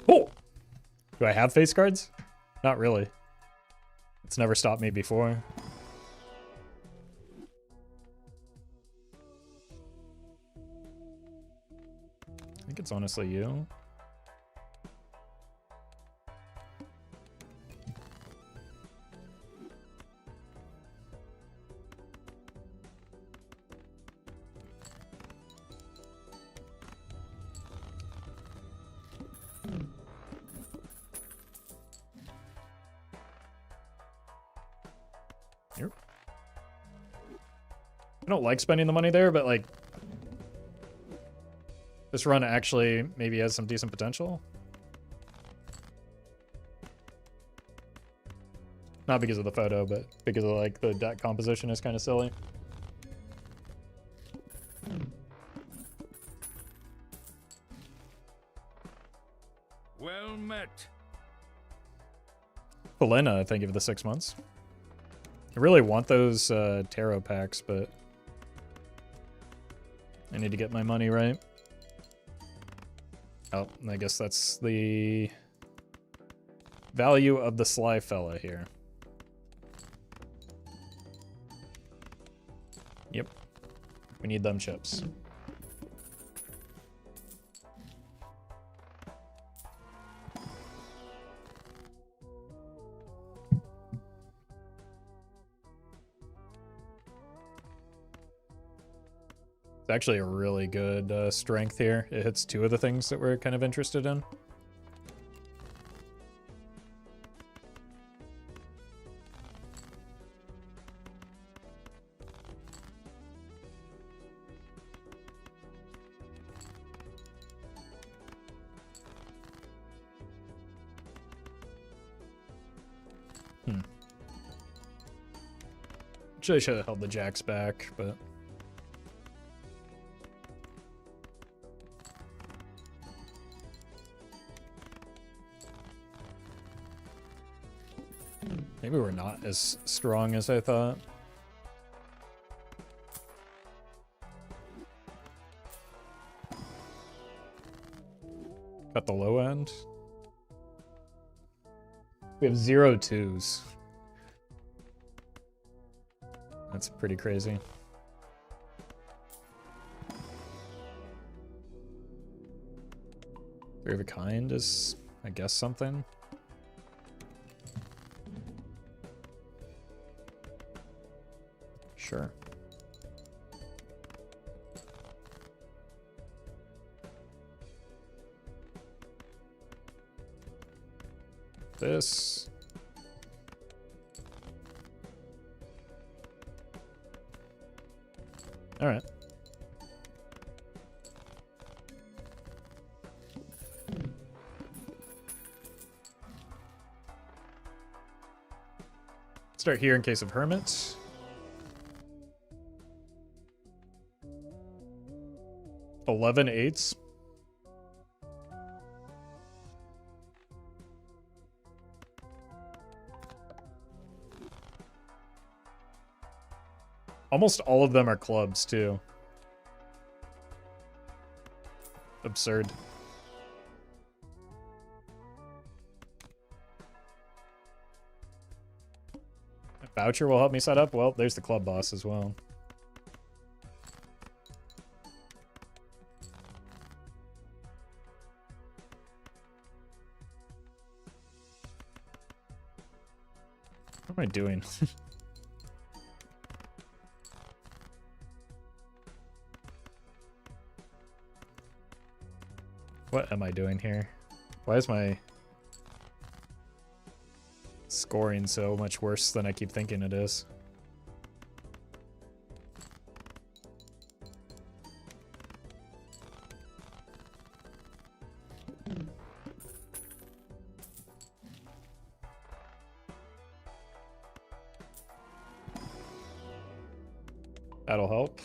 Oh! Do I have face cards? Not really. It's never stopped me before. I think it's honestly you. I don't like spending the money there, but like this run actually maybe has some decent potential. Not because of the photo, but because of like the deck composition is kind of silly. Well met. Helena, thank you for the 6 months. I really want those tarot packs, but I need to get my money right. Oh, I guess that's the value of the sly fella here. Yep. We need them chips. It's actually a really good strength here. It hits 2 of the things that we're kind of interested in. Actually, I should have held the jacks back, but... maybe we're not as strong as I thought. Got the low end. We have 0 2s. That's pretty crazy. Three of a kind is, I guess, something. Sure. this. All right. Start here in case of hermits. $11 eights. Almost all of them are clubs, too. Absurd. A voucher will help me set up. Well, there's the club boss as well. What am I doing? What am I doing here? Why is my scoring so much worse than I keep thinking it is? That'll help.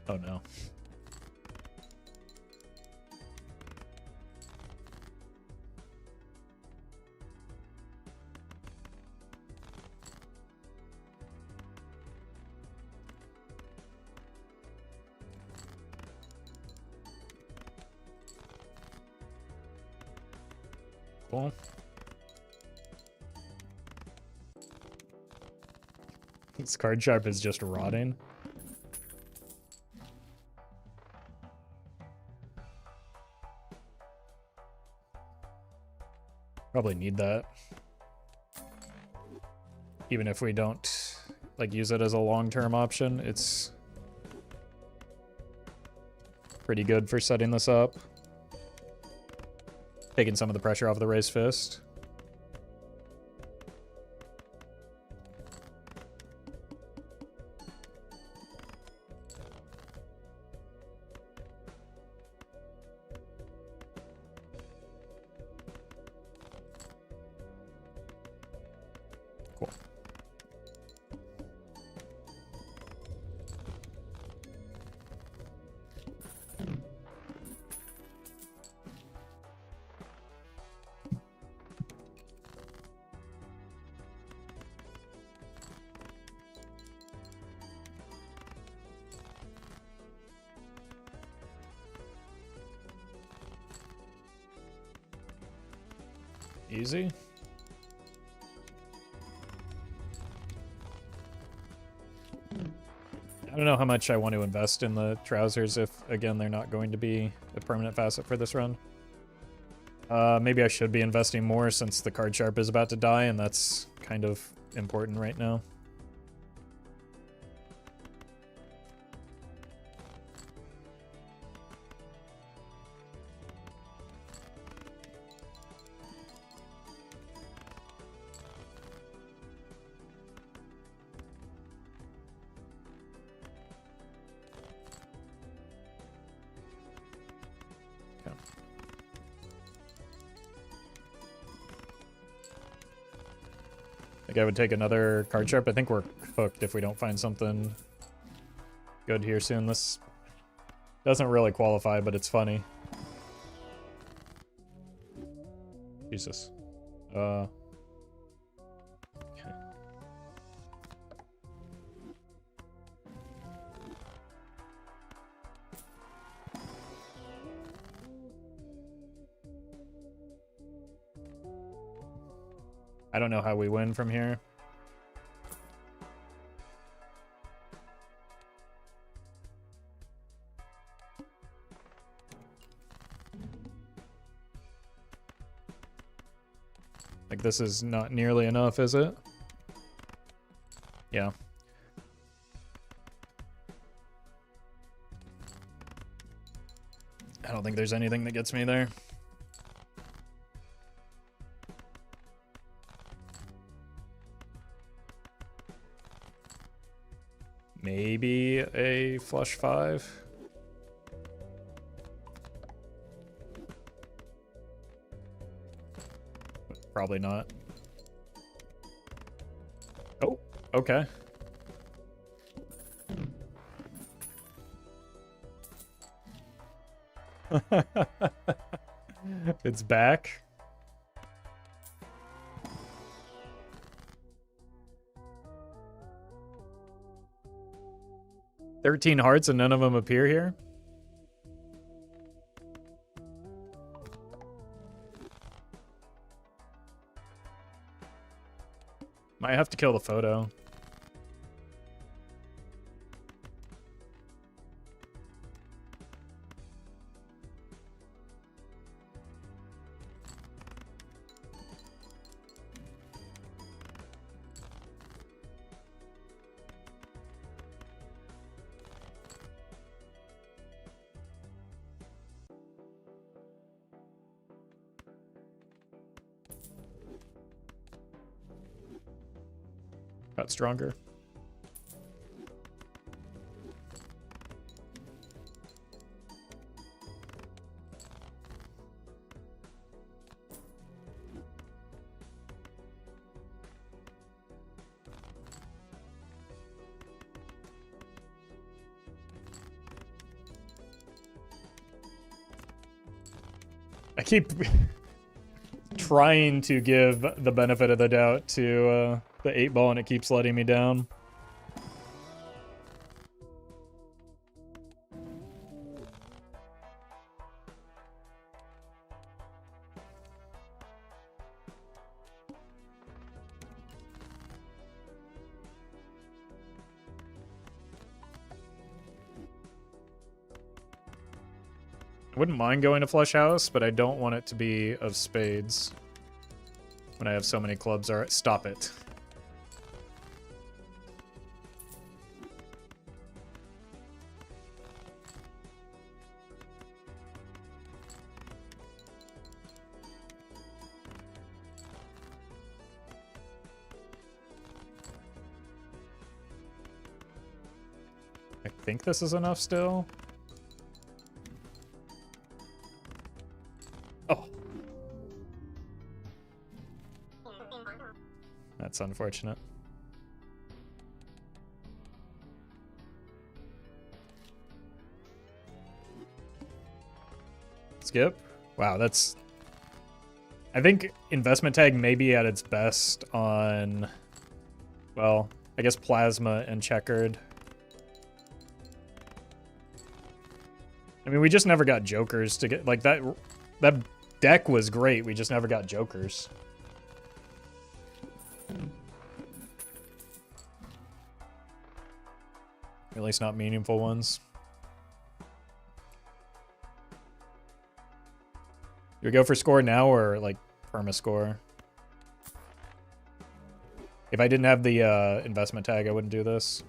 Oh no. Cool. This card sharp is just rotting. Probably need that. Even if we don't like use it as a long-term option, it's pretty good for setting this up. Taking some of the pressure off the raised fist. Cool. Easy. I don't know how much I want to invest in the trousers if, again, they're not going to be a permanent facet for this run. Maybe I should be investing more since the card sharp is about to die, and that's kind of important right now. I think I would take another card sharp. I think we're hooked if we don't find something good here soon. This doesn't really qualify, but it's funny. Jesus. Okay. I don't know how we win from here. Like, this is not nearly enough, is it? Yeah. I don't think there's anything that gets me there. Maybe a flush 5. Probably not. Oh, okay. It's back. $13 hearts and none of them appear here? Might have to kill the photo. Got stronger. I keep trying to give the benefit of the doubt to the 8-ball and it keeps letting me down. I wouldn't mind going to flush house, but I don't want it to be of spades when I have so many clubs. All right, stop it. I think this is enough still. Oh. That's unfortunate. Skip? Wow, that's... I think investment tag may be at its best on... Well, I guess plasma and checkered. I mean, we just never got jokers to get... Like, that deck was great. We just never got jokers. At least not meaningful ones. Do we go for score now or, like, perma score? If I didn't have the investment tag, I wouldn't do this.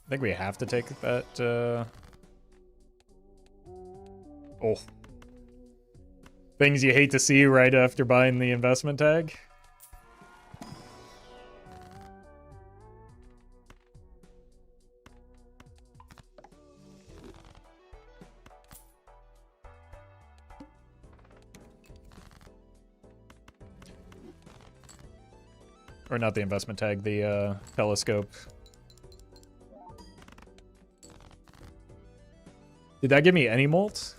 I think we have to take that, Oh. Things you hate to see right after buying the investment tag. Or not the investment tag, the telescope. Did that give me any molt?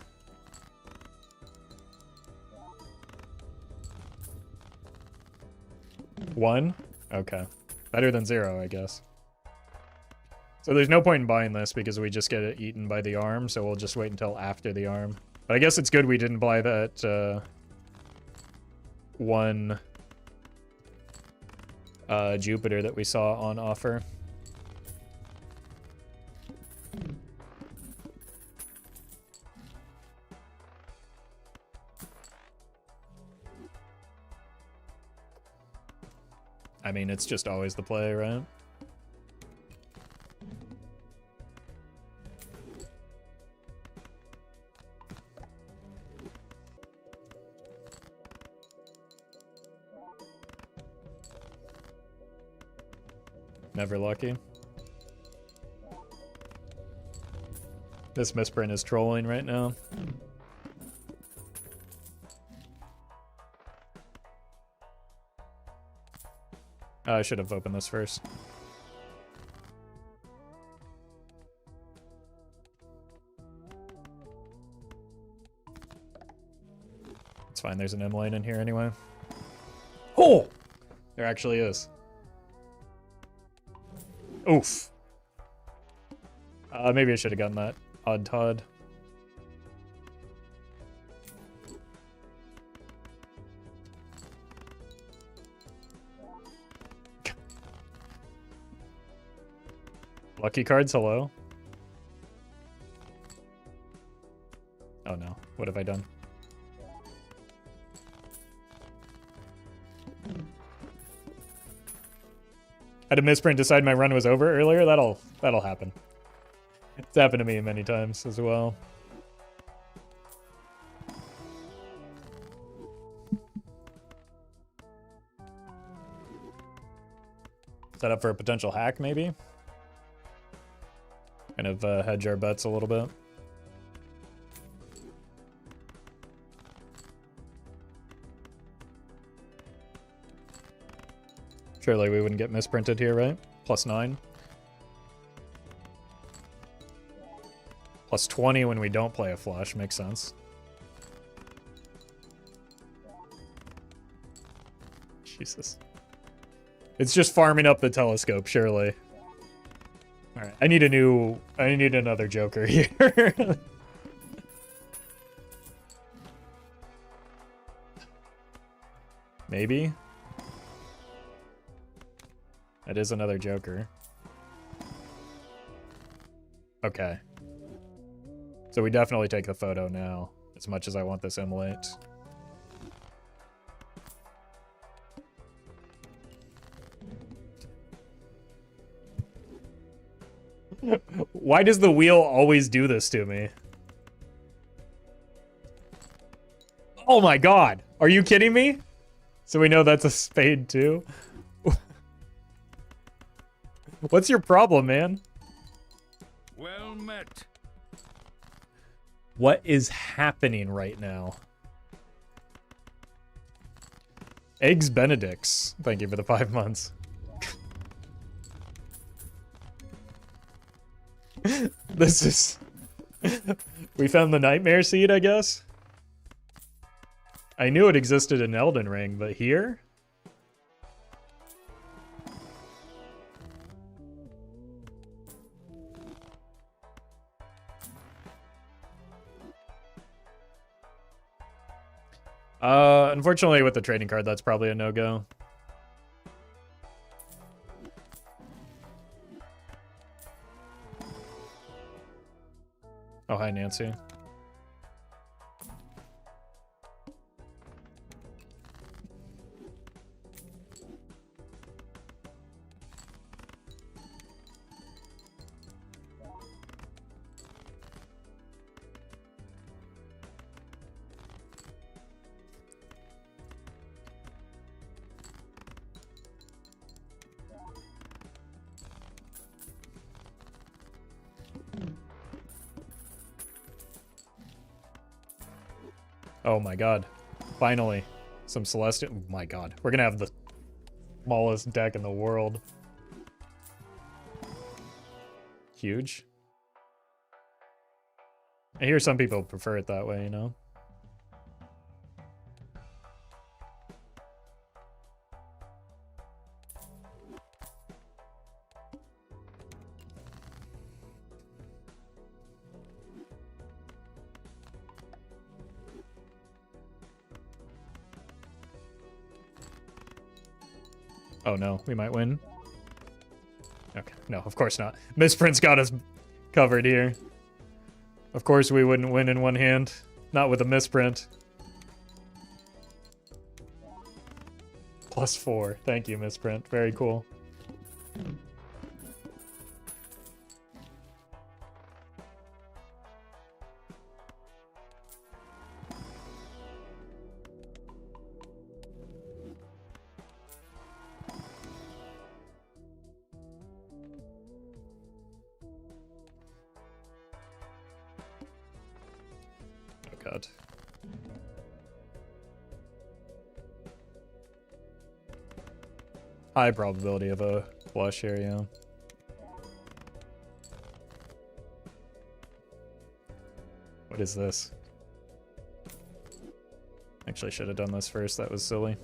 One? Okay. Better than 0, I guess. So there's no point in buying this because we just get it eaten by the arm, so we'll just wait until after the arm. But I guess it's good we didn't buy that one Jupiter that we saw on offer. I mean, it's just always the play, right? Never lucky. This misprint is trolling right now. I should have opened this first. It's fine, there's an M lane in here anyway. Oh! There actually is. Oof. Maybe I should have gotten that odd Todd. Lucky cards, hello. Oh no, what have I done? Had a misprint decide my run was over earlier. That'll happen. It's happened to me many times as well. Set up for a potential hack, maybe. Kind of hedge our bets a little bit. Surely we wouldn't get misprinted here, right? +9. +20 when we don't play a flush. Makes sense. Jesus. It's just farming up the telescope, surely. Alright, I need another Joker here. Maybe? That is another Joker. Okay. So we definitely take the photo now, as much as I want this emulate. Why does the wheel always do this to me? Oh my god! Are you kidding me? So we know that's a spade too? What's your problem, man? Well met. What is happening right now? Eggs Benedicts. Thank you for the 5 months. This is... We found the nightmare seed, I guess? I knew it existed in Elden Ring, but here? Unfortunately with the trading card, that's probably a no-go. Oh, hi, Nancy. Oh my god. Finally. Some Celestial. Oh my god. We're gonna have the smallest deck in the world. Huge. I hear some people prefer it that way, you know? Oh no, we might win. Okay, no, of course not. Misprint's got us covered here. Of course we wouldn't win in one hand. Not with a misprint. +4. Thank you, misprint. Very cool. Oh god. High probability of a flush here, yeah. What is this? Actually, should have done this first. That was silly.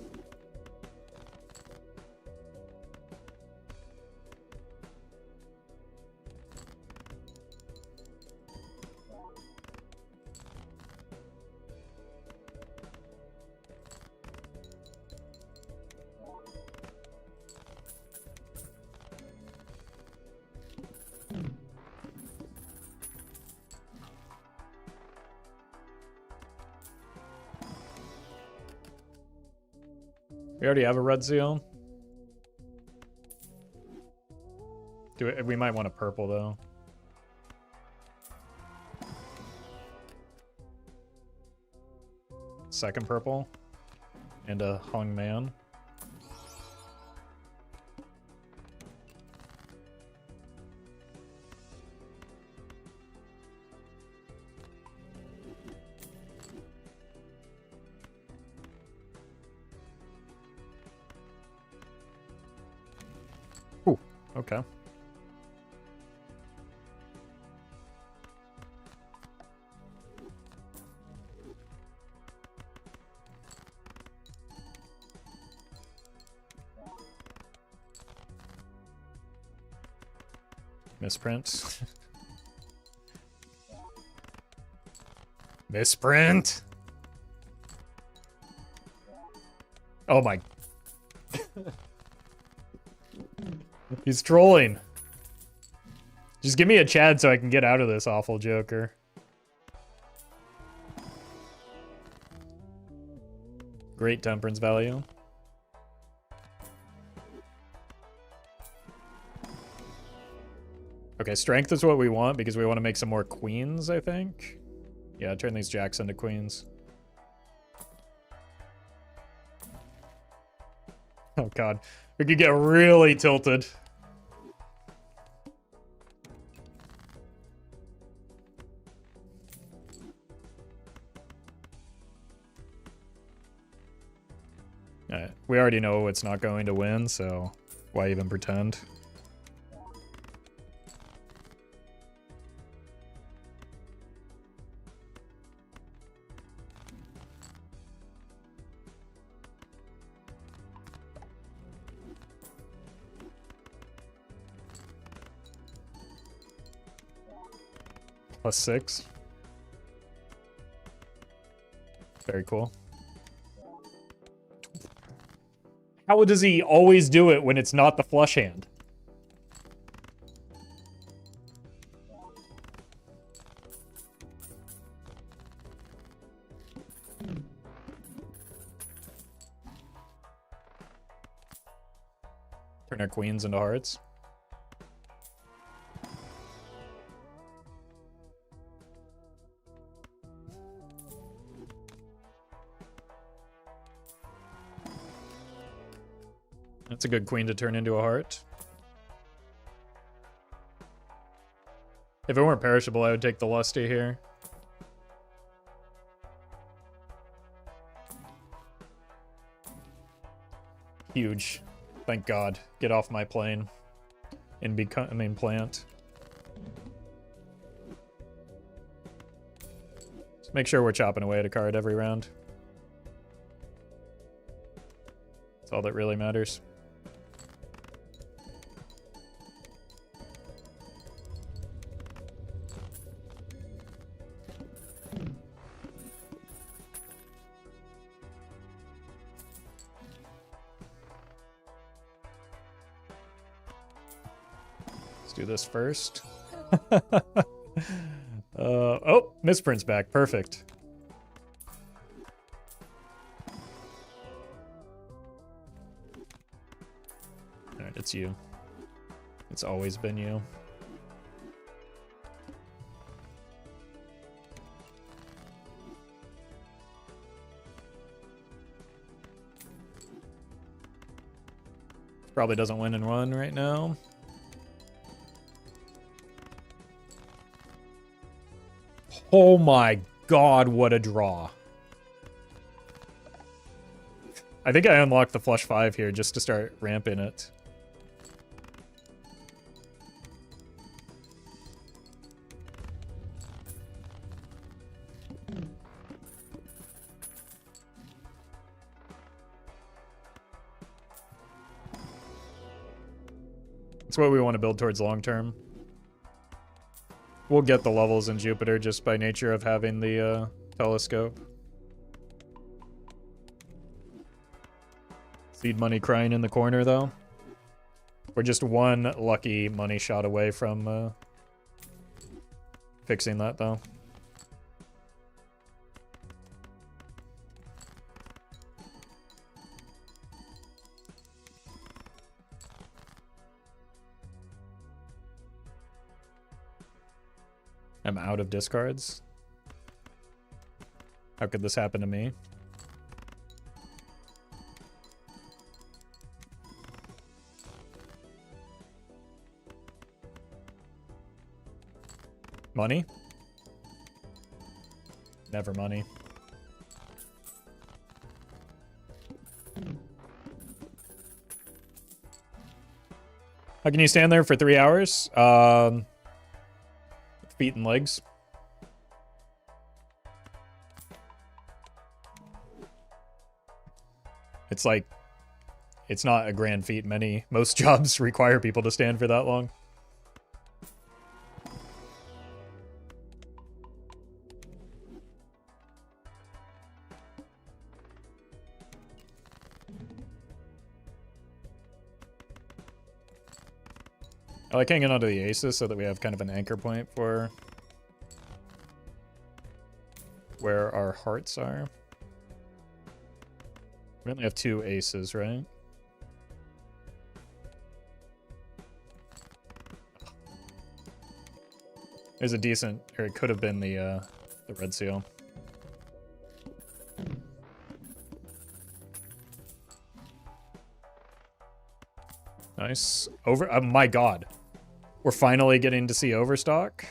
We already have a red seal. We might want a purple though. Second purple. And a hung man. Ooh, okay. Misprint. Misprint! Oh my... He's trolling. Just give me a Chad so I can get out of this awful Joker. Great temperance value. Okay, strength is what we want because we want to make some more queens, I think. Yeah, turn these jacks into queens. Oh god, we could get really tilted. Alright, we already know it's not going to win, so why even pretend? +6. Very cool. How does he always do it when it's not the flush hand? Turn our queens into hearts. That's a good queen to turn into a heart. If it weren't perishable, I would take the lusty here. Huge. Thank God. Get off my plane. And become plant. Just make sure we're chopping away at a card every round. That's all that really matters. do this first. Oh, Misprints back. Perfect. Alright, it's you. It's always been you. Probably doesn't win in one right now. Oh my god, what a draw. I think I unlocked the flush 5 here just to start ramping it. It's what we want to build towards long term. We'll get the levels in Jupiter just by nature of having the telescope. Seed money crying in the corner, though. We're just one lucky money shot away from fixing that, though. I'm out of discards. How could this happen to me? Money? Never money. How can you stand there for 3 hours? Feet and legs. It's like, it's not a grand feat. Most jobs require people to stand for that long. I like hanging onto the aces so that we have kind of an anchor point for where our hearts are. We only have 2 aces, right? There's a decent, or it could have been the red seal. Nice. Over. Oh my god. We're finally getting to see Overstock.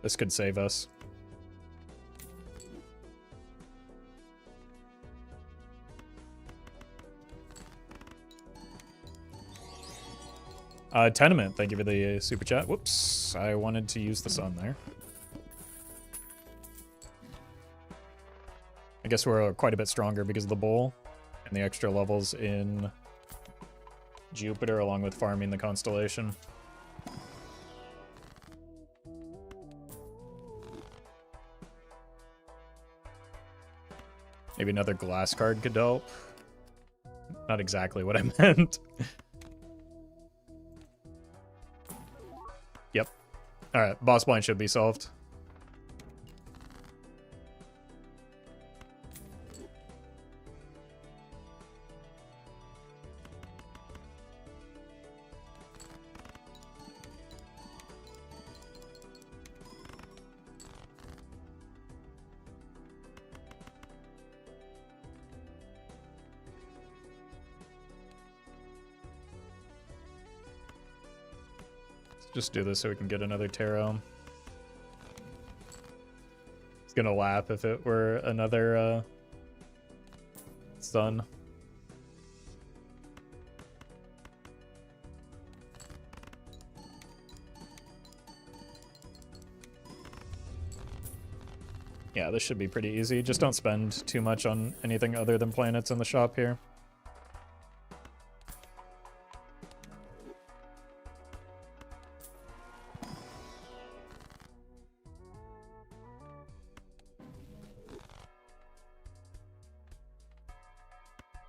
This could save us. Tenement, thank you for the super chat. Whoops, I wanted to use the sun there. I guess we're quite a bit stronger because of the bowl and the extra levels in Jupiter along with farming the constellation. Maybe another glass card could help. Not exactly what I meant. Yep. Alright, boss blind should be solved. Just do this so we can get another tarot. It's gonna laugh if it were another sun. Yeah, this should be pretty easy. Just don't spend too much on anything other than planets in the shop here.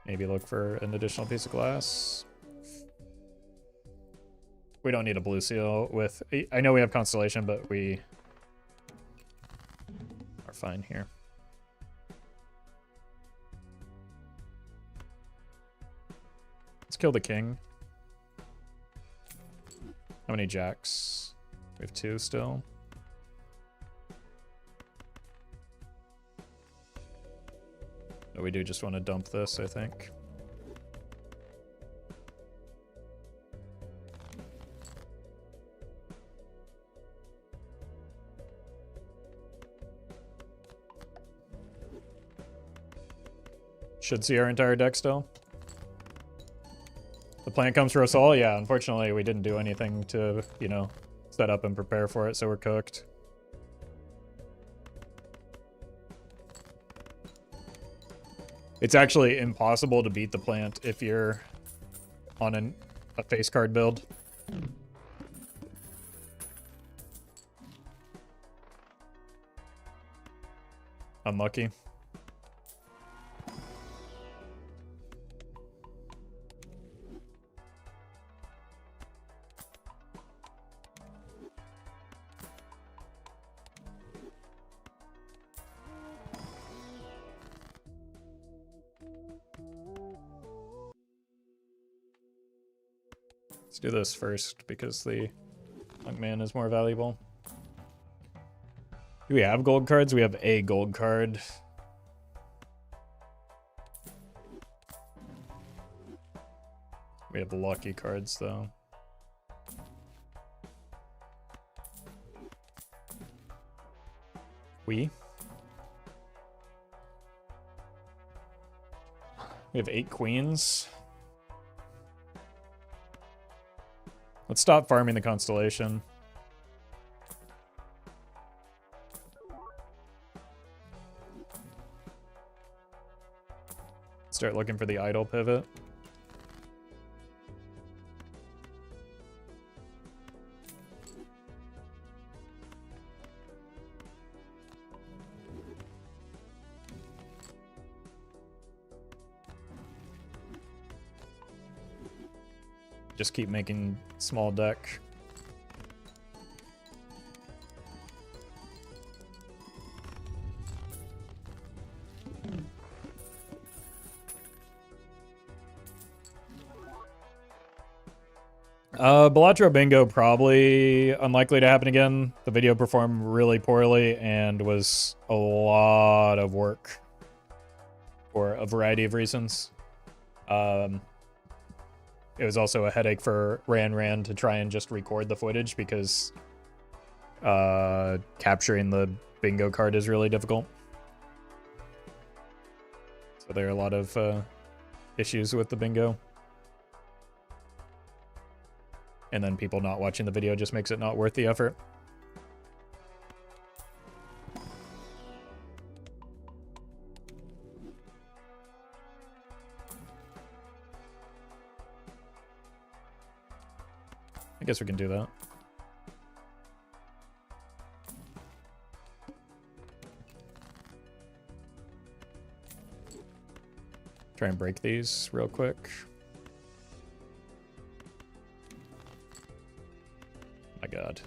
Maybe look for an additional piece of glass. We don't need a blue seal with... I know we have Constellation, but we are fine here. Let's kill the king. How many jacks? We have 2 still. But we do just want to dump this, I think. Should see our entire deck still. The plant comes for us all? Yeah, unfortunately we didn't do anything to, you know, set up and prepare for it, so we're cooked. It's actually impossible to beat the plant if you're on a face card build. Unlucky. Let's do this first because the Monkman is more valuable. Do we have gold cards? We have a gold card. We have lucky cards though. We have 8 queens. Let's stop farming the Constellation. Start looking for the idle pivot. Just keep making small deck. Balatro Bingo probably unlikely to happen again. The video performed really poorly and was a lot of work for a variety of reasons. It was also a headache for Ran to try and just record the footage because capturing the bingo card is really difficult. So there are a lot of issues with the bingo. And then people not watching the video just makes it not worth the effort. I guess we can do that. Try and break these real quick. My God.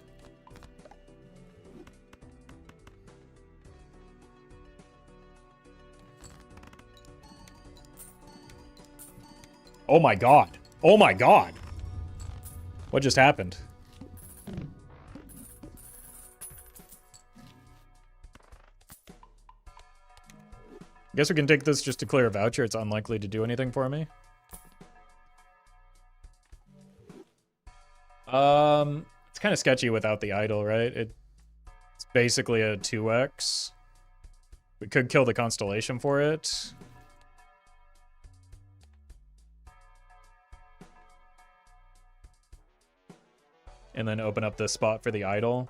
Oh my God. Oh my God. What just happened? I guess we can take this just to clear a voucher. It's unlikely to do anything for me. It's kind of sketchy without the idol, right? It's basically a 2x. We could kill the Constellation for it. And then open up this spot for the idol.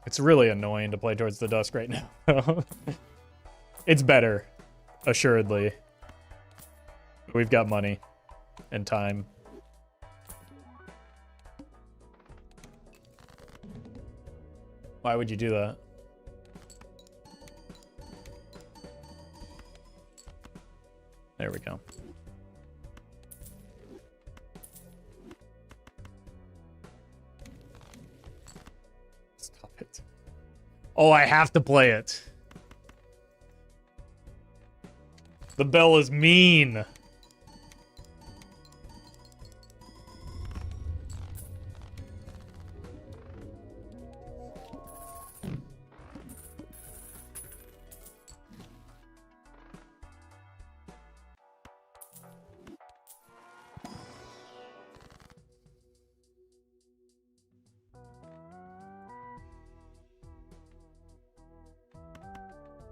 It's really annoying to play towards the dusk right now. It's better, assuredly. We've got money and time. Why would you do that? There we go. Stop it. Oh, I have to play it. The bell is mean.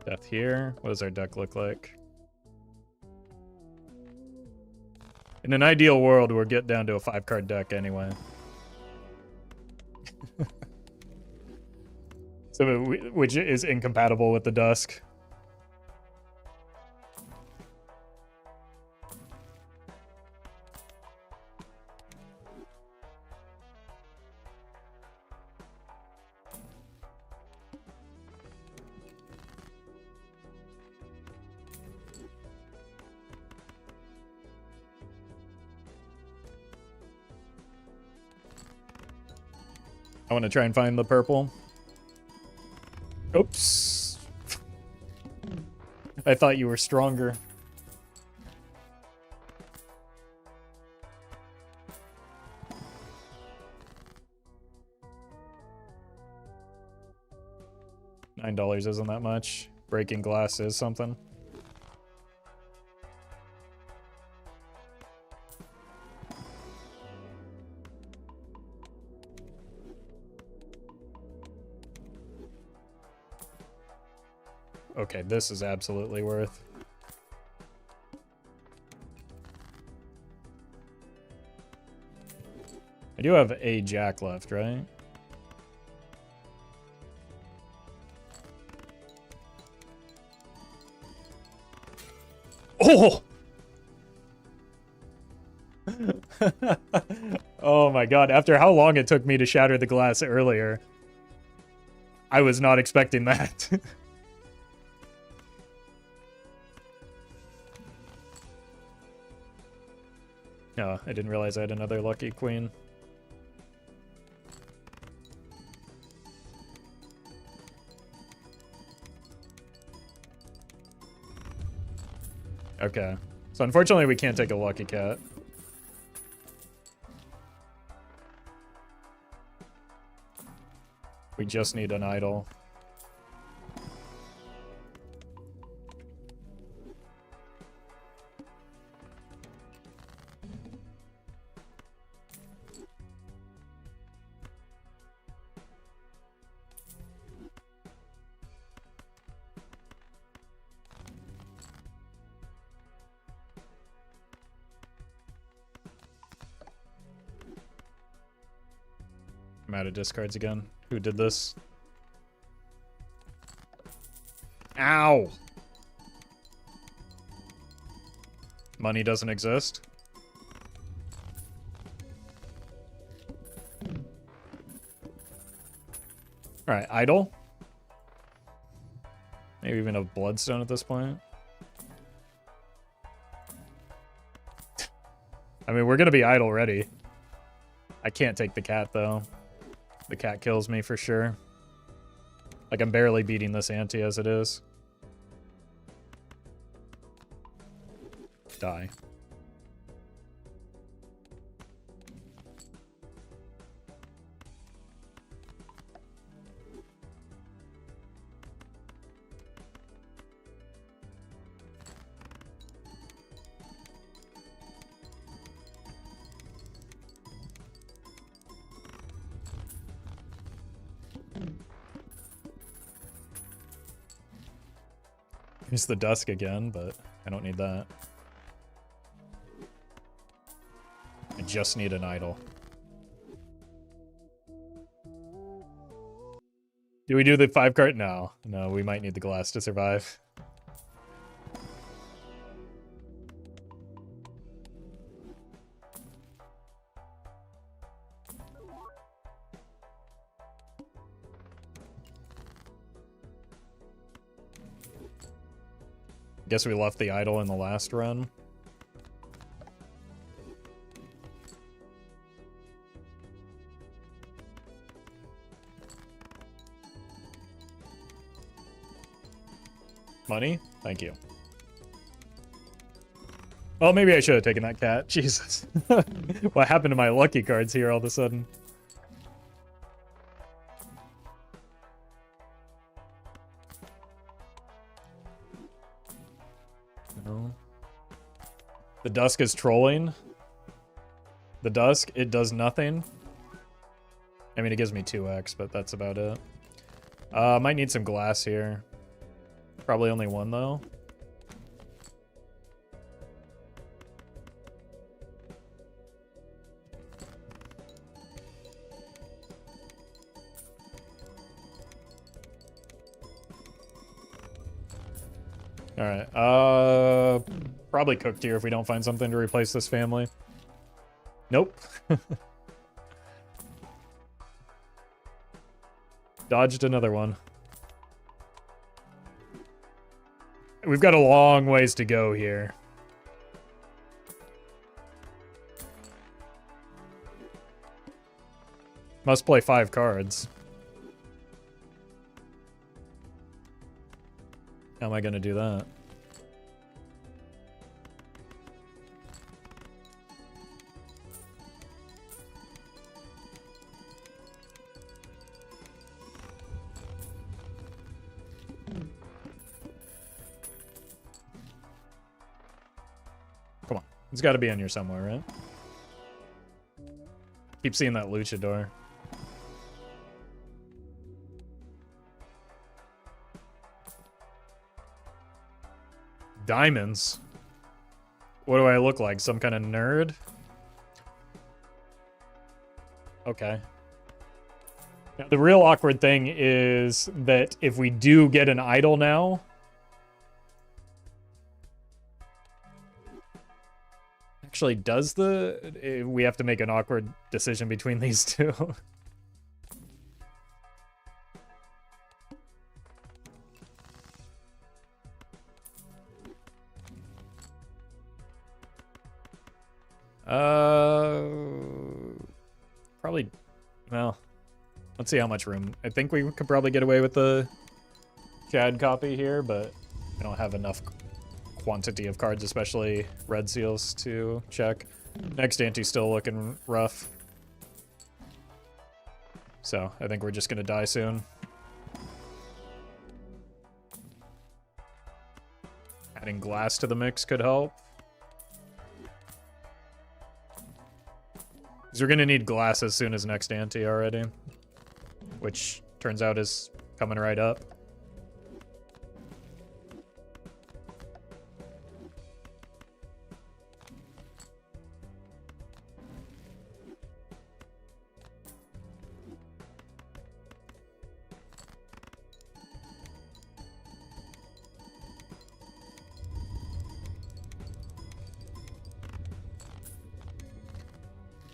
Death here. What does our deck look like? In an ideal world, we'll get down to a 5-card deck anyway. So, which is incompatible with the dusk. I want to try and find the purple. Oops. I thought you were stronger. $9 isn't that much. Breaking glass is something. Okay, this is absolutely worth. I do have a jack left, right? Oh! Oh my god, after how long it took me to shatter the glass earlier, I was not expecting that. No, I didn't realize I had another lucky queen. Okay. So unfortunately we can't take a lucky cat. We just need an idol. I'm out of discards again. Who did this? Ow! Money doesn't exist? Alright, idol? Maybe even a bloodstone at this point. I mean, we're gonna be idle ready. I can't take the cat, though. The cat kills me for sure. Like, I'm barely beating this ante as it is. Die. Here's the dusk again, but I don't need that. I just need an idol. Do we do the 5 card? No. No, we might need the glass to survive. Guess we left the idol in the last run. Money? Thank you. Oh, maybe I should have taken that cat. Jesus. What happened to my lucky cards here all of a sudden? No. The Dusk is trolling. The Dusk, it does nothing. I mean, it gives me 2x, but that's about it. Might need some glass here. Probably only one, though. Alright, probably cooked here if we don't find something to replace this family. Nope. Dodged another one. We've got a long ways to go here. Must play 5 cards. How am I gonna do that? Come on. It's gotta be in here somewhere, right? Keep seeing that luchador. Diamonds? What do I look like? Some kind of nerd? Okay. Now, the real awkward thing is that if we do get an idol now... Actually, does the... We have to make an awkward decision between these two. Probably, well, let's see how much room. I think we could probably get away with the Chad copy here, but I don't have enough quantity of cards, especially red seals, to check. Next ante's still looking rough. So I think we're just gonna die soon. Adding glass to the mix could help. Because we're gonna need glass as soon as next ante already. Which turns out is coming right up.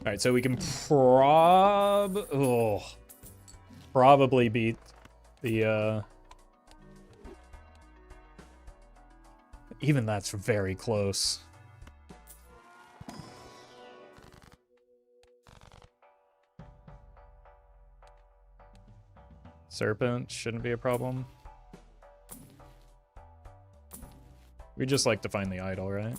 Alright, so we can probably beat the, even that's very close. Serpent shouldn't be a problem. We just like to find the idol, right?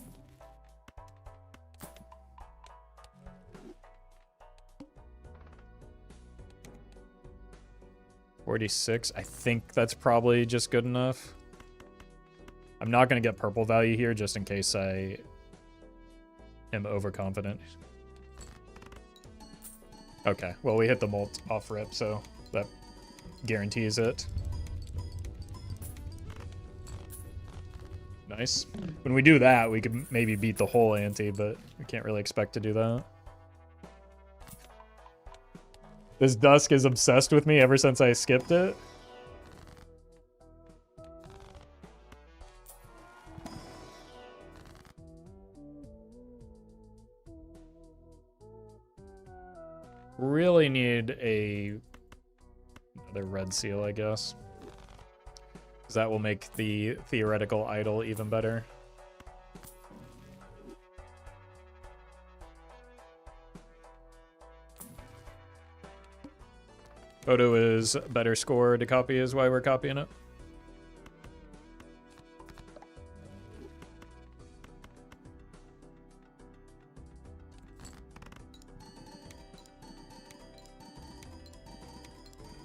$46. I think that's probably just good enough. I'm not going to get purple value here just in case I am overconfident. Okay, well, we hit the molt off rip, so that guarantees it. Nice. When we do that, we could maybe beat the whole ante, but we can't really expect to do that. This Dusk is obsessed with me ever since I skipped it. Really need another red seal, I guess. Because that will make the theoretical idol even better. Photo is better score to copy is why we're copying it.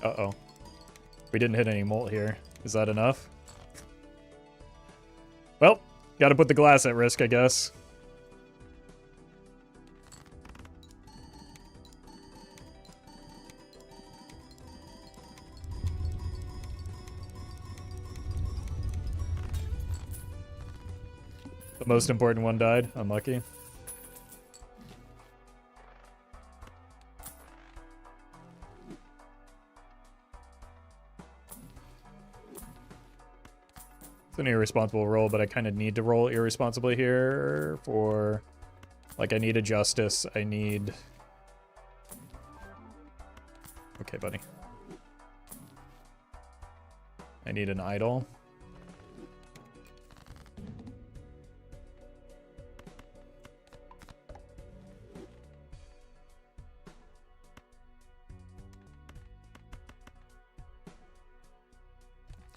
Uh-oh. We didn't hit any molt here. Is that enough? Well, gotta put the glass at risk, I guess. The most important one died. Unlucky. It's an irresponsible roll, but I kind of need to roll irresponsibly here for... Like, I need a justice. I need... Okay, buddy. I need an idol.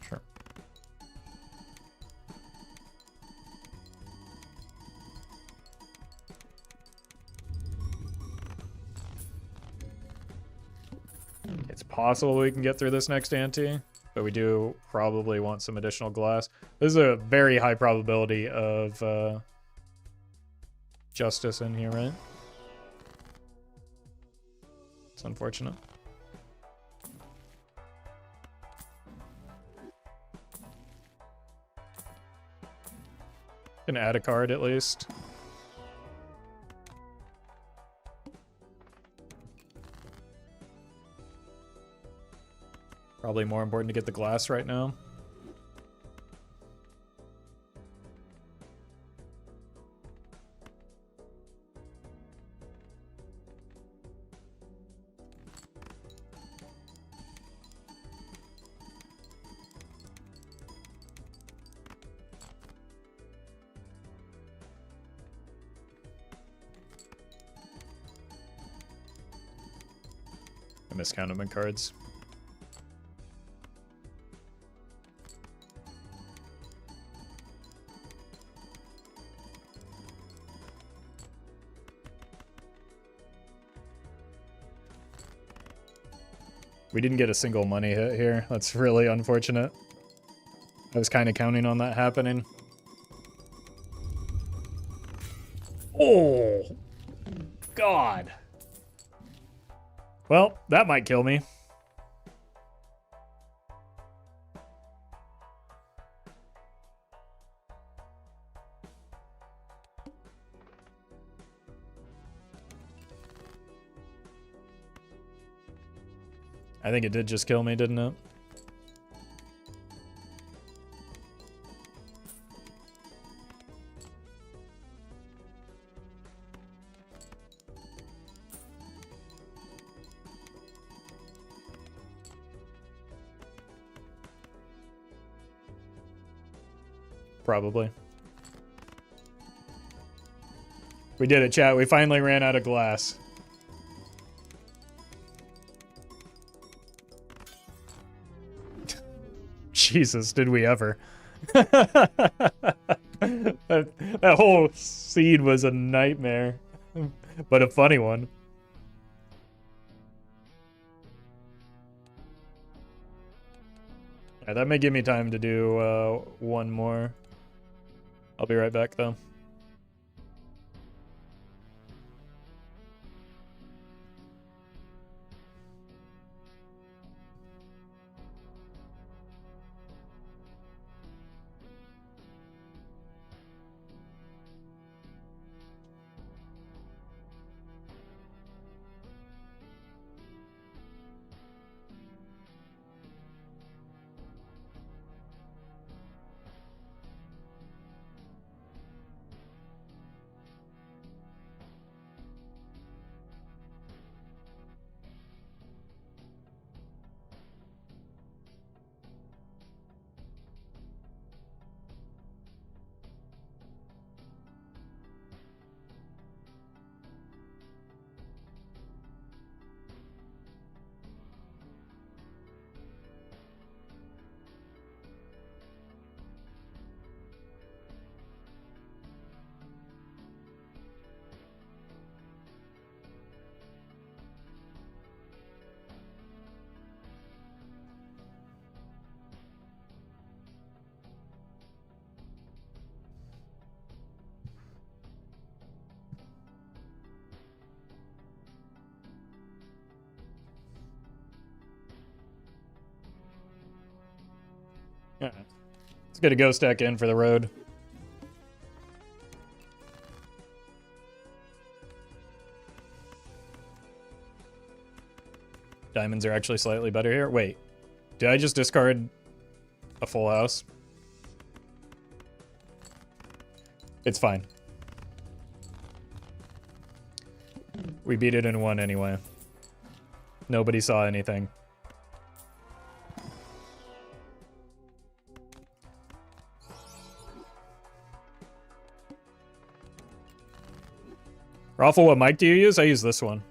Sure. It's possible we can get through this next ante, but we do probably want some additional glass. This is a very high probability of justice in here, right? It's unfortunate. Can add a card at least. Probably more important to get the glass right now. I miscounted my cards. We didn't get a single money hit here. That's really unfortunate. I was kind of counting on that happening. Oh, God. Well, that might kill me. I think it did just kill me, didn't it? Probably. We did it, chat. We finally ran out of glass. Jesus, did we ever? that whole scene was a nightmare, but a funny one. Yeah, that may give me time to do one more. I'll be right back, though. Yeah. Let's get a ghost deck in for the road. Diamonds are actually slightly better here. Wait, did I just discard a full house? It's fine. We beat it in one anyway. Nobody saw anything. Roffle, what mic do you use? I use this one.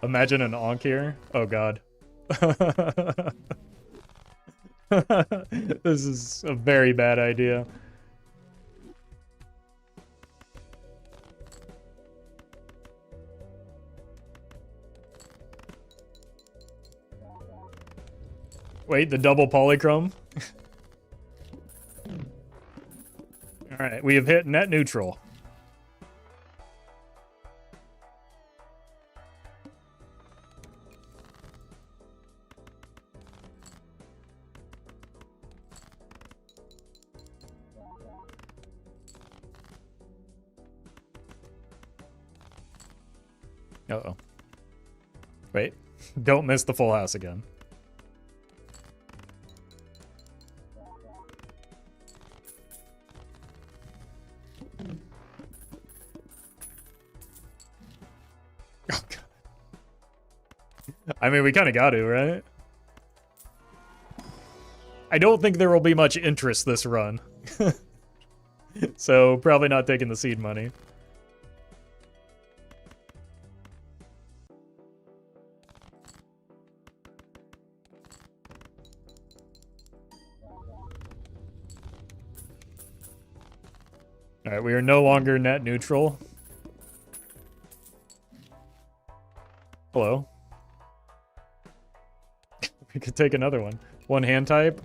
Imagine an onk here. Oh god. This is a very bad idea. Wait, the double polychrome? Alright, we have hit net neutral. Uh-oh. Wait, don't miss the full house again. Oh, God. I mean, we kind of got to, right? I don't think there will be much interest this run. So, probably not taking the seed money. Alright, we are no longer net neutral. Hello. We could take another one. One hand type.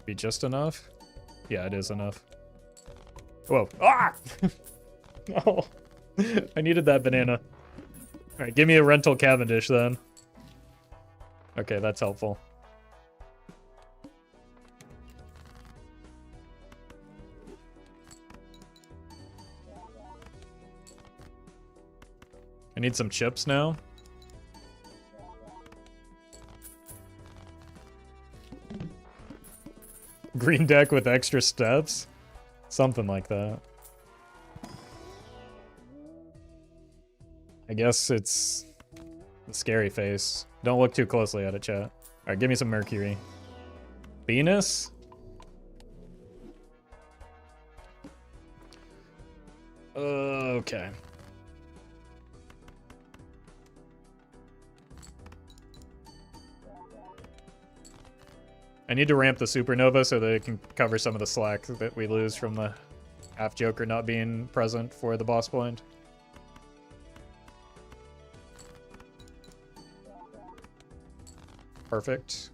Be just enough? Yeah, it is enough. Whoa. Ah! Oh. I needed that banana. Alright, give me a rental Cavendish then. Okay, that's helpful. I need some chips now. Green deck with extra steps? Something like that. I guess it's the scary face. Don't look too closely at it, chat. Alright, give me some Mercury. Venus? Okay. I need to ramp the Supernova so that it can cover some of the slack that we lose from the half Joker not being present for the boss point. Perfect.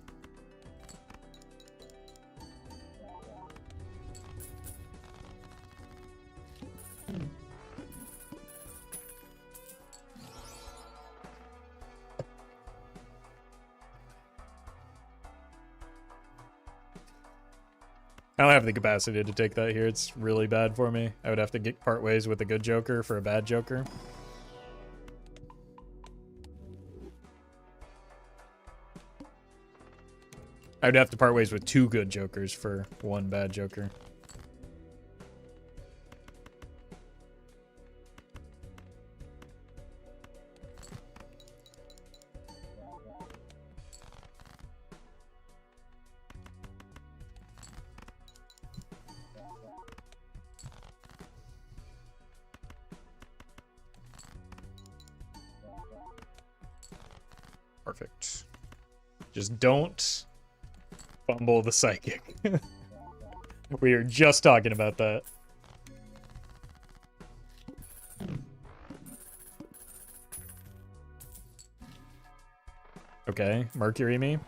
I don't have the capacity to take that here. It's really bad for me. I would have to part ways with a good Joker for a bad Joker. I would have to part ways with 2 good Jokers for 1 bad Joker. Perfect. Just don't fumble the psychic. We were just talking about that. Okay, Mercury me.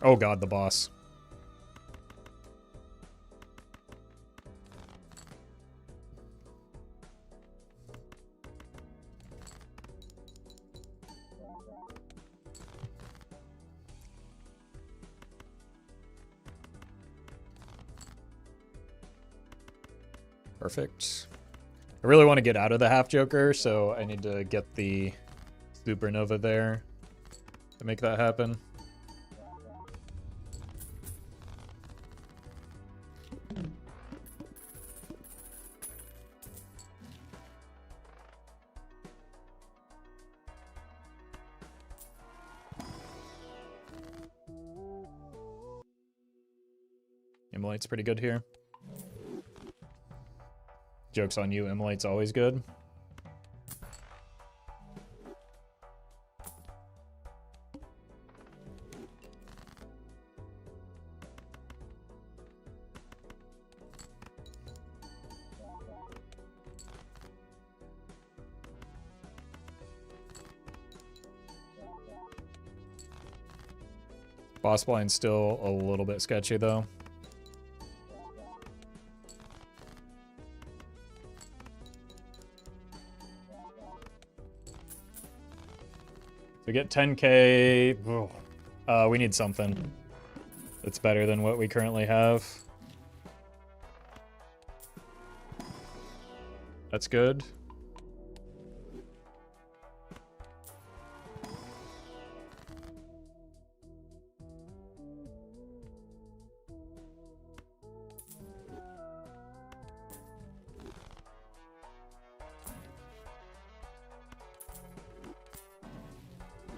Oh god, the boss. Perfect. I really want to get out of the half joker, so I need to get the supernova there to make that happen. Immolate's pretty good here. Joke's on you, Immolate's always good. Boss blind's still a little bit sketchy though. We get 10k. We need something that's better than what we currently have. That's good.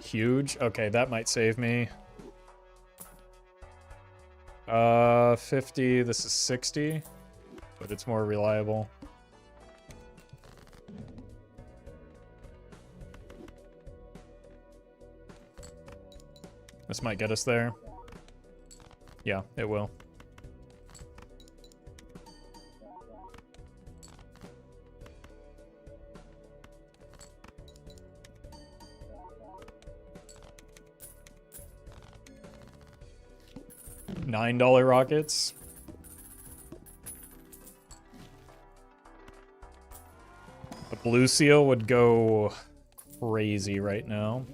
Huge. Okay, that might save me. 50. This is 60, but it's more reliable. This might get us there. Yeah, it will. $9 rockets. The blue seal would go crazy right now.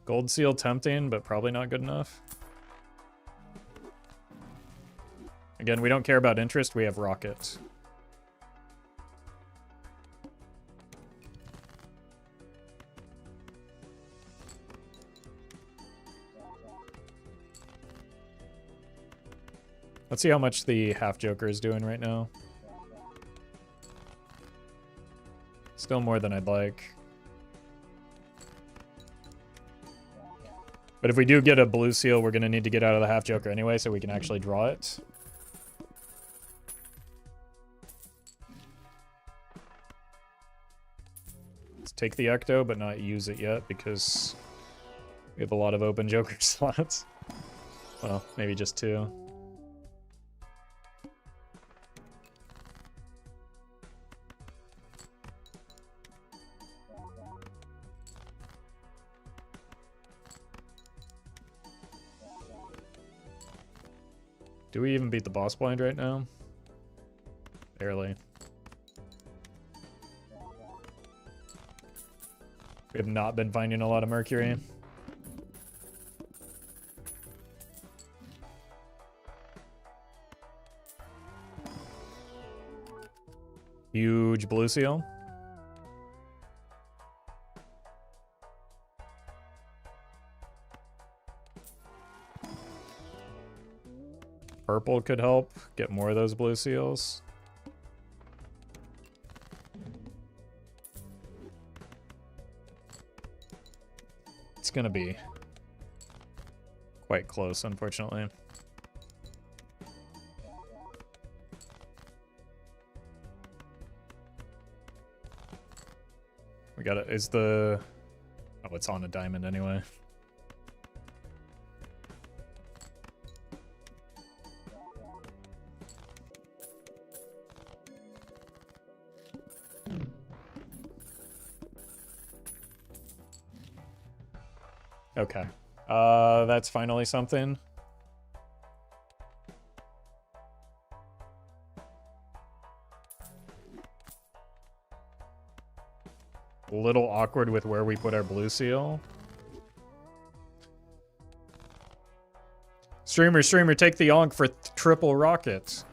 Gold seal tempting, but probably not good enough. Again, we don't care about interest, we have rocket. Let's see how much the half joker is doing right now. Still more than I'd like. But if we do get a blue seal, we're going to need to get out of the half joker anyway, so we can actually draw it. Let's take the ecto, but not use it yet, because we have a lot of open joker slots. Well, maybe just 2. Do we even beat the boss blind right now? Barely. We have not been finding a lot of mercury. Huge blue seal. Purple could help get more of those blue seals. It's gonna be quite close, unfortunately. We got it. Is the... Oh, it's on a diamond anyway. Okay. That's finally something. A little awkward with where we put our blue seal. Streamer, take the onk for triple rockets.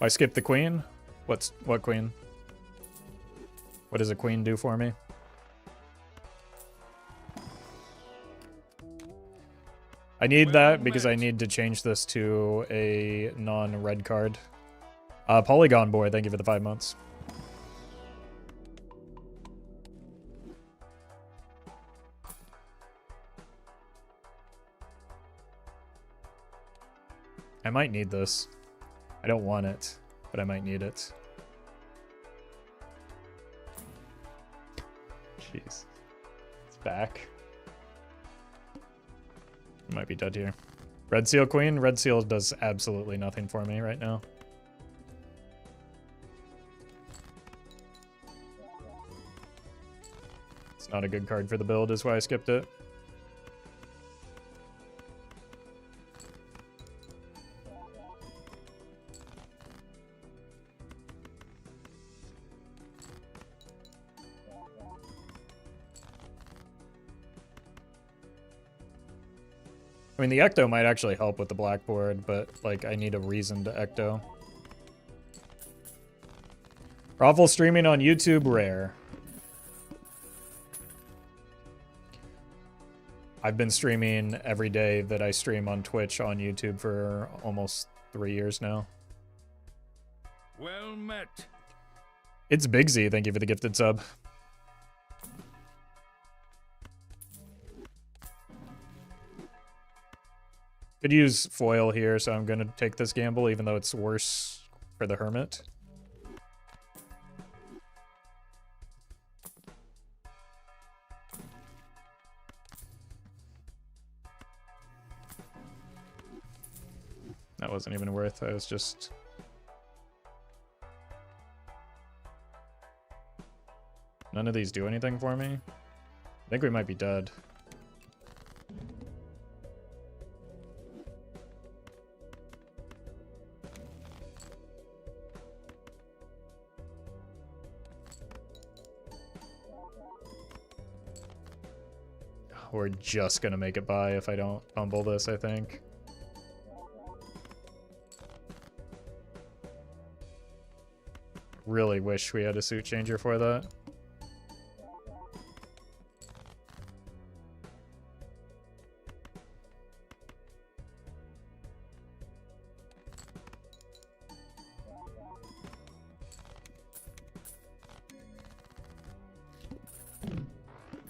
I skipped the queen? What queen? What does a queen do for me? I need that because I need to change this to a non-red card. Polygon Boy, thank you for the 5 months. I might need this. I don't want it, but I might need it. Jeez. It's back. I might be dead here. Red Seal Queen? Red Seal does absolutely nothing for me right now. It's not a good card for the build, is why I skipped it. I mean, the Ecto might actually help with the blackboard, but, like, I need a reason to Ecto. Roffle streaming on YouTube, rare. I've been streaming every day that I stream on Twitch on YouTube for almost 3 years now. Well met. It's Big Z, thank you for the gifted sub. Could use foil here, so I'm gonna take this gamble, even though it's worse for the Hermit. That wasn't even worth, I was just... None of these do anything for me. I think we might be dead. We're just gonna make it by if I don't fumble this, I think. Really wish we had a suit changer for that.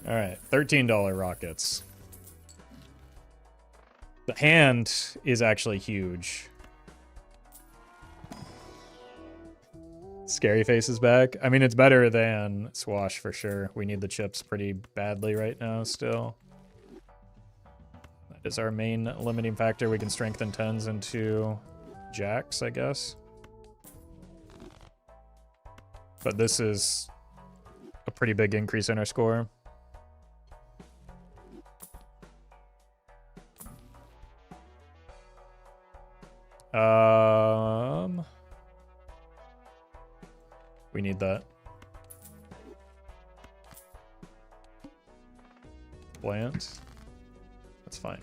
All right, $13 rockets. The hand is actually huge. Scary Face is back. I mean, it's better than Swash for sure. We need the chips pretty badly right now still. That is our main limiting factor. We can strengthen 10s into jacks, I guess. But this is a pretty big increase in our score. We need that. Plant. That's fine.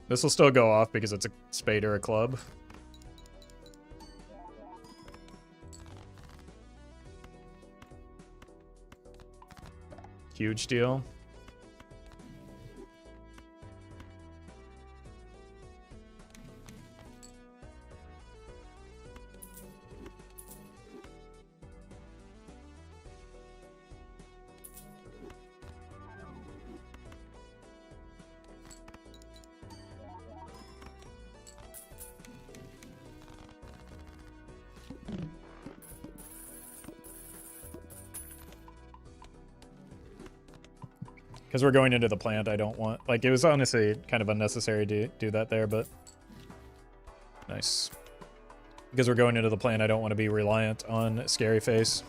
This will still go off because it's a spade or a club. Huge deal. Because we're going into the plant, I don't want... Like, it was honestly kind of unnecessary to do that there, but... Nice. Because we're going into the plant, I don't want to be reliant on Scary Face.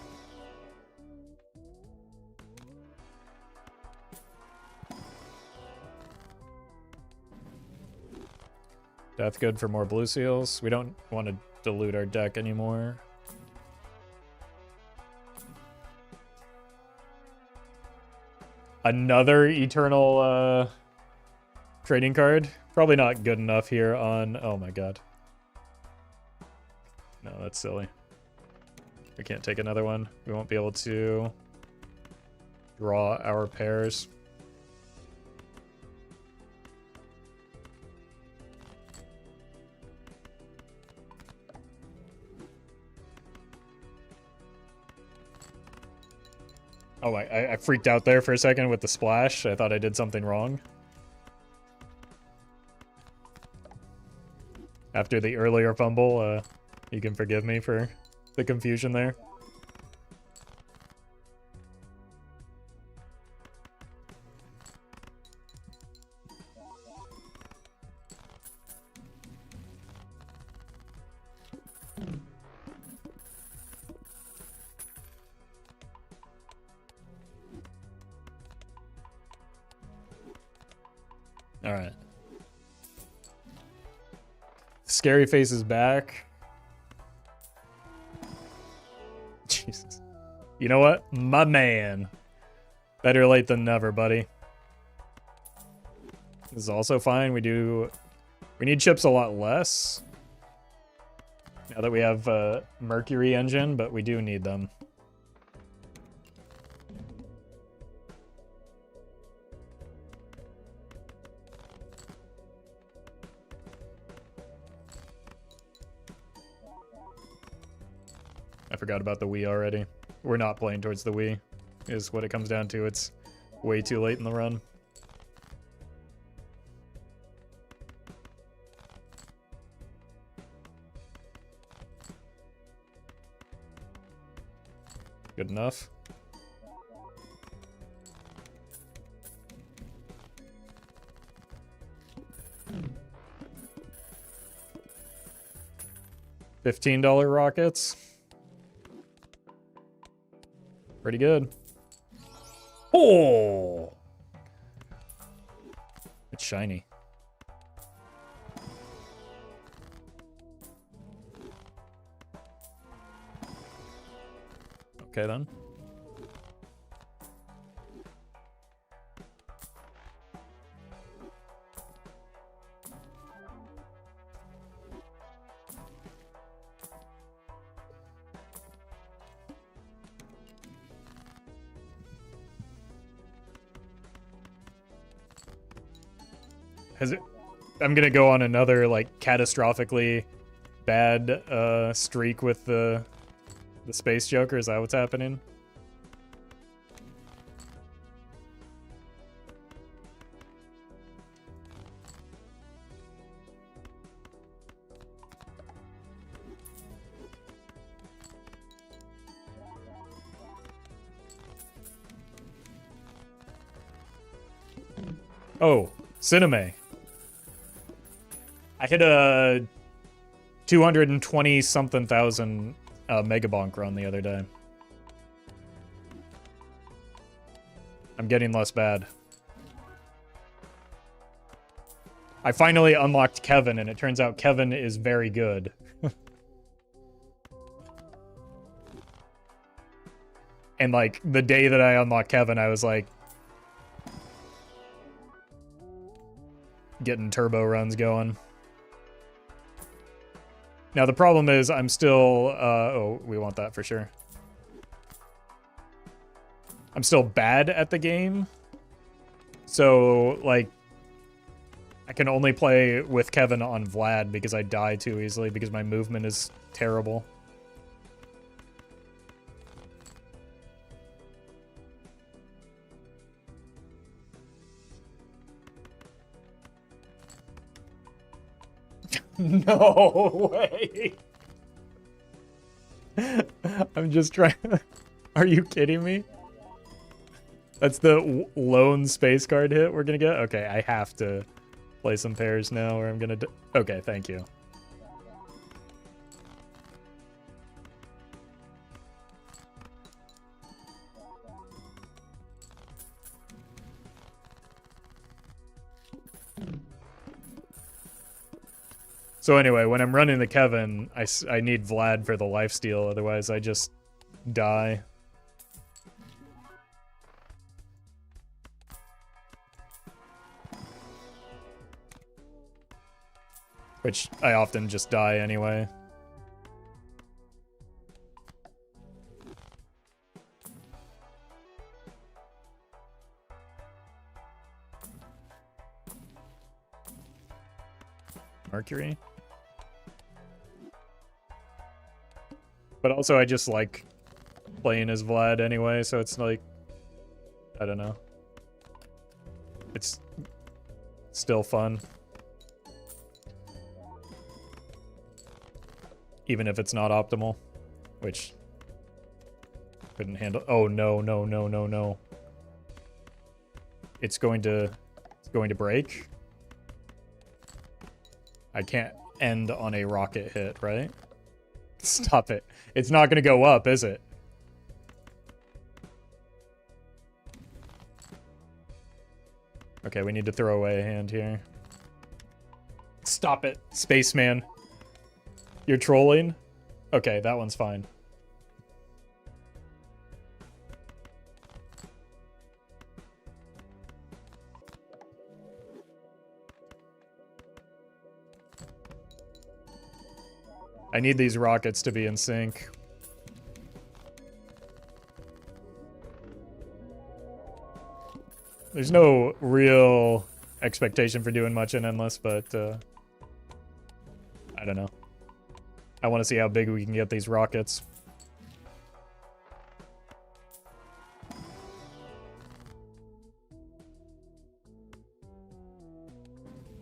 Death good for more blue seals. We don't want to dilute our deck anymore. Another Eternal trading card. Probably not good enough here on... Oh my god. No, that's silly. We can't take another one. We won't be able to draw our pairs. Oh, I freaked out there for a second with the splash. I thought I did something wrong. After the earlier fumble, you can forgive me for the confusion there. All right. Scary Face is back. Jesus. You know what? My man. Better late than never, buddy. This is also fine. We need chips a lot less. Now that we have a Mercury engine, but we do need them. I forgot about the Wii already. We're not playing towards the Wii, is what it comes down to. It's way too late in the run. Good enough. $15 rockets. Pretty good. Oh! It's shiny. Okay then. I'm gonna go on another like catastrophically bad streak with the Space Joker. Is that what's happening? Oh, Cineme. I hit a 220 something thousand Mega Bonk run the other day. I'm getting less bad. I finally unlocked Kevin, and it turns out Kevin is very good. And, like, the day that I unlocked Kevin, I was, like, getting turbo runs going. Now, the problem is I'm still... oh, we want that for sure. I'm still bad at the game. So, like, I can only play with Kevin on Vlad because I die too easily because my movement is terrible. No way. I'm just trying. Are you kidding me? That's the lone space card hit we're gonna get? Okay, I have to play some pairs now or I'm gonna... Okay, thank you. So anyway, when I'm running the Kevin, I need Vlad for the lifesteal, otherwise I just die. Which I often just die anyway. Mercury. But also I just like playing as Vlad anyway, so it's like, I don't know. It's still fun. Even if it's not optimal, which couldn't handle. Oh no, no, no, no, no. It's going to break. I can't end on a rocket hit, right? Stop it. It's not going to go up, is it? Okay, we need to throw away a hand here. Stop it, spaceman. You're trolling? Okay, that one's fine. I need these rockets to be in sync. There's no real expectation for doing much in Endless, but I don't know. I want to see how big we can get these rockets.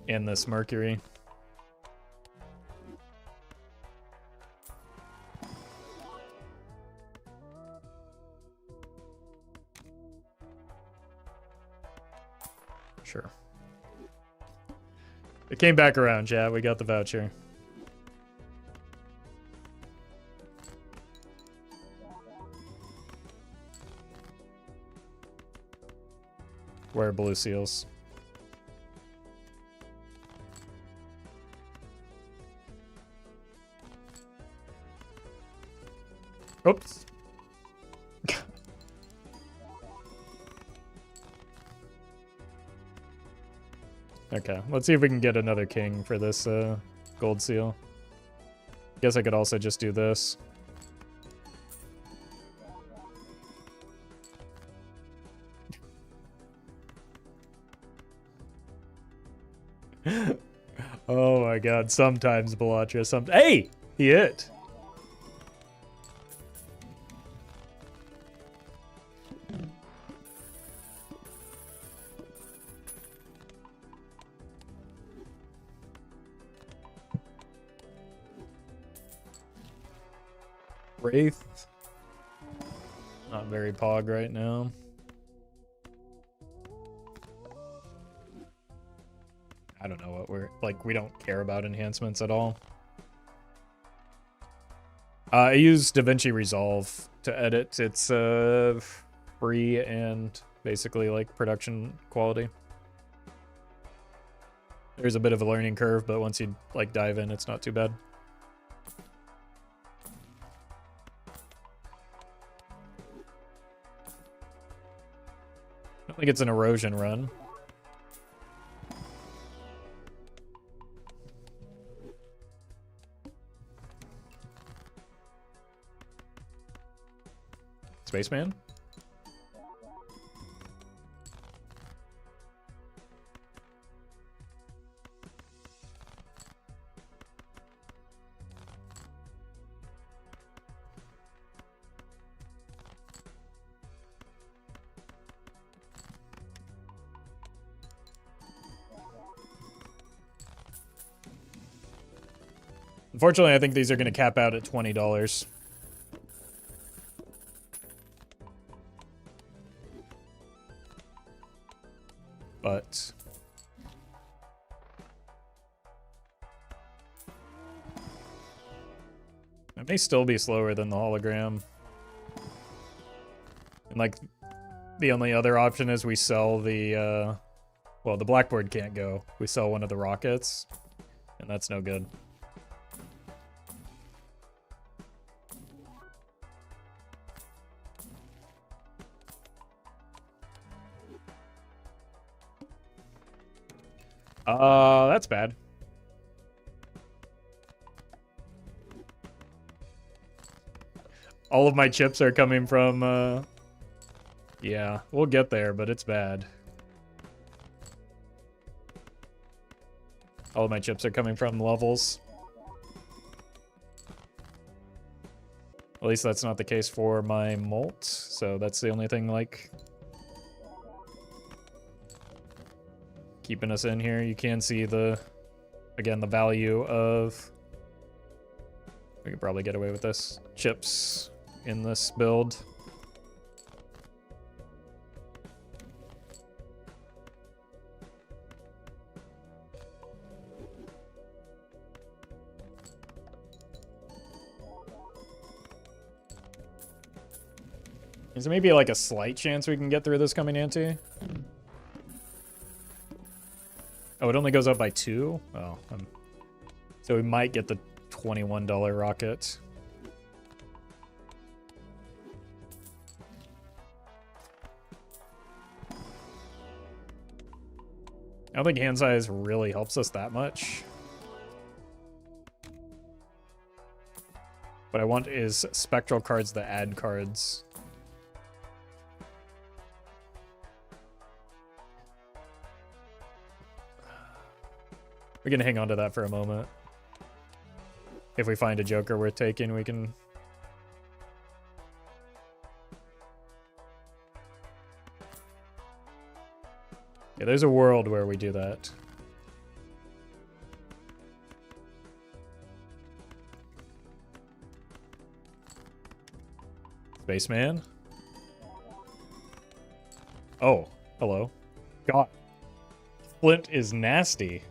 And this Mercury. Sure. It came back around, chat. We got the voucher. Where are blue seals? Oops. Okay, let's see if we can get another king for this gold seal. Guess I could also just do this. Oh my god, sometimes Belatra, Hey! He hit! Wraith. Not very pog right now. I don't know what we're... Like, we don't care about enhancements at all. I use DaVinci Resolve to edit. It's free and basically like production quality. There's a bit of a learning curve, but once you like dive in, it's not too bad. I don't think it's an erosion run. Spaceman? Unfortunately, I think these are going to cap out at $20. But it may still be slower than the hologram. And like the only other option is we sell the well, the blackboard can't go. We sell one of the rockets, and that's no good. That's bad. All of my chips are coming from, yeah, we'll get there, but it's bad. All of my chips are coming from levels. At least that's not the case for my molt, so that's the only thing, like, keeping us in here. You can see the, again, the value of, we could probably get away with this, chips in this build. Is there maybe like a slight chance we can get through this coming ante? Oh, it only goes up by 2? Oh, so we might get the $21 rocket. I don't think hand size really helps us that much. What I want is spectral cards that add cards. We can hang on to that for a moment. If we find a joker worth taking, we can... Yeah, there's a world where we do that. Spaceman? Oh, hello. God. Flint is nasty.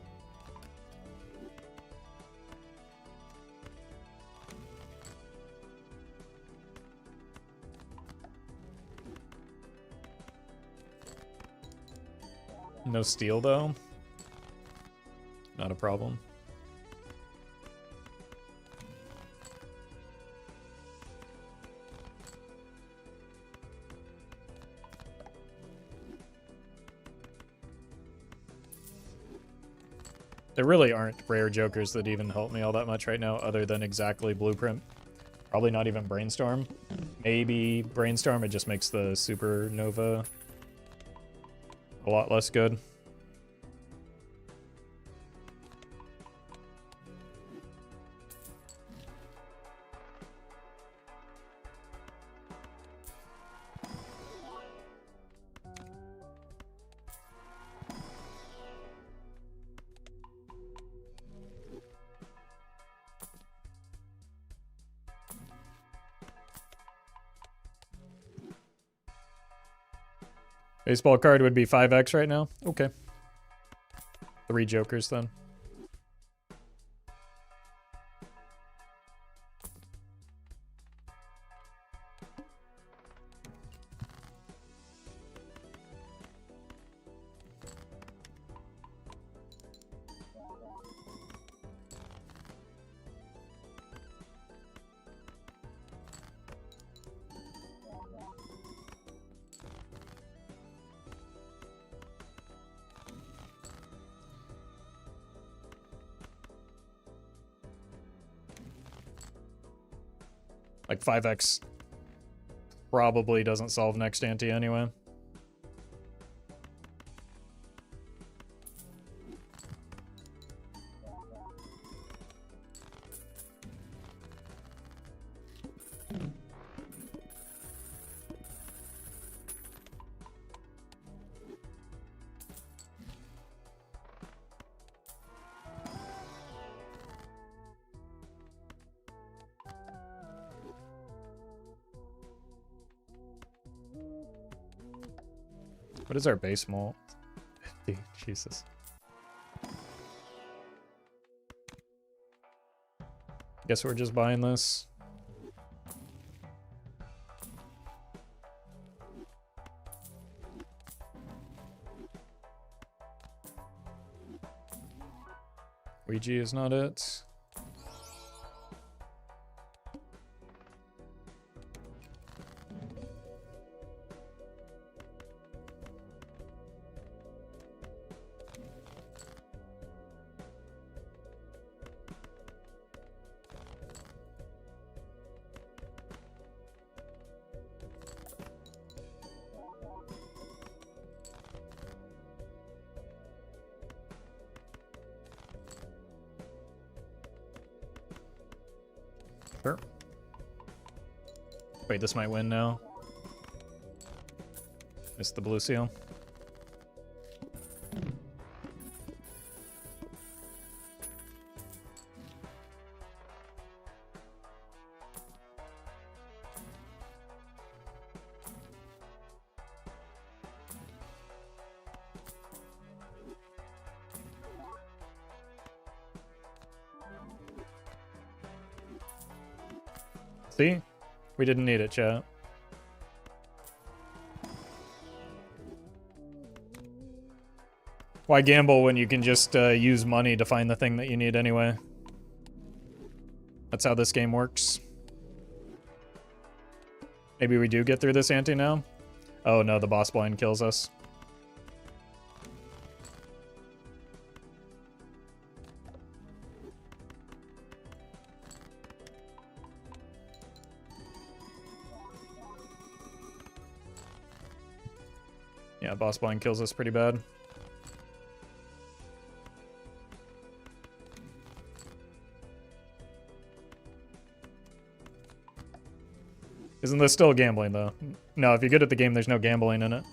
No steel, though. Not a problem. There really aren't rare jokers that even help me all that much right now, other than exactly Blueprint. Probably not even Brainstorm. Maybe Brainstorm, it just makes the Supernova a lot less good. Baseball card would be 5x right now? Okay. 3 jokers then. Like 5x probably doesn't solve next ante anyway. What is our base mult? 50. Jesus. Guess we're just buying this. Ouija is not it. Sure. Wait, this might win now. Missed the blue seal. See? We didn't need it, chat. Why gamble when you can just use money to find the thing that you need anyway? That's how this game works. Maybe we do get through this ante now? Oh no, the boss blind kills us. Yeah, boss blind kills us pretty bad. Isn't this still gambling, though? No, if you're good at the game, there's no gambling in it.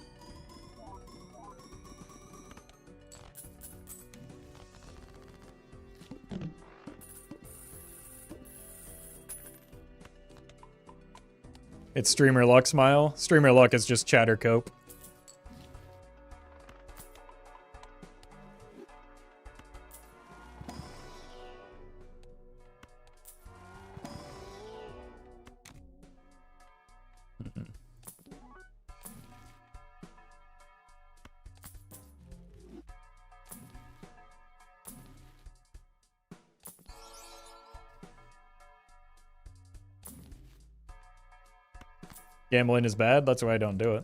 It's streamer luck smile. Streamer luck is just chatter cope. Gambling is bad, that's why I don't do it.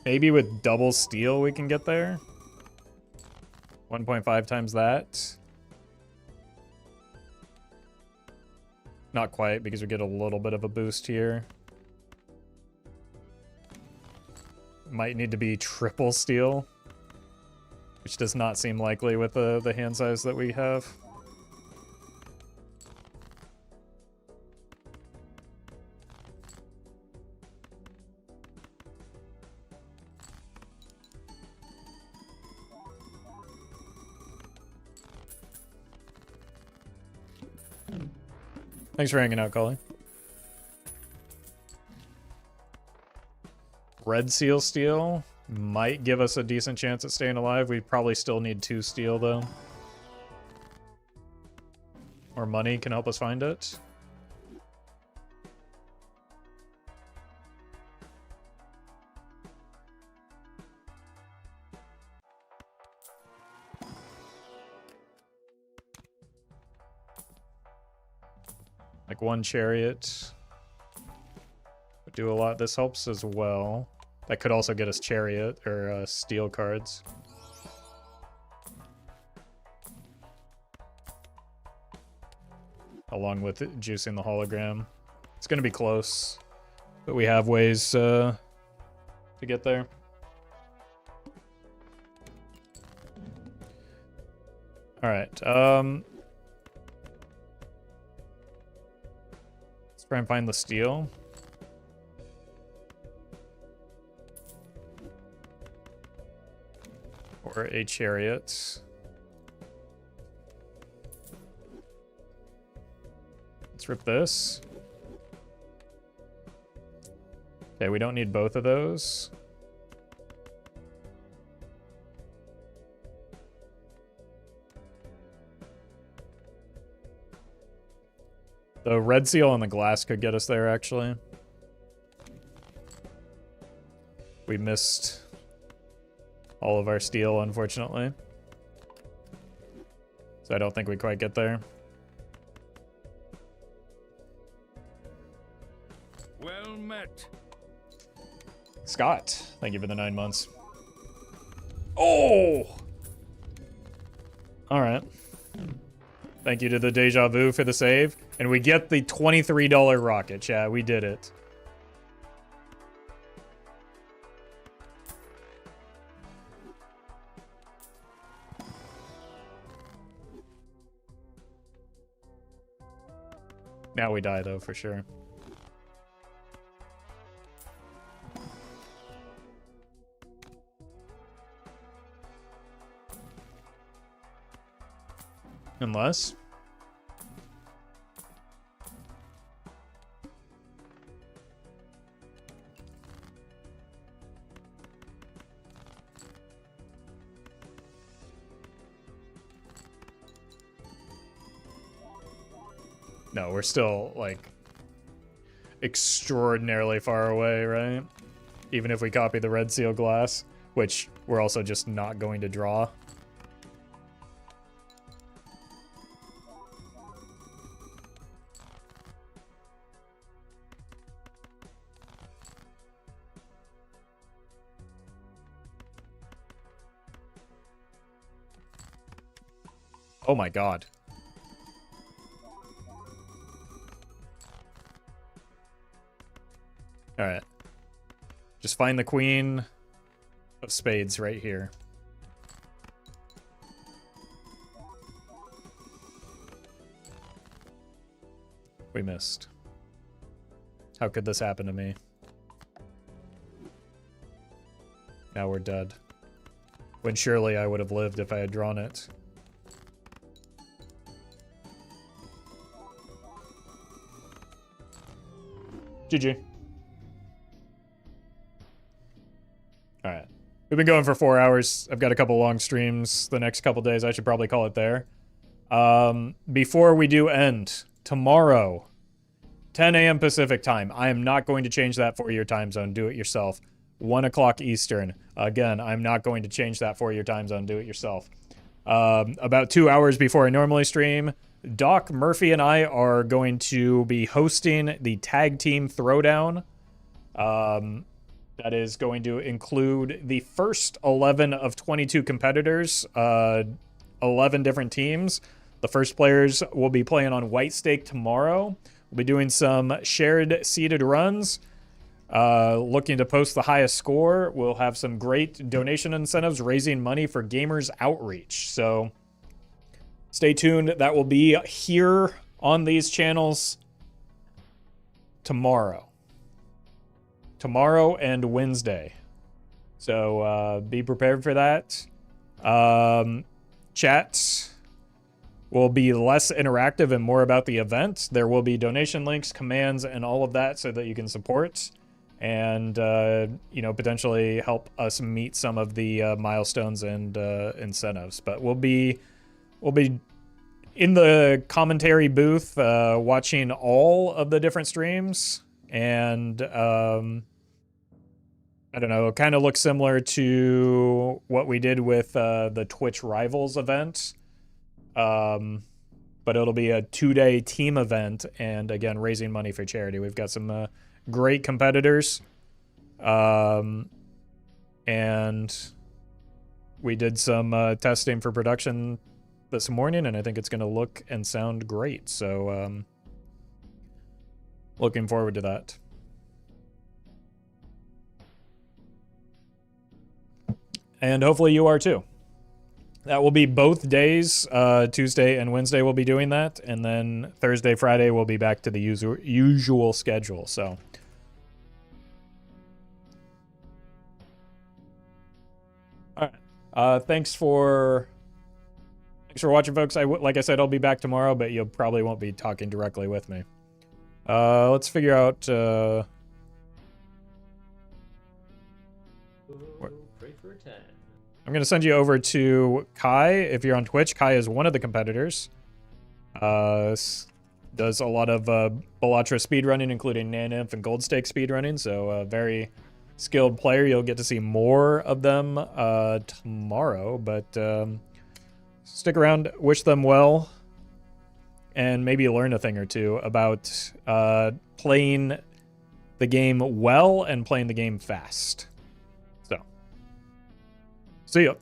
Maybe with double steal we can get there. 1.5 times that. Not quite, because we get a little bit of a boost here. Might need to be triple steal, which does not seem likely with the hand size that we have. Thanks for hanging out, Collie. Red seal steal might give us a decent chance at staying alive. We probably still need 2 steel, though. Or money can help us find it. Like 1 chariot would do a lot. This helps as well. That could also get us chariot or steel cards. Along with juicing the hologram. It's going to be close, but we have ways to get there. All right. Let's try and find the steel. Or a chariot. Let's rip this. Okay, we don't need both of those. The red seal on the glass could get us there, actually. We missed all of our steel, unfortunately. So I don't think we quite get there. Well met. Scott, thank you for the 9 months. Oh! All right. Thank you to the Deja Vu for the save. And we get the $23 rocket, chat. We did it. Now we die, though, for sure. Unless... No, we're still, like, extraordinarily far away, right? Even if we copy the red seal glass, which we're also just not going to draw. Oh my god. Alright. Just find the queen of spades right here. We missed. How could this happen to me? Now we're dead. When surely I would have lived if I had drawn it. GG. Alright. We've been going for 4 hours. I've got a couple long streams the next couple days. I should probably call it there. Before we do end, tomorrow, 10 a.m. Pacific time. I am not going to change that for your time zone. Do it yourself. 1 o'clock Eastern. Again, I'm not going to change that for your time zone. Do it yourself. About 2 hours before I normally stream, Doc, Murphy, and I are going to be hosting the Tag Team Throwdown. That is going to include the first 11 of 22 competitors, 11 different teams. The first players will be playing on White Stake tomorrow. We'll be doing some shared seeded runs, looking to post the highest score. We'll have some great donation incentives, raising money for Gamers Outreach. So stay tuned. That will be here on these channels tomorrow. Tomorrow and Wednesday. So be prepared for that. Chat will be less interactive and more about the event. There will be donation links, commands, and all of that so that you can support and, you know, potentially help us meet some of the milestones and incentives. But we'll be in the commentary booth watching all of the different streams. And I don't know, it kind of looks similar to what we did with the Twitch Rivals event. But it'll be a 2-day team event, and again, raising money for charity. We've got some great competitors. And we did some testing for production this morning, and I think it's going to look and sound great. So looking forward to that. And hopefully you are too. That will be both days. Tuesday and Wednesday we'll be doing that, and then Thursday, Friday we'll be back to the usual schedule. So all right. Thanks for watching, folks. Like I said, I'll be back tomorrow, but you probably won't be talking directly with me. Let's figure out. I'm going to send you over to Kai if you're on Twitch. Kai is one of the competitors. Does a lot of Bellatra speedrunning, including Nanimp and Gold Stake speedrunning. So a very skilled player. You'll get to see more of them tomorrow. But stick around. Wish them well. And maybe learn a thing or two about playing the game well and playing the game fast. See ya.